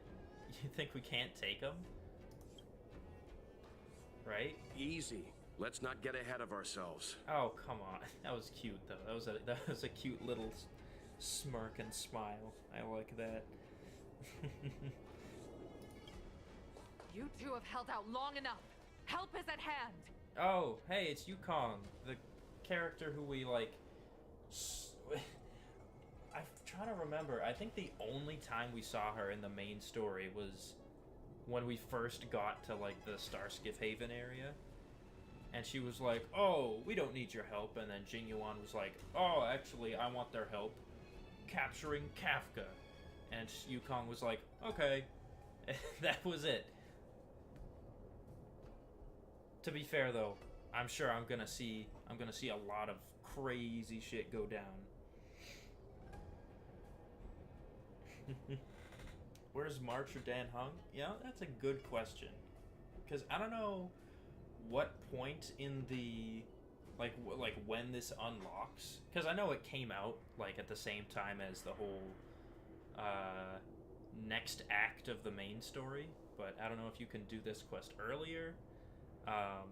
You think we can't take them? Right? Easy. Let's not get ahead of ourselves. Oh, come on. That was cute, though. That was a cute little smirk and smile. I like that. You two have held out long enough. Help is at hand. Oh, hey, it's Yukong, the character who we, like... I'm trying to remember. I think the only time we saw her in the main story was when we first got to, like, the Starskiff Haven area. And she was like, oh, we don't need your help. And then Jing Yuan was like, oh, actually, I want their help capturing Kafka. And Yukong was like, okay. That was it. To be fair, though, I'm sure I'm gonna see a lot of crazy shit go down. Where's March or Dan Hung? Yeah, that's a good question. Because I don't know what point in the like when this unlocks. Because I know it came out like at the same time as the whole next act of the main story. But I don't know if you can do this quest earlier. So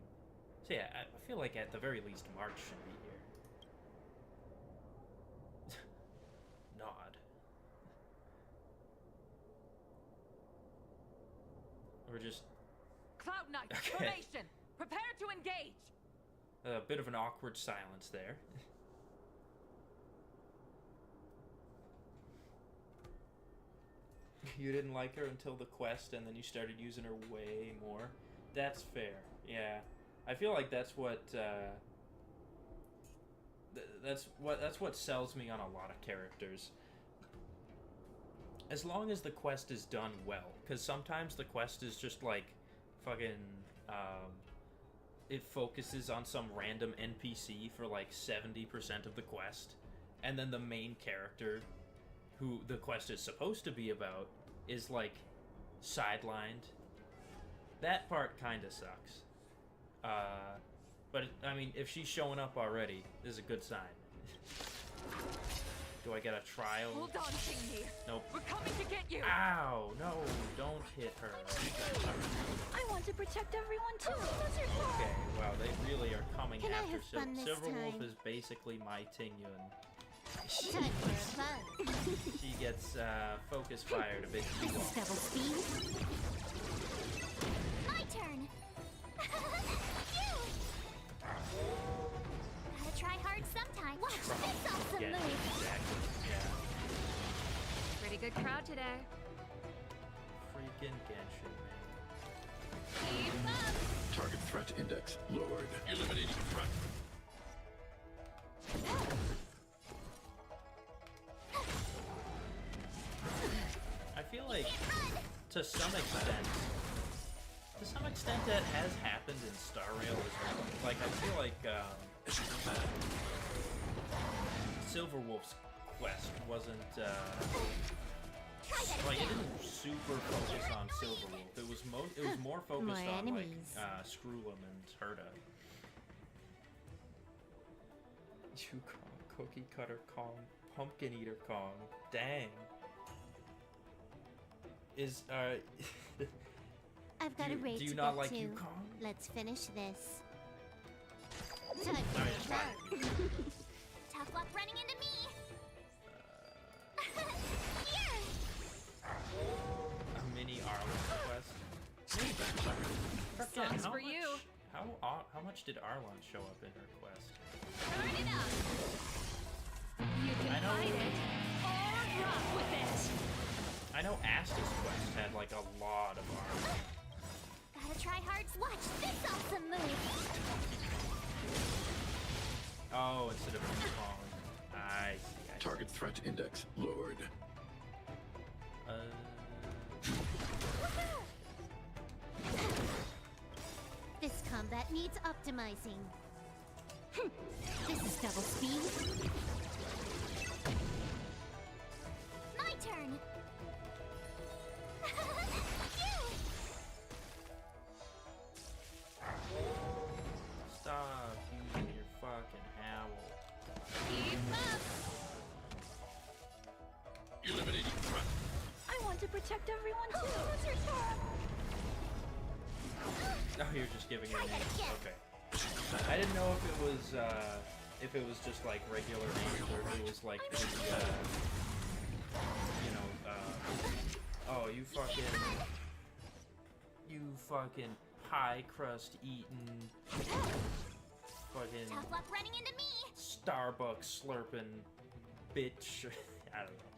yeah, I feel like at the very least March should be here. Nod. Or just Cloud Knight, Okay. formation. Prepare to engage. a bit of an awkward silence there. You didn't like her until the quest, and then you started using her way more. That's fair. Yeah, I feel like that's what that's what sells me on a lot of characters. As long as the quest is done well, because sometimes the quest is just like fucking it focuses on some random NPC for like 70% of the quest, and then the main character, who the quest is supposed to be about, is like sidelined. That part kind of sucks. But I mean, if she's showing up already, this is a good sign. Do I get a trial? Hold on, Chingy. Nope. We're coming to get you. Ow! No, don't hit her. I want to protect everyone too. Okay, wow, they really are coming Can I after have fun this Silverwolf time? is basically my Tingyun. Time for a fun. She gets focus fire to big This is double speed. My turn. You. Gotta try hard sometime. Watch this awesome Yeah, move. exactly. Yeah. Pretty good crowd today. Freaking Genshin, man. Keep up. Target threat index lowered. Eliminating threat. I feel like, to some extent, that has happened in Star Rail as well. Like, I feel like Silverwolf's quest wasn't like it didn't super focus on Silverwolf. It was more focused More on enemies. like Screw'em and Herda. Yukong, Cookie Cutter Kong, Pumpkin Eater Kong. Dang. Is I've got do a you, raid do you to not get like to. Yukong? Let's finish this. Time for Alright, a it's fun. fine. Tough luck running into me. Here. A mini Arlen quest. Forget Songs how for much, you. How much did Arlon show up in her quest? Turn it up. You can I know- fight it or rock with it. I know Asta's quest had like a lot of armor. Gotta try hard. Watch this awesome move. Oh, instead of Yukong. I see. Target threat index lowered. This combat needs optimizing. This is double speed. My turn. You. Stop using your fucking howl. Keep up. Eliminating threat. I want to protect everyone too. Oh, you're just giving it a Try that name. again. Okay. I didn't know if it was just like regular names or if it was like the oh, you fucking pie crust eating fucking Tough luck running into me. Starbucks slurping bitch. I don't know.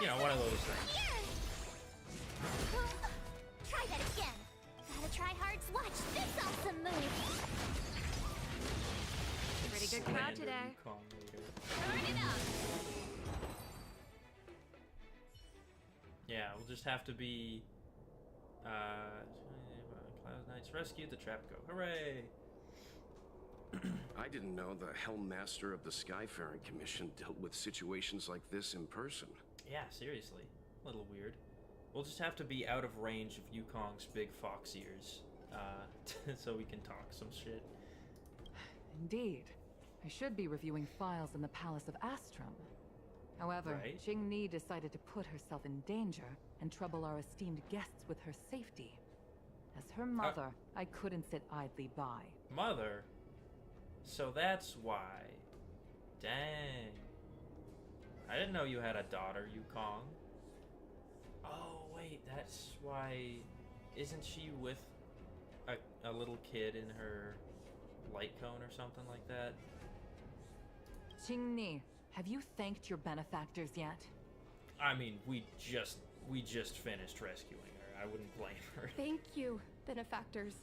You know, one of those things. Here. Try that again. Gotta try hard. Watch this awesome move. Pretty good crowd Slander today. Yukong later. Turn it up. Yeah, we'll just have to be Cloud Knight's rescue the trap go. Hooray! I didn't know the Hellmaster of the Skyfaring Commission dealt with situations like this in person. Yeah, seriously. A little weird. We'll just have to be out of range of Yukong's big fox ears, so we can talk some shit. Indeed. I should be reviewing files in the Palace of Astrum. However, Right. Qingni decided to put herself in danger and trouble our esteemed guests with her safety. As her mother, I couldn't sit idly by. Mother? So that's why. Dang. I didn't know you had a daughter, Yukong. Oh, wait, that's why... Isn't she with a little kid in her light cone or something like that? Qingni, have you thanked your benefactors yet? I mean, we just finished rescuing her. I wouldn't blame her. Thank you, benefactors.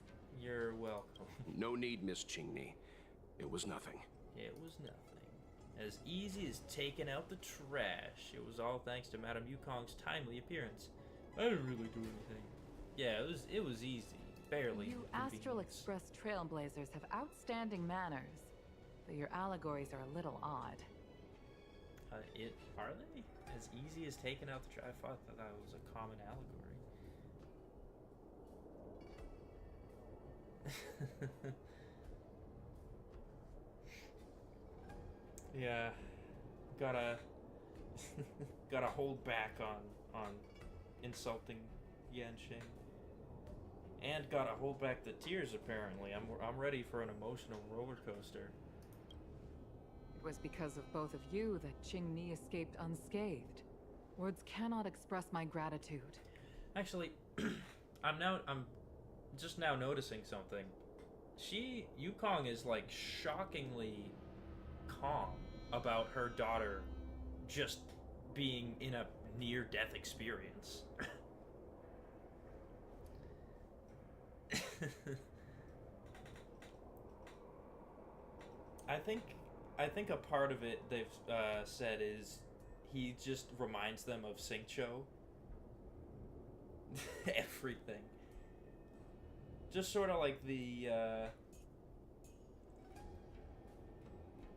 You're welcome. No need, Miss Chingney. It was nothing. It was nothing. As easy as taking out the trash. It was all thanks to Madame Yukong's timely appearance. I didn't really do anything. Yeah, it was easy. barely. You Astral convenience. Express trailblazers have outstanding manners, but your allegories are a little odd. Are they as easy as taking out the? I thought that was a common allegory. Yeah, gotta hold back on insulting Yanxing, and gotta hold back the tears. Apparently, I'm ready for an emotional roller coaster. It was because of both of you that Qingni escaped unscathed. Words cannot express my gratitude. Actually, I'm just now noticing something. Yukong is like shockingly calm about her daughter just being in a near-death experience. I think a part of it they've said is he just reminds them of Xingqiu. Everything. Just sort of like the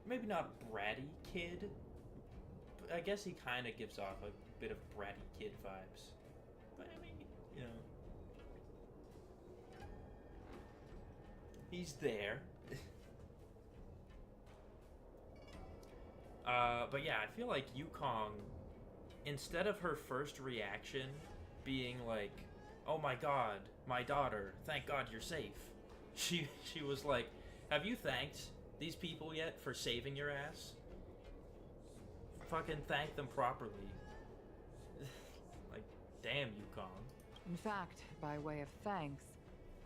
maybe not bratty kid, but I guess he kind of gives off a bit of bratty kid vibes. But I mean, you know, he's there. But yeah, I feel like Yukong, instead of her first reaction being like, "Oh my God, my daughter! Thank God you're safe," she was like, "Have you thanked these people yet for saving your ass? Fucking thank them properly." Like, damn, Yukong. In fact, by way of thanks,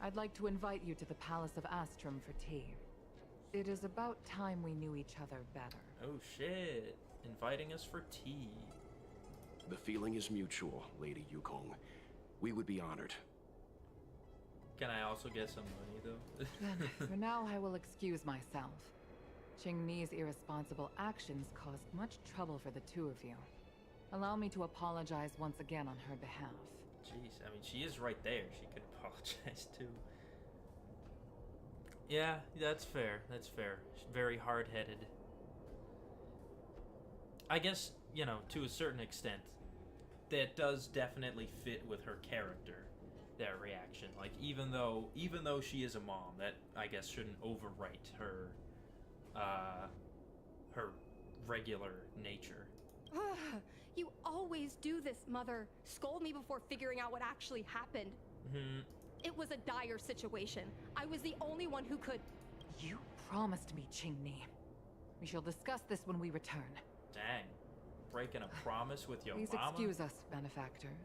I'd like to invite you to the Palace of Astrum for tea. It is about time we knew each other better. Oh shit, inviting us for tea. The feeling is mutual, Lady Yukong. We would be honored. Can I also get some money, though? Then, for now, I will excuse myself. Qingni's irresponsible actions caused much trouble for the two of you. Allow me to apologize once again on her behalf. Jeez, I mean, she is right there. She could apologize, too. Yeah, that's fair. That's fair. Very hard-headed. I guess, you know, to a certain extent, that does definitely fit with her character, that reaction. Like, even though she is a mom, that, I guess, shouldn't overwrite her, her regular nature. You always do this, Mother. Scold me before figuring out what actually happened. Mm-hmm. It was a dire situation. I was the only one who could... You promised me, Qingni. We shall discuss this when we return. Dang. Breaking a promise with your Please mama? excuse us, benefactors.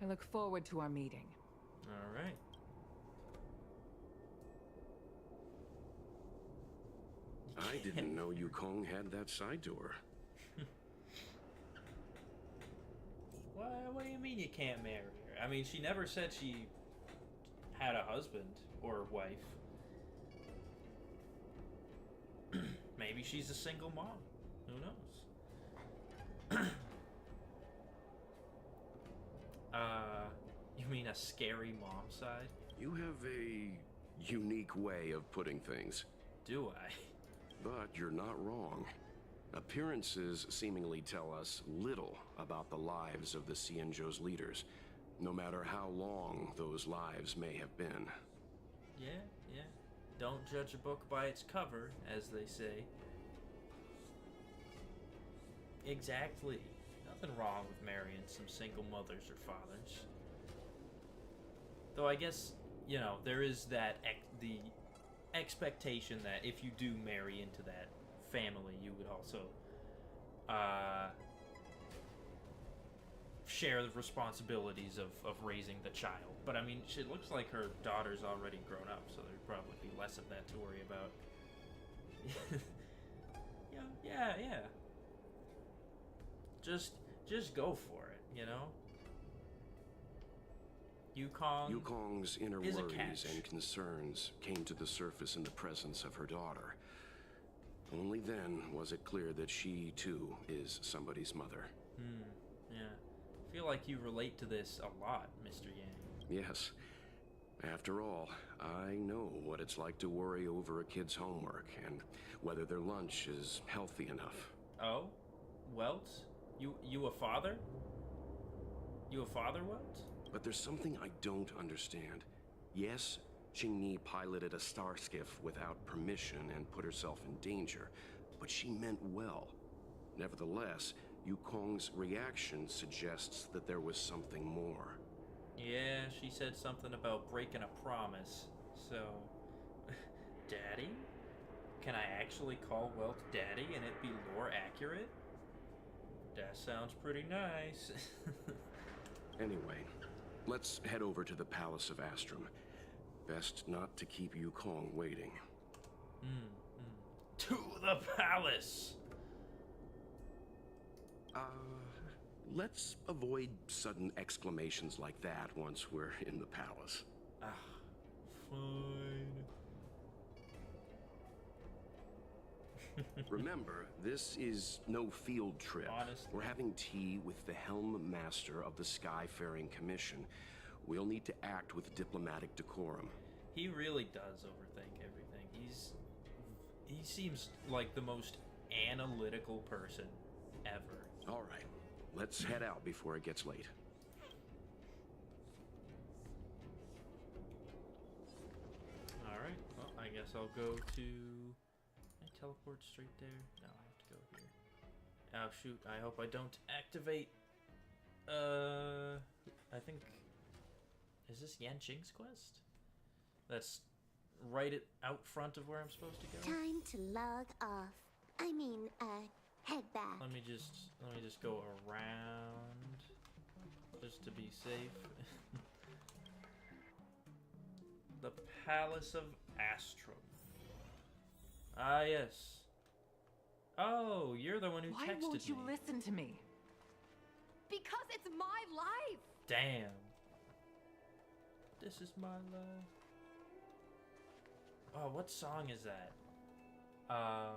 I look forward to our meeting. Alright. I didn't know Yukong had that side to her. What do you mean you can't marry her? I mean, she never said she had a husband or wife. Maybe she's a single mom. Who knows? You mean a scary mom side? You have a unique way of putting things. Do I? But you're not wrong. Appearances seemingly tell us little about the lives of the Xianzhou's leaders, no matter how long those lives may have been. Yeah. Don't judge a book by its cover, as they say. Exactly. Nothing wrong with marrying some single mothers or fathers. Though I guess, you know, there is that the expectation that if you do marry into that family, you would also share the responsibilities of raising the child. But I mean, it looks like her daughter's already grown up, so there'd probably be less of that to worry about. Yeah. Just go for it, you know? Yukong's inner is a worries catch. and concerns came to the surface in the presence of her daughter. Only then was it clear that she, too, is somebody's mother. Yeah. I feel like you relate to this a lot, Mr. Yang. Yes. After all, I know what it's like to worry over a kid's homework and whether their lunch is healthy enough. Oh? Welt? You a father? You a father, Welt? But there's something I don't understand. Yes, Qingni piloted a star skiff without permission and put herself in danger, but she meant well. Nevertheless, Yukong's reaction suggests that there was something more. Yeah, she said something about breaking a promise. So, Daddy? Can I actually call Welt Daddy and it be lore accurate? That sounds pretty nice. Anyway, let's head over to the Palace of Astrum. Best not to keep Yukong waiting. To the palace! Let's avoid sudden exclamations like that once we're in the palace. Ah, fine. Remember, this is no field trip. Honestly. We're having tea with the Helm Master of the Skyfaring Commission. We'll need to act with diplomatic decorum. He really does overthink everything. He seems like the most analytical person ever. All right, let's head out before it gets late. All right. Well, I guess I'll go to. Can I teleport straight there? No, I have to go here. Oh shoot! I hope I don't activate. I think. Is this Yanqing's quest? That's right out front of where I'm supposed to go. Time to log off. I mean, head back. Let me just go around, just to be safe. The Palace of Astrum. Ah, yes. Oh, you're the one who Why texted won't you me. listen to me? Because it's my life. Damn. This is my life. Oh, what song is that? Oh,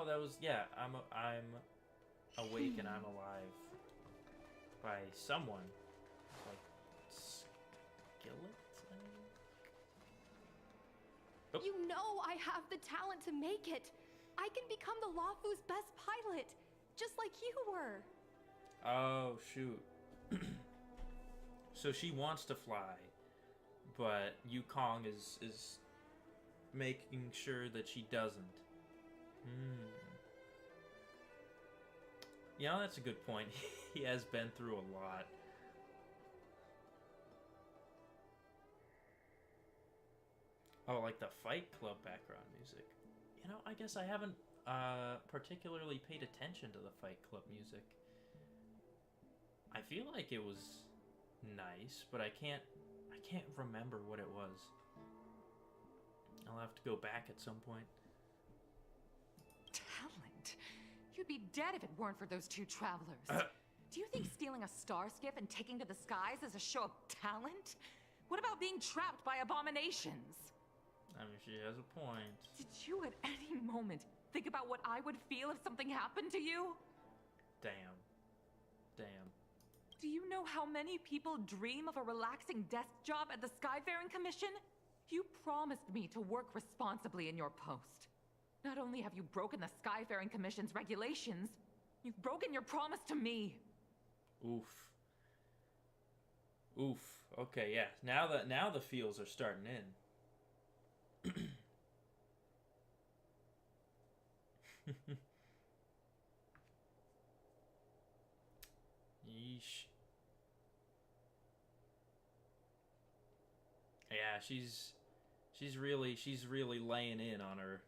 that was, yeah. I'm awake and I'm alive. By someone. Like Skillet, I think? Oh. You know I have the talent to make it. I can become the Laofu's best pilot, just like you were. Oh, shoot. So she wants to fly, but Yukong is making sure that she doesn't. You know, that's a good point. He has been through a lot. Oh, like the Fight Club background music. You know, I guess I haven't particularly paid attention to the Fight Club music. I feel like it was nice, but I can't remember what it was. I'll have to go back at some point. Talent? You'd be dead if it weren't for those two travelers. Do you think stealing a star skiff and taking to the skies is a show of talent? What about being trapped by abominations? I mean, she has a point. Did you at any moment think about what I would feel if something happened to you? Damn. Do you know how many people dream of a relaxing desk job at the Skyfaring Commission? You promised me to work responsibly in your post. Not only have you broken the Skyfaring Commission's regulations, you've broken your promise to me. Oof. Okay, yeah. Now the feels are starting in. Yeesh. Yeah, she's really laying in on her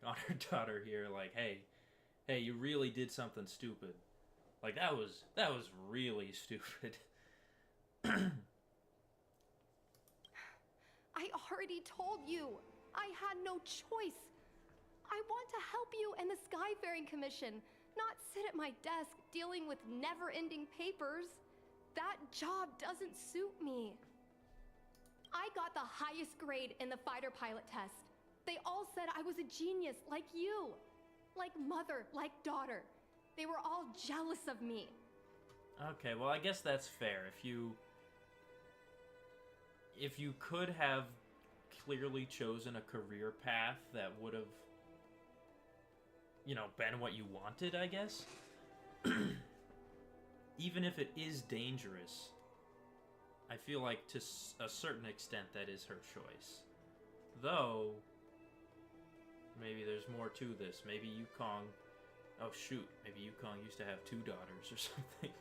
daughter here. Like, hey, you really did something stupid. Like that was really stupid. I already told you. I had no choice. I want to help you and the Skyfaring Commission, not sit at my desk dealing with never-ending papers. That job doesn't suit me. I got the highest grade in the fighter pilot test. They all said I was a genius, like you. Like mother, like daughter. They were all jealous of me. Okay, well, I guess that's fair. If you could have clearly chosen a career path that would have, been what you wanted, I guess. Even if it is dangerous, I feel like to a certain extent that is her choice. Though, maybe there's more to this. Maybe Yukong... Oh, shoot. Maybe Yukong used to have 2 daughters or something.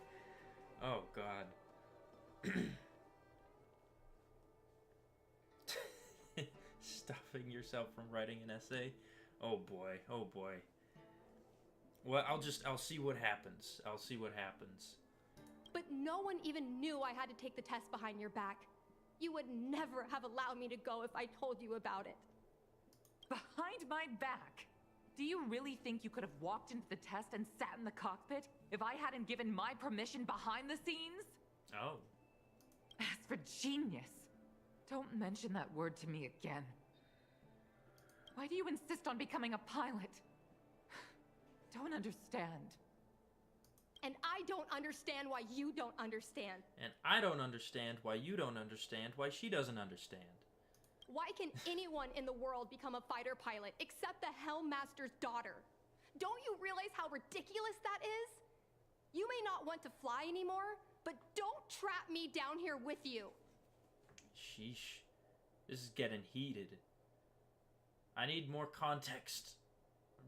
Oh, God. Stopping yourself from writing an essay? Oh, boy. Oh, boy. Well, I'll see what happens. I'll see what happens. But no one even knew I had to take the test behind your back. You would never have allowed me to go if I told you about it. Behind my back? Do you really think you could have walked into the test and sat in the cockpit if I hadn't given my permission behind the scenes? Oh. As for genius, don't mention that word to me again. Why do you insist on becoming a pilot? Don't understand. And I don't understand why you don't understand. And I don't understand why you don't understand why she doesn't understand. Why can anyone in the world become a fighter pilot except the Helmmaster's daughter? Don't you realize how ridiculous that is? You may not want to fly anymore, but don't trap me down here with you. Sheesh. This is getting heated. I need more context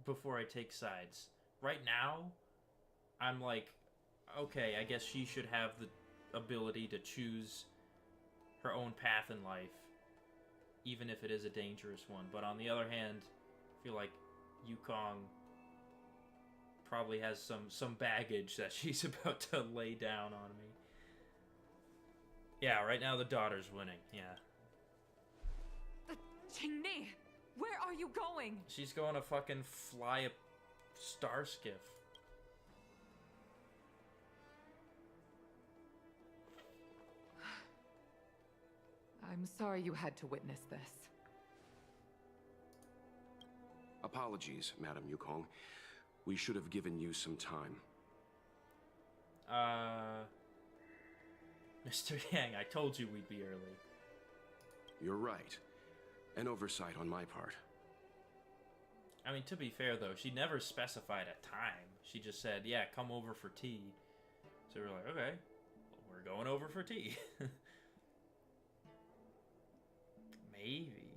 before I take sides. Right now, I'm like, okay, I guess she should have the ability to choose her own path in life, even if it is a dangerous one. But on the other hand, I feel like Yukong probably has some baggage that she's about to lay down on me. Yeah, right now the daughter's winning, yeah. Qingni, where are you going? She's going to fucking fly a star skiff. I'm sorry you had to witness this. Apologies, Madam Yukong. We should have given you some time. Mr. Yang, I told you we'd be early. You're right. An oversight on my part. I mean, to be fair, though, she never specified a time. She just said, yeah, come over for tea. So we're like, okay, we're going over for tea.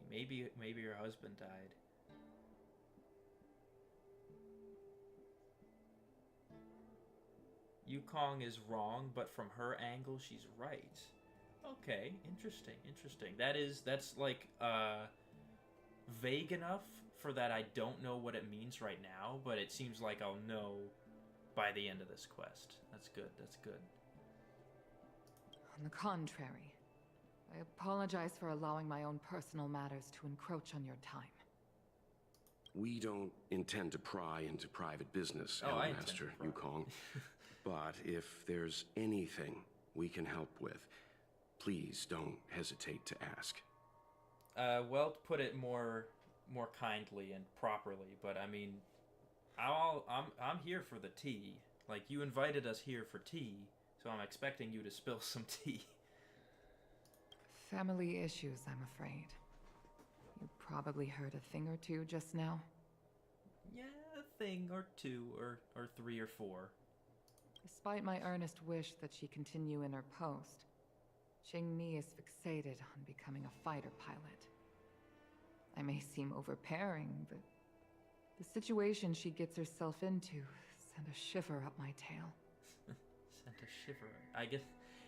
Maybe her husband died. Yukong is wrong, but from her angle, she's right. Okay, interesting. That's like, vague enough for that I don't know what it means right now, but it seems like I'll know by the end of this quest. That's good. On the contrary, I apologize for allowing my own personal matters to encroach on your time. We don't intend to pry into private business, I Master intend to pry. Yukong. But if there's anything we can help with, please don't hesitate to ask. Well, to put it more kindly and properly, but I mean, I'm here for the tea. Like, you invited us here for tea, so I'm expecting you to spill some tea. Family issues, I'm afraid. You probably heard a thing or two just now. Yeah, a thing or two, or 3 or 4. Despite my earnest wish that she continue in her post, Qingni is fixated on becoming a fighter pilot. I may seem overbearing, but the situation she gets herself into sent a shiver up my tail. Sent a shiver. I guess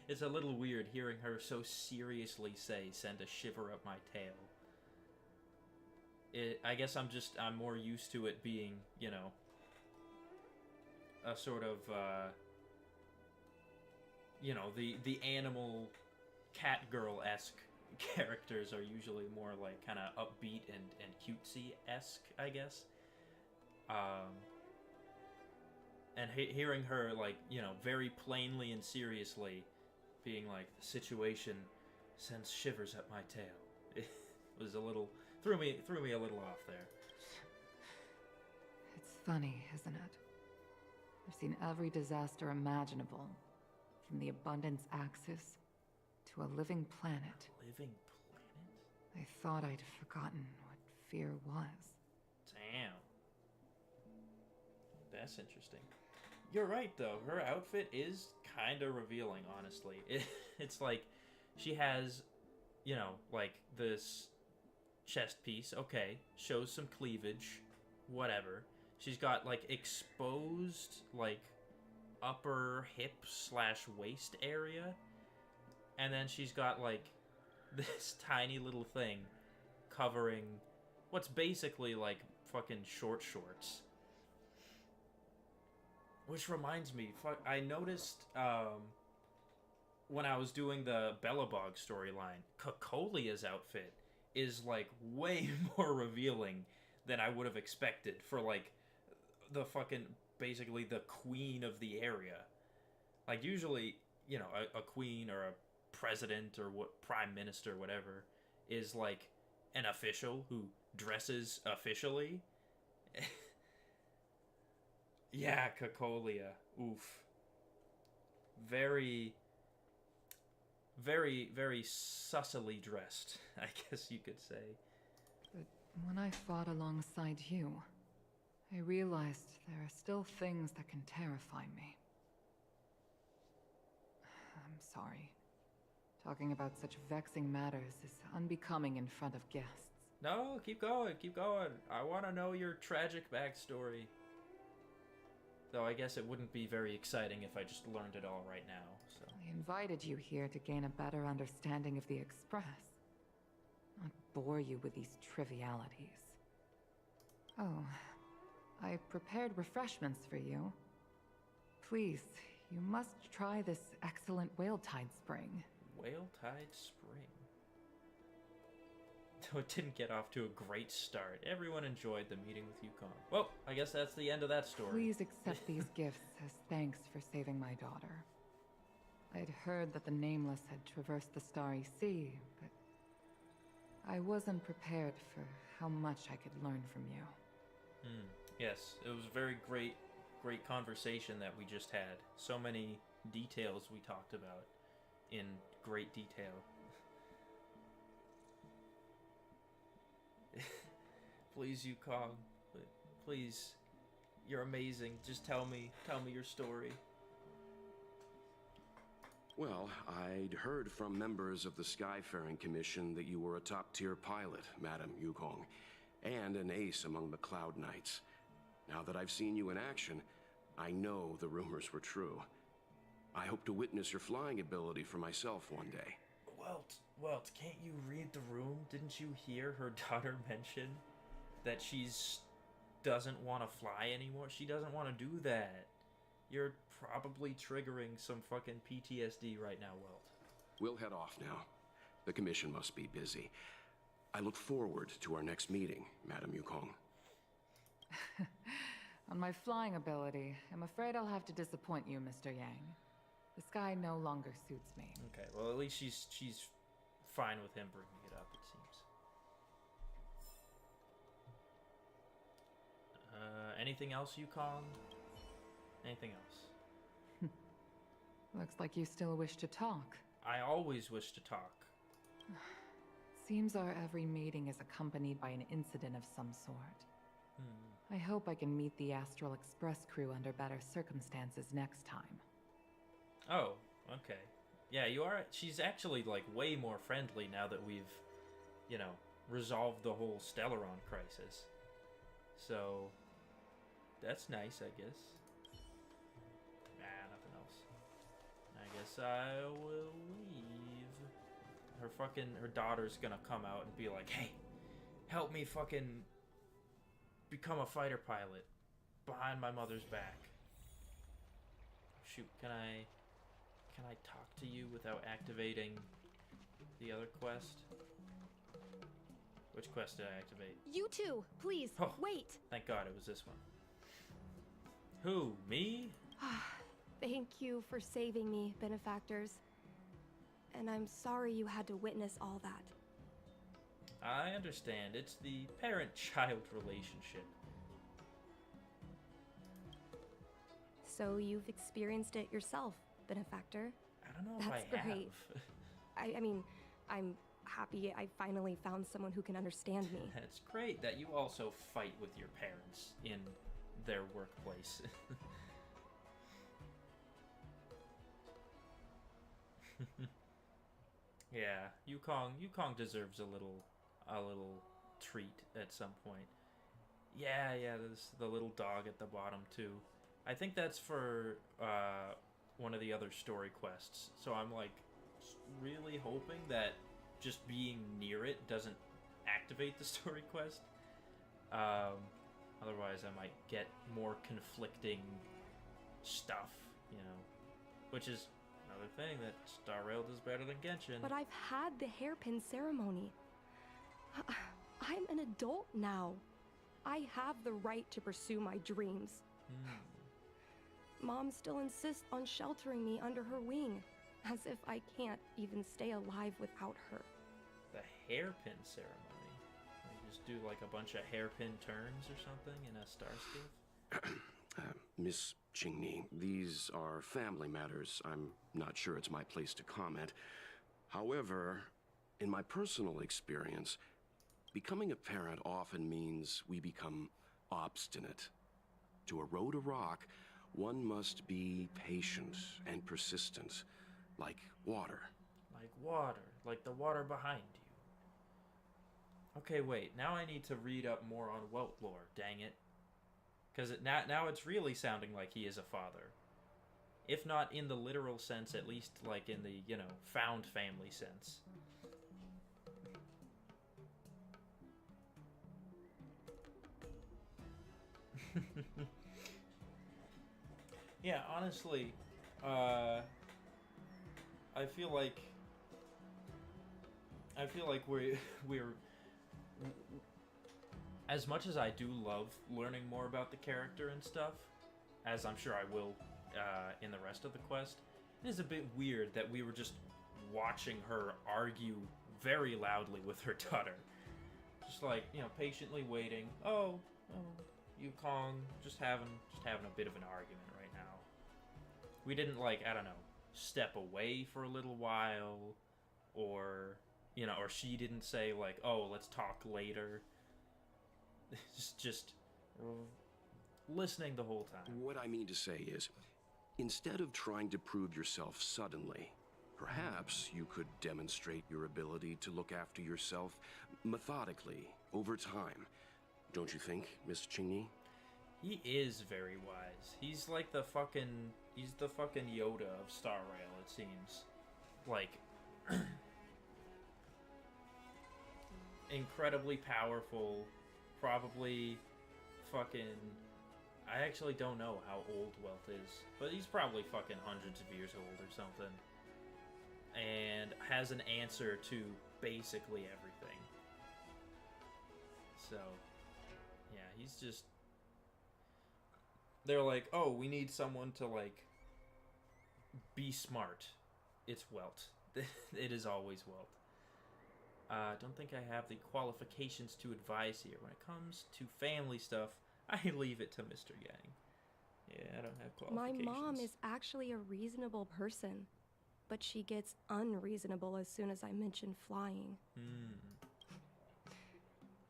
it's a little weird hearing her so seriously say, send a shiver up my tail. I guess I'm more used to it being, a sort of, the animal cat girl-esque characters are usually more like kind of upbeat and cutesy-esque, I guess. And hearing her, like, very plainly and seriously being like, the situation sends shivers up my tail. It was a little, threw me a little off there. It's funny, isn't it? I've seen every disaster imaginable, from the abundance axis to a living planet. Living planet? I thought I'd forgotten what fear was. Damn. That's interesting. You're right, though. Her outfit is kind of revealing, honestly. It's like she has, you know, like this chest piece. Okay, shows some cleavage. Whatever. She's got, like, exposed, like, upper hip / waist area. And then she's got, like, this tiny little thing covering what's basically, like, fucking short shorts. Which reminds me, I noticed when I was doing the Bellabog storyline, Cocolia's outfit is, like, way more revealing than I would have expected for, like, the fucking, basically the queen of the area. Like, usually, you know, a queen or a president or what prime minister, whatever, is, like, an official who dresses officially. Yeah, Cocolia. Oof. Very, very, very sussily dressed, I guess you could say. But when I fought alongside you, I realized there are still things that can terrify me. I'm sorry. Talking about such vexing matters is unbecoming in front of guests. No, keep going, keep going. I want to know your tragic backstory. Though I guess it wouldn't be very exciting if I just learned it all right now, so. I invited you here to gain a better understanding of the Express. Not bore you with these trivialities. Oh, I prepared refreshments for you. Please, you must try this excellent Whale Tide Spring. Whale Tide Spring. Though it didn't get off to a great start. Everyone enjoyed the meeting with Yukon. Well, I guess that's the end of that story. Please accept these gifts as thanks for saving my daughter. I'd heard that the Nameless had traversed the Starry Sea, but I wasn't prepared for how much I could learn from you. Yes, it was a very great conversation that we just had. So many details we talked about in great detail. Please, Yukong. Please. You're amazing. Just tell me your story. Well, I'd heard from members of the Skyfaring Commission that you were a top-tier pilot, Madam Yukong, and an ace among the Cloud Knights. Now that I've seen you in action, I know the rumors were true. I hope to witness your flying ability for myself one day. Welt, can't you read the room? Didn't you hear her daughter mention that she's doesn't want to fly anymore? She doesn't want to do that. You're probably triggering some fucking PTSD right now, Welt. We'll head off now. The Commission must be busy. I look forward to our next meeting, Madam Yukong. On my flying ability, I'm afraid I'll have to disappoint you, Mr. Yang. The sky no longer suits me. Okay, well at least she's fine with him bringing it up, it seems. Anything else, Yukong? Anything else? Looks like you still wish to talk. I always wish to talk. Seems our every meeting is accompanied by an incident of some sort. I hope I can meet the Astral Express crew under better circumstances next time. Oh, okay. Yeah, you are. She's actually, like, way more friendly now that we've, you know, resolved the whole Stellaron crisis. So, that's nice, I guess. Nah, nothing else. I guess I will leave. Her daughter's gonna come out and be like, hey, help me fucking become a fighter pilot behind my mother's back. Shoot, can I talk to you without activating the other quest? Which quest did I activate? You too, please, Oh. wait. Thank God it was this one. Who, me? Thank you for saving me, benefactors. And I'm sorry you had to witness all that. I understand. It's the parent-child relationship. So you've experienced it yourself. benefactor. I don't know That's if I great. have. I mean, I'm happy I finally found someone who can understand me. It's great that you also fight with your parents in their workplace. Yeah, Yukong deserves a little treat at some point. Yeah, there's the little dog at the bottom too. I think that's for one of the other story quests. So I'm like really hoping that just being near it doesn't activate the story quest. Otherwise, I might get more conflicting stuff, you know, which is another thing that Star Rail does better than Genshin. But I've had the hairpin ceremony. I'm an adult now. I have the right to pursue my dreams. Mom still insists on sheltering me under her wing, as if I can't even stay alive without her. The hairpin ceremony. You just do like a bunch of hairpin turns or something in a star skiff? Miss Qingni, these are family matters. I'm not sure it's my place to comment. However, in my personal experience, becoming a parent often means we become obstinate. To erode a rock, one must be patient and persistent, like water. Like water, like the water behind you. Okay, wait, now I need to read up more on Welt lore, dang it. Because now it's really sounding like he is a father. If not in the literal sense, at least like in the, you know, found family sense. Yeah, honestly, I feel like we're as much as I do love learning more about the character and stuff, as I'm sure I will in the rest of the quest, it is a bit weird that we were just watching her argue very loudly with her daughter. Just like, you know, patiently waiting. Oh, Yukong, just having a bit of an argument right now. We didn't, like, I don't know, step away for a little while, or, you know, or she didn't say, like, oh, let's talk later. Just listening the whole time. What I mean to say is, instead of trying to prove yourself suddenly, perhaps you could demonstrate your ability to look after yourself methodically, over time. Don't you think, Miss Qingni? He is very wise. He's like the fucking Yoda of Star Rail, it seems. Like, incredibly powerful, probably fucking... I actually don't know how old Welt is, but he's probably fucking hundreds of years old or something. And has an answer to basically everything. So, yeah, he's just... They're like, oh, we need someone to, like, be smart. It's Welt. It is always Welt. Don't think I have the qualifications to advise here. When it comes to family stuff, I leave it to Mr. Yang. Yeah, I don't have qualifications. My mom is actually a reasonable person, but she gets unreasonable as soon as I mention flying.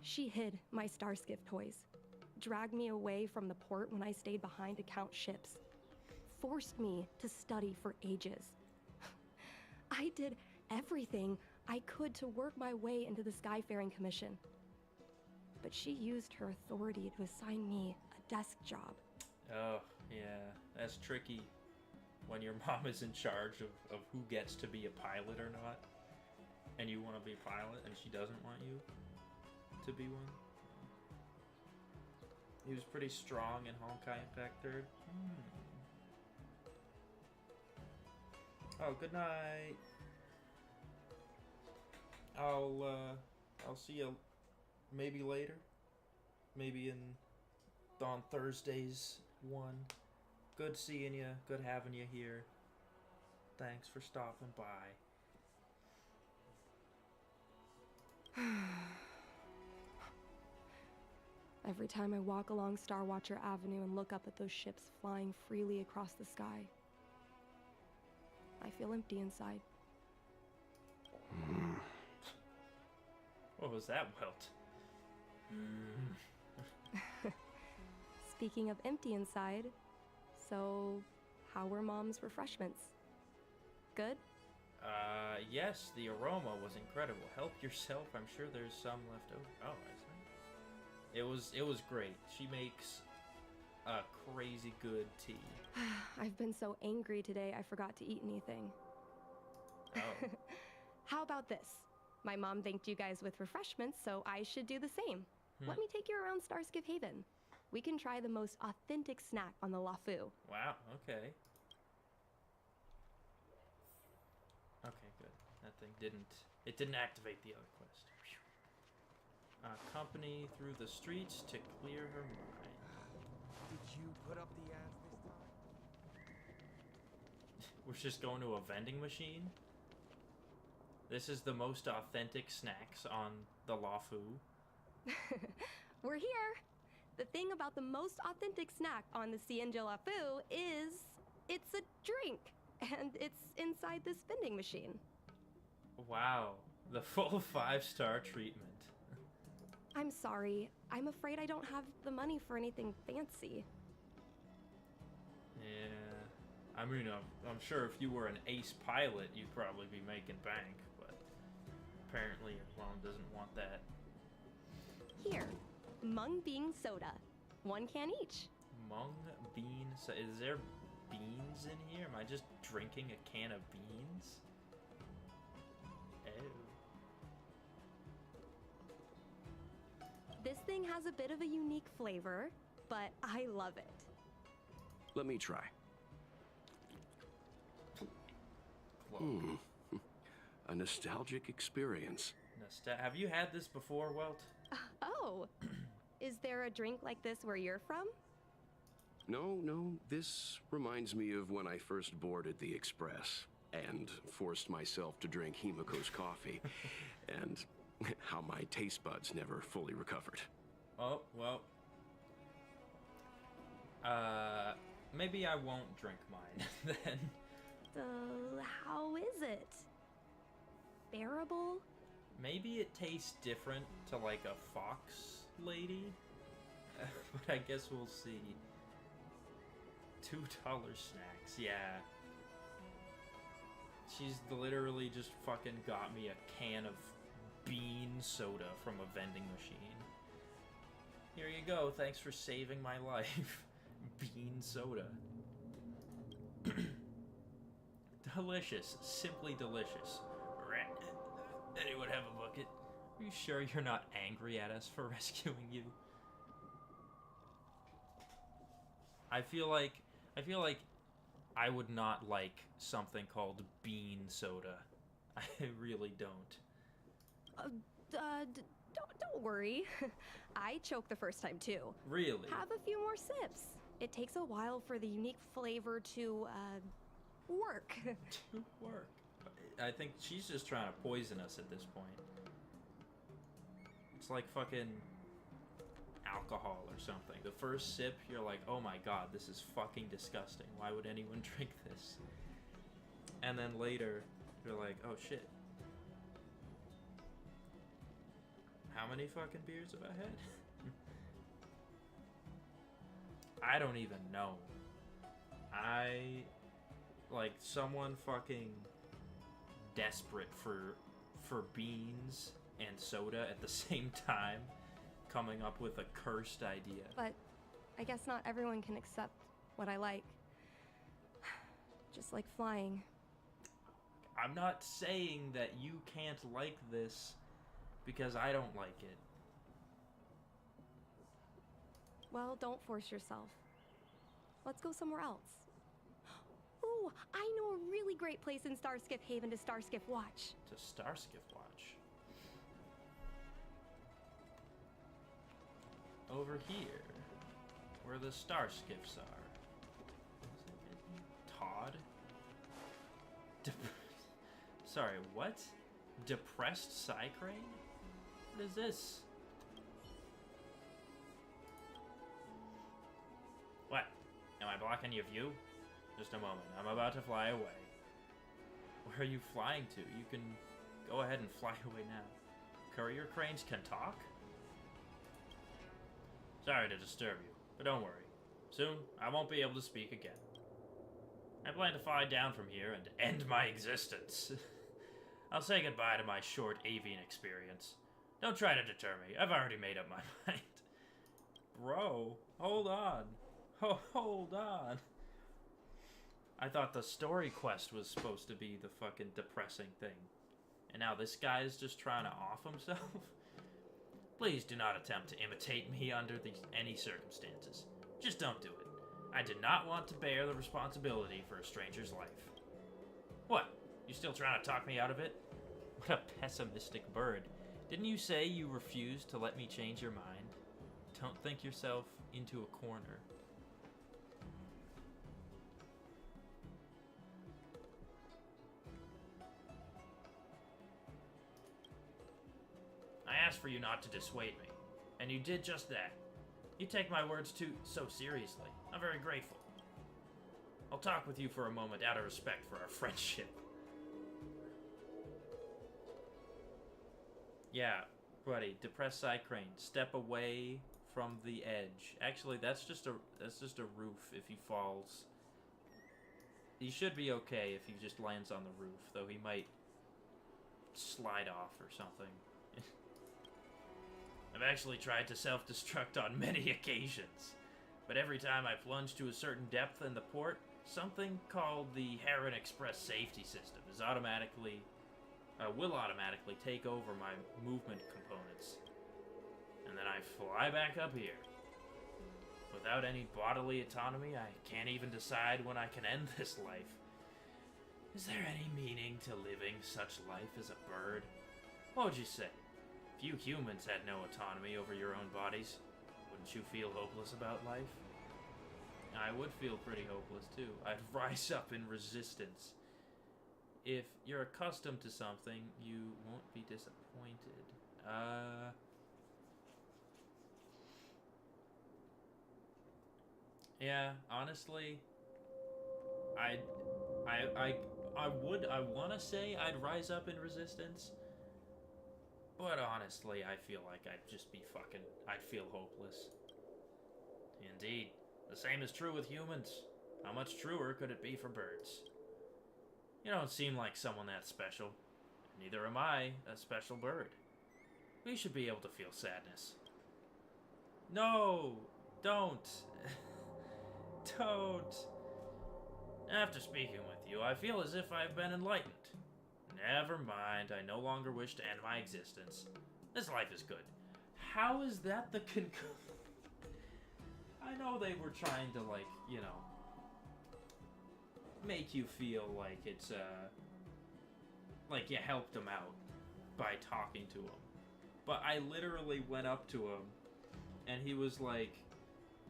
She hid my Starskiff toys, dragged me away from the port when I stayed behind to count ships, forced me to study for ages. I did everything I could to work my way into the Skyfaring Commission. But she used her authority to assign me a desk job. Oh, yeah, that's tricky when your mom is in charge of who gets to be a pilot or not, and you want to be a pilot and she doesn't want you to be one. He was pretty strong in Honkai Impact 3rd. Oh, good night. I'll see you maybe later. Maybe on Thursday's one. Good seeing you. Good having you here. Thanks for stopping by. Every time I walk along Starwatcher Avenue and look up at those ships flying freely across the sky, I feel empty inside. What was that, Welt? Speaking of empty inside, so how were Mom's refreshments? Good? Yes, the aroma was incredible. Help yourself, I'm sure there's some left over. Oh, I see. It was great. She makes a crazy good tea. I've been so angry today, I forgot to eat anything. Oh. How about this? My mom thanked you guys with refreshments, so I should do the same. Let me take you around Starskip Haven. We can try the most authentic snack on the LaFu. Wow, okay. Okay, good. That thing didn't activate the other quest. Company through the streets to clear her mind. Did you put up the ads this time? We're just going to a vending machine? This is the most authentic snacks on the LaFu. We're here. The thing about the most authentic snack on the Cienjo LaFu is it's a drink, and it's inside this vending machine. Wow, the full 5-star treatment. I'm sorry. I'm afraid I don't have the money for anything fancy. Yeah, I mean, I'm sure if you were an ace pilot, you'd probably be making bank, but apparently your mom doesn't want that. Here, mung bean soda. 1 can each. Mung bean soda. Is there beans in here? Am I just drinking a can of beans? Oh. This thing has a bit of a unique flavor, but I love it. Let me try. A nostalgic experience. Have you had this before, Welt? Oh, is there a drink like this where you're from? No, this reminds me of when I first boarded the Express and forced myself to drink Himiko's coffee, and how my taste buds never fully recovered. Oh, well. Maybe I won't drink mine, then. How is it? Bearable? Maybe it tastes different to, like, a fox lady? But I guess we'll see. $2 snacks, yeah. She's literally just fucking got me a can of bean soda from a vending machine. Here you go, thanks for saving my life. Bean soda. Delicious, simply delicious. Anyone have a bucket? Are you sure you're not angry at us for rescuing you? I feel like I would not like something called bean soda. I really don't. Don't worry. I choked the first time too. Really? Have a few more sips. It takes a while for the unique flavor to, work. To work? I think she's just trying to poison us at this point. It's like fucking alcohol or something. The first sip, you're like, oh my god, this is fucking disgusting. Why would anyone drink this? And then later, you're like, oh shit. How many fucking beers have I had? I don't even know. Like, someone fucking desperate for beans and soda at the same time coming up with a cursed idea. But I guess not everyone can accept what I like. Just like flying. I'm not saying that you can't like this because I don't like it. Well, don't force yourself. Let's go somewhere else. Ooh, I know a really great place in Starskip Haven to Starskip Watch. To Starskip Watch. Over here, where the Starskips are. Todd? Sorry, what? Depressed Psycrane? What is this? What? Am I blocking your view? Just a moment. I'm about to fly away. Where are you flying to? You can go ahead and fly away now. Courier cranes can talk? Sorry to disturb you, but don't worry. Soon, I won't be able to speak again. I plan to fly down from here and end my existence. I'll say goodbye to my short avian experience. Don't try to deter me. I've already made up my mind. Bro, hold on. Hold on. I thought the story quest was supposed to be the fucking depressing thing. And now this guy is just trying to off himself? Please do not attempt to imitate me under any circumstances. Just don't do it. I did not want to bear the responsibility for a stranger's life. What? You still trying to talk me out of it? What a pessimistic bird. Didn't you say you refused to let me change your mind? Don't think yourself into a corner. I asked for you not to dissuade me, and you did just that. You take my words so seriously. I'm very grateful. I'll talk with you for a moment out of respect for our friendship. Yeah, buddy, depressed Cycrane. Step away from the edge. Actually, that's just a roof if he falls. He should be okay if he just lands on the roof, though he might slide off or something. I've actually tried to self-destruct on many occasions, but every time I plunge to a certain depth in the port, something called the Heron Express safety system will automatically take over my movement components, and then I fly back up here. Without any bodily autonomy, I can't even decide when I can end this life. Is there any meaning to living such life as a bird? What would you say? If you humans had no autonomy over your own bodies, wouldn't you feel hopeless about life? I would feel pretty hopeless too. I'd rise up in resistance. If you're accustomed to something, you won't be disappointed. Yeah, honestly, I want to say I'd rise up in resistance. But honestly, I feel like I'd feel hopeless. Indeed. The same is true with humans. How much truer could it be for birds? You don't seem like someone that special. Neither am I a special bird. We should be able to feel sadness. No! Don't! Don't! After speaking with you, I feel as if I've been enlightened. Never mind, I no longer wish to end my existence. This life is good. How is that the conclusion? I know they were trying to, like, you know, make you feel like it's, like you helped him out by talking to him. But I literally went up to him, and he was like,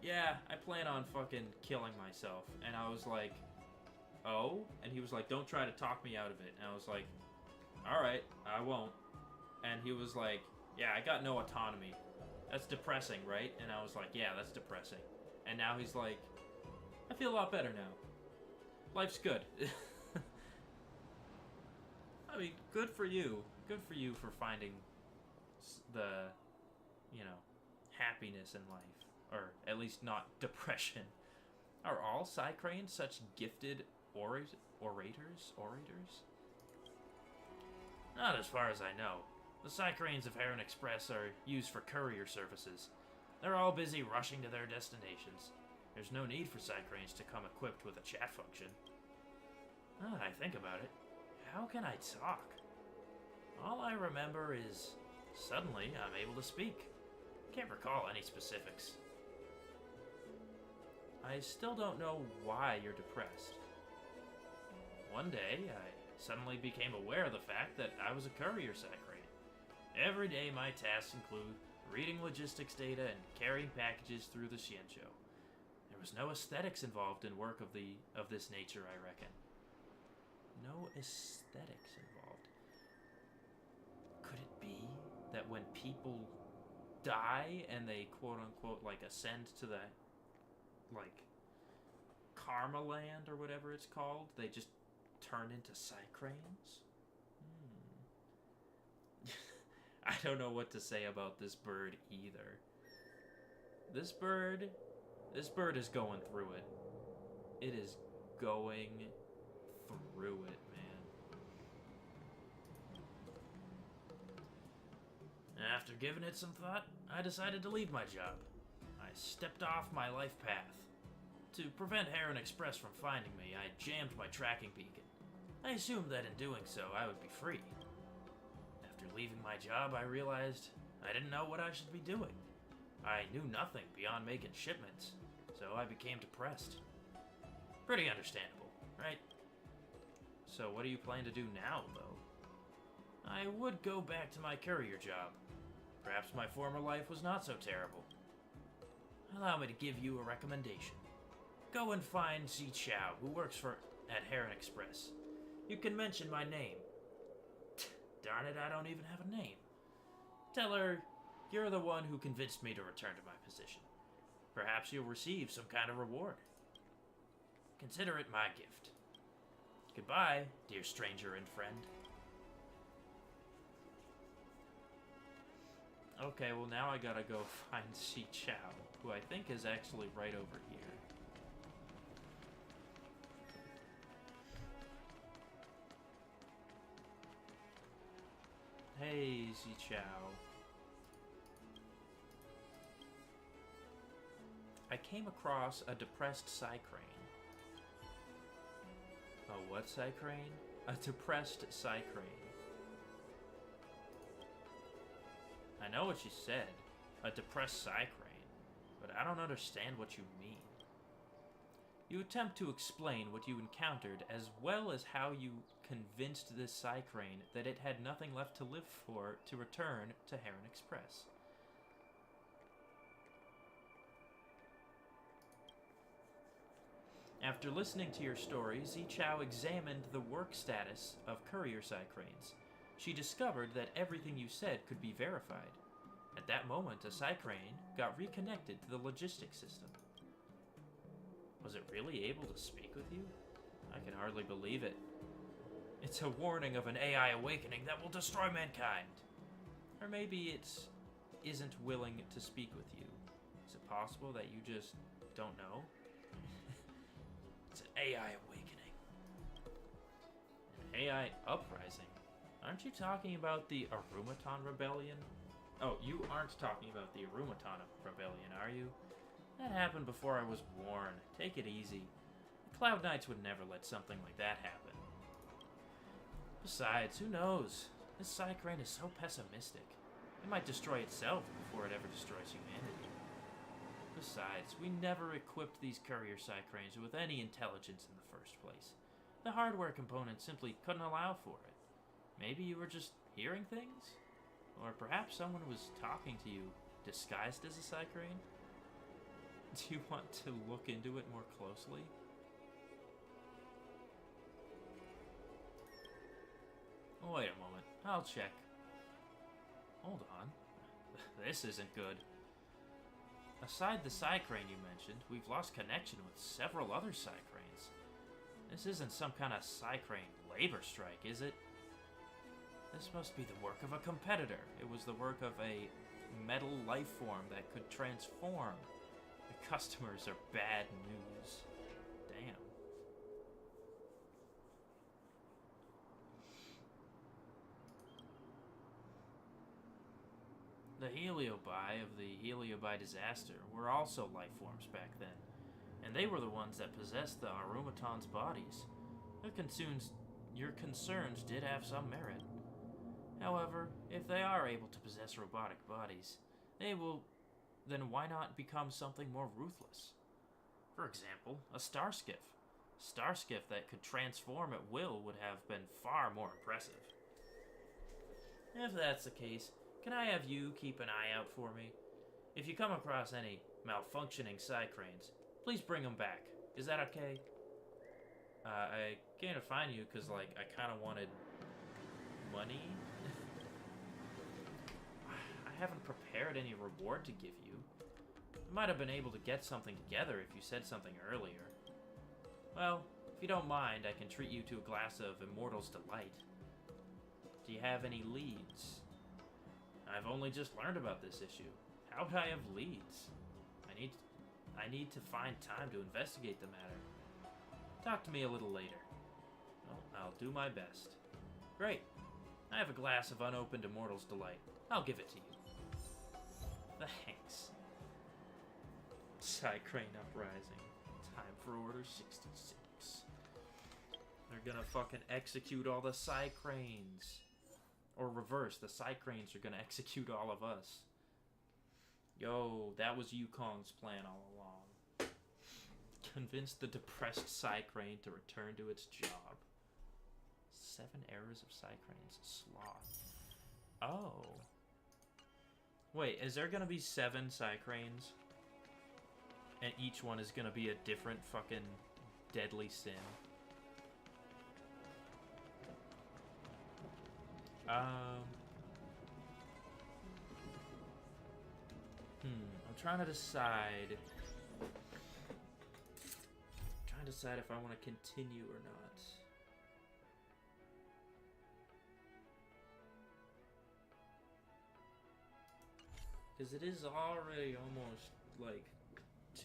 yeah, I plan on fucking killing myself. And I was like, oh? And he was like, don't try to talk me out of it. And I was like, alright, I won't. And he was like, yeah, I got no autonomy. That's depressing, right? And I was like, yeah, that's depressing. And now he's like, I feel a lot better now. Life's good. I mean, good for you. Good for you for finding the, you know, happiness in life. Or at least not depression. Are all Cycranes such gifted orators? Not as far as I know. The Cycranes of Heron Express are used for courier services. They're all busy rushing to their destinations. There's no need for Cycranes to come equipped with a chat function. Now that I think about it, how can I talk? All I remember is, suddenly I'm able to speak. Can't recall any specifics. I still don't know why you're depressed. One day, I suddenly became aware of the fact that I was a courier Cycrane. Every day my tasks include reading logistics data and carrying packages through the Xianzhou. There was no aesthetics involved in work of this nature, I reckon. No aesthetics involved. Could it be that when people die and they quote-unquote like ascend to the like Karma Land or whatever it's called, they just turn into Psycranes? I don't know what to say about this bird either. This bird is going through it. It is going through it, man. After giving it some thought, I decided to leave my job. I stepped off my life path. To prevent Heron Express from finding me, I jammed my tracking beacon. I assumed that in doing so, I would be free. After leaving my job, I realized I didn't know what I should be doing. I knew nothing beyond making shipments, so I became depressed. Pretty understandable, right? So what do you plan to do now, though? I would go back to my courier job. Perhaps my former life was not so terrible. Allow me to give you a recommendation. Go and find Zi Chao, who works at Heron Express. You can mention my name. Darn it, I don't even have a name. Tell her you're the one who convinced me to return to my position. Perhaps you'll receive some kind of reward. Consider it my gift. Goodbye, dear stranger and friend. Okay, well now I gotta go find Zi Chao, who I think is actually right over here. Hey, Zi Chao. I came across a depressed Psycrane. A what Psycrane? A depressed Psycrane. I know what you said, a depressed Psycrane, but I don't understand what you mean. You attempt to explain what you encountered as well as how you convinced this Psycrane that it had nothing left to live for to return to Heron Express. After listening to your story, Zi Chao examined the work status of courier Psycranes. She discovered that everything you said could be verified. At that moment, a Psycrane got reconnected to the logistics system. Was it really able to speak with you? I can hardly believe it. It's a warning of an AI awakening that will destroy mankind. Or maybe it isn't willing to speak with you. Is it possible that you just don't know? It's an AI awakening. An AI uprising. Aren't you talking about the Arumaton Rebellion? Oh, you aren't talking about the Arumaton Rebellion, are you? That happened before I was born. Take it easy. The Cloud Knights would never let something like that happen. Besides, who knows? This Psycrane is so pessimistic. It might destroy itself before it ever destroys humanity. Besides, we never equipped these courier Psycranes with any intelligence in the first place. The hardware components simply couldn't allow for it. Maybe you were just hearing things? Or perhaps someone was talking to you disguised as a Psycrane? Do you want to look into it more closely? Wait a moment, I'll check. Hold on. This isn't good. Aside the Psycrane you mentioned, we've lost connection with several other Psycranes. This isn't some kind of Psycrane labor strike, is it? This must be the work of a competitor. It was the work of a metal life form that could transform. The customers are bad news. Damn. The Heliobi of the Heliobi disaster were also life forms back then, and they were the ones that possessed the Arumaton's bodies. Your concerns did have some merit. However, if they are able to possess robotic bodies, then why not become something more ruthless? For example, a Starskiff. Starskiff that could transform at will would have been far more impressive. If that's the case, can I have you keep an eye out for me? If you come across any malfunctioning Psycranes, please bring them back. Is that okay? I can't find you because, like, I kind of wanted money. I haven't prepared any reward to give you. I might have been able to get something together if you said something earlier. Well, If you don't mind, I can treat you to a glass of Immortal's Delight. Do you have any leads? I've only just learned about this issue. How would I have leads? I need to find time to investigate the matter. Talk to me a little later. Well, I'll do my best. Great. I have a glass of unopened Immortal's Delight. I'll give it to you. Thanks. Psycrane Uprising. Time for Order 66. They're gonna fucking execute all the Psycranes. Or reverse, the Psycranes are gonna execute all of us. Yo, that was Yukong's plan all along. Convince the depressed Psycrane to return to its job. 7 errors of Psycrane's sloth. Oh. Wait, is there gonna be 7 Psycranes? And each one is gonna be a different fucking deadly sin? I'm trying to decide. If I want to continue or not. Because it is already almost like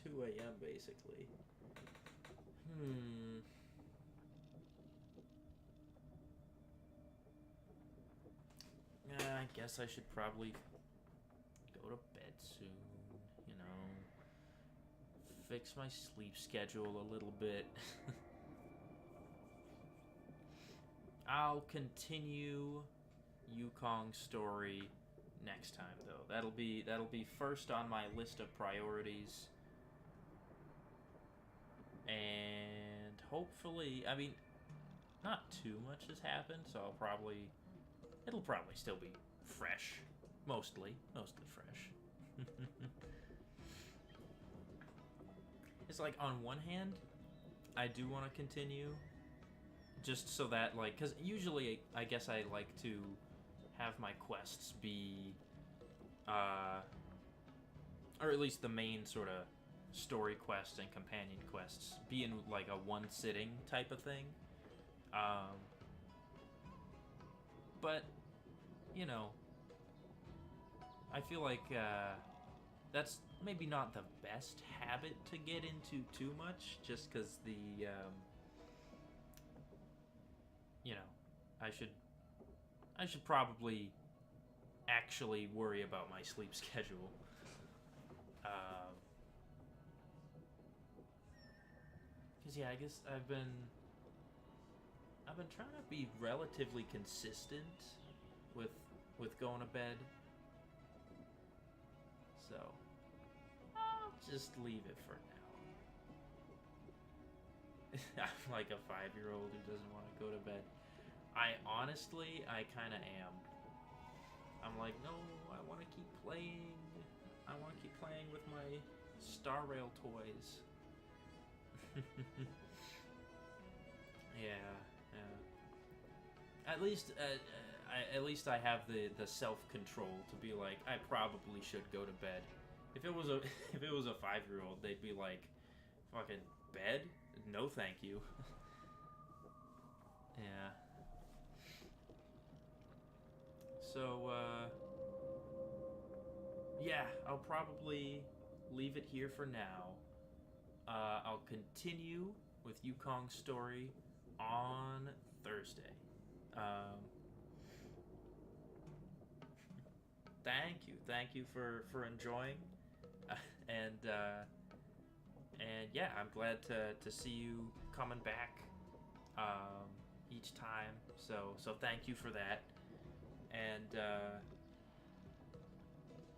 2 a.m. basically. I guess I should probably go to bed soon, you know. Fix my sleep schedule a little bit. I'll continue Yukong's story next time though. That'll be first on my list of priorities. And hopefully, I mean, not too much has happened, so it'll probably still be fresh. Mostly fresh. It's like, on one hand, I do want to continue, just so that, like, because usually I guess I like to have my quests be, or at least the main sort of story quests and companion quests be in, like, a one-sitting type of thing. But, you know, I feel like that's maybe not the best habit to get into too much, just because the, you know, I should probably actually worry about my sleep schedule. Because, yeah, I guess I've been trying to be relatively consistent with going to bed. So, I'll just leave it for now. I'm like a 5-year-old who doesn't want to go to bed. I kind of am. I'm like, no, I want to keep playing. I want to keep playing with my Star Rail toys. Yeah. At least I have the self-control to be like, I probably should go to bed. If it was a 5-year-old, they'd be like, fucking bed? No, thank you. Yeah. So, yeah, I'll probably leave it here for now. I'll continue with Yukong's story on Thursday. Thank you for enjoying, and yeah, I'm glad to see you coming back each time. So thank you for that, and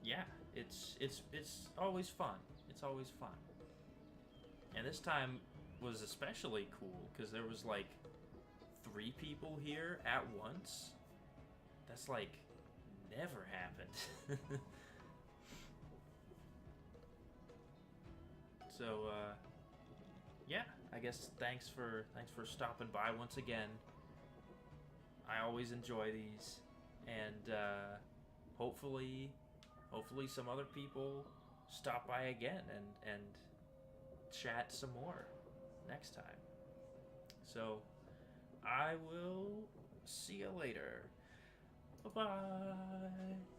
yeah, it's always fun. It's always fun, and this time was especially cool because there was like 3 people here at once. That's like never happened. So yeah, I guess thanks for stopping by once again. I always enjoy these, and hopefully some other people stop by again and chat some more next time. So I will see you later. Bye-bye.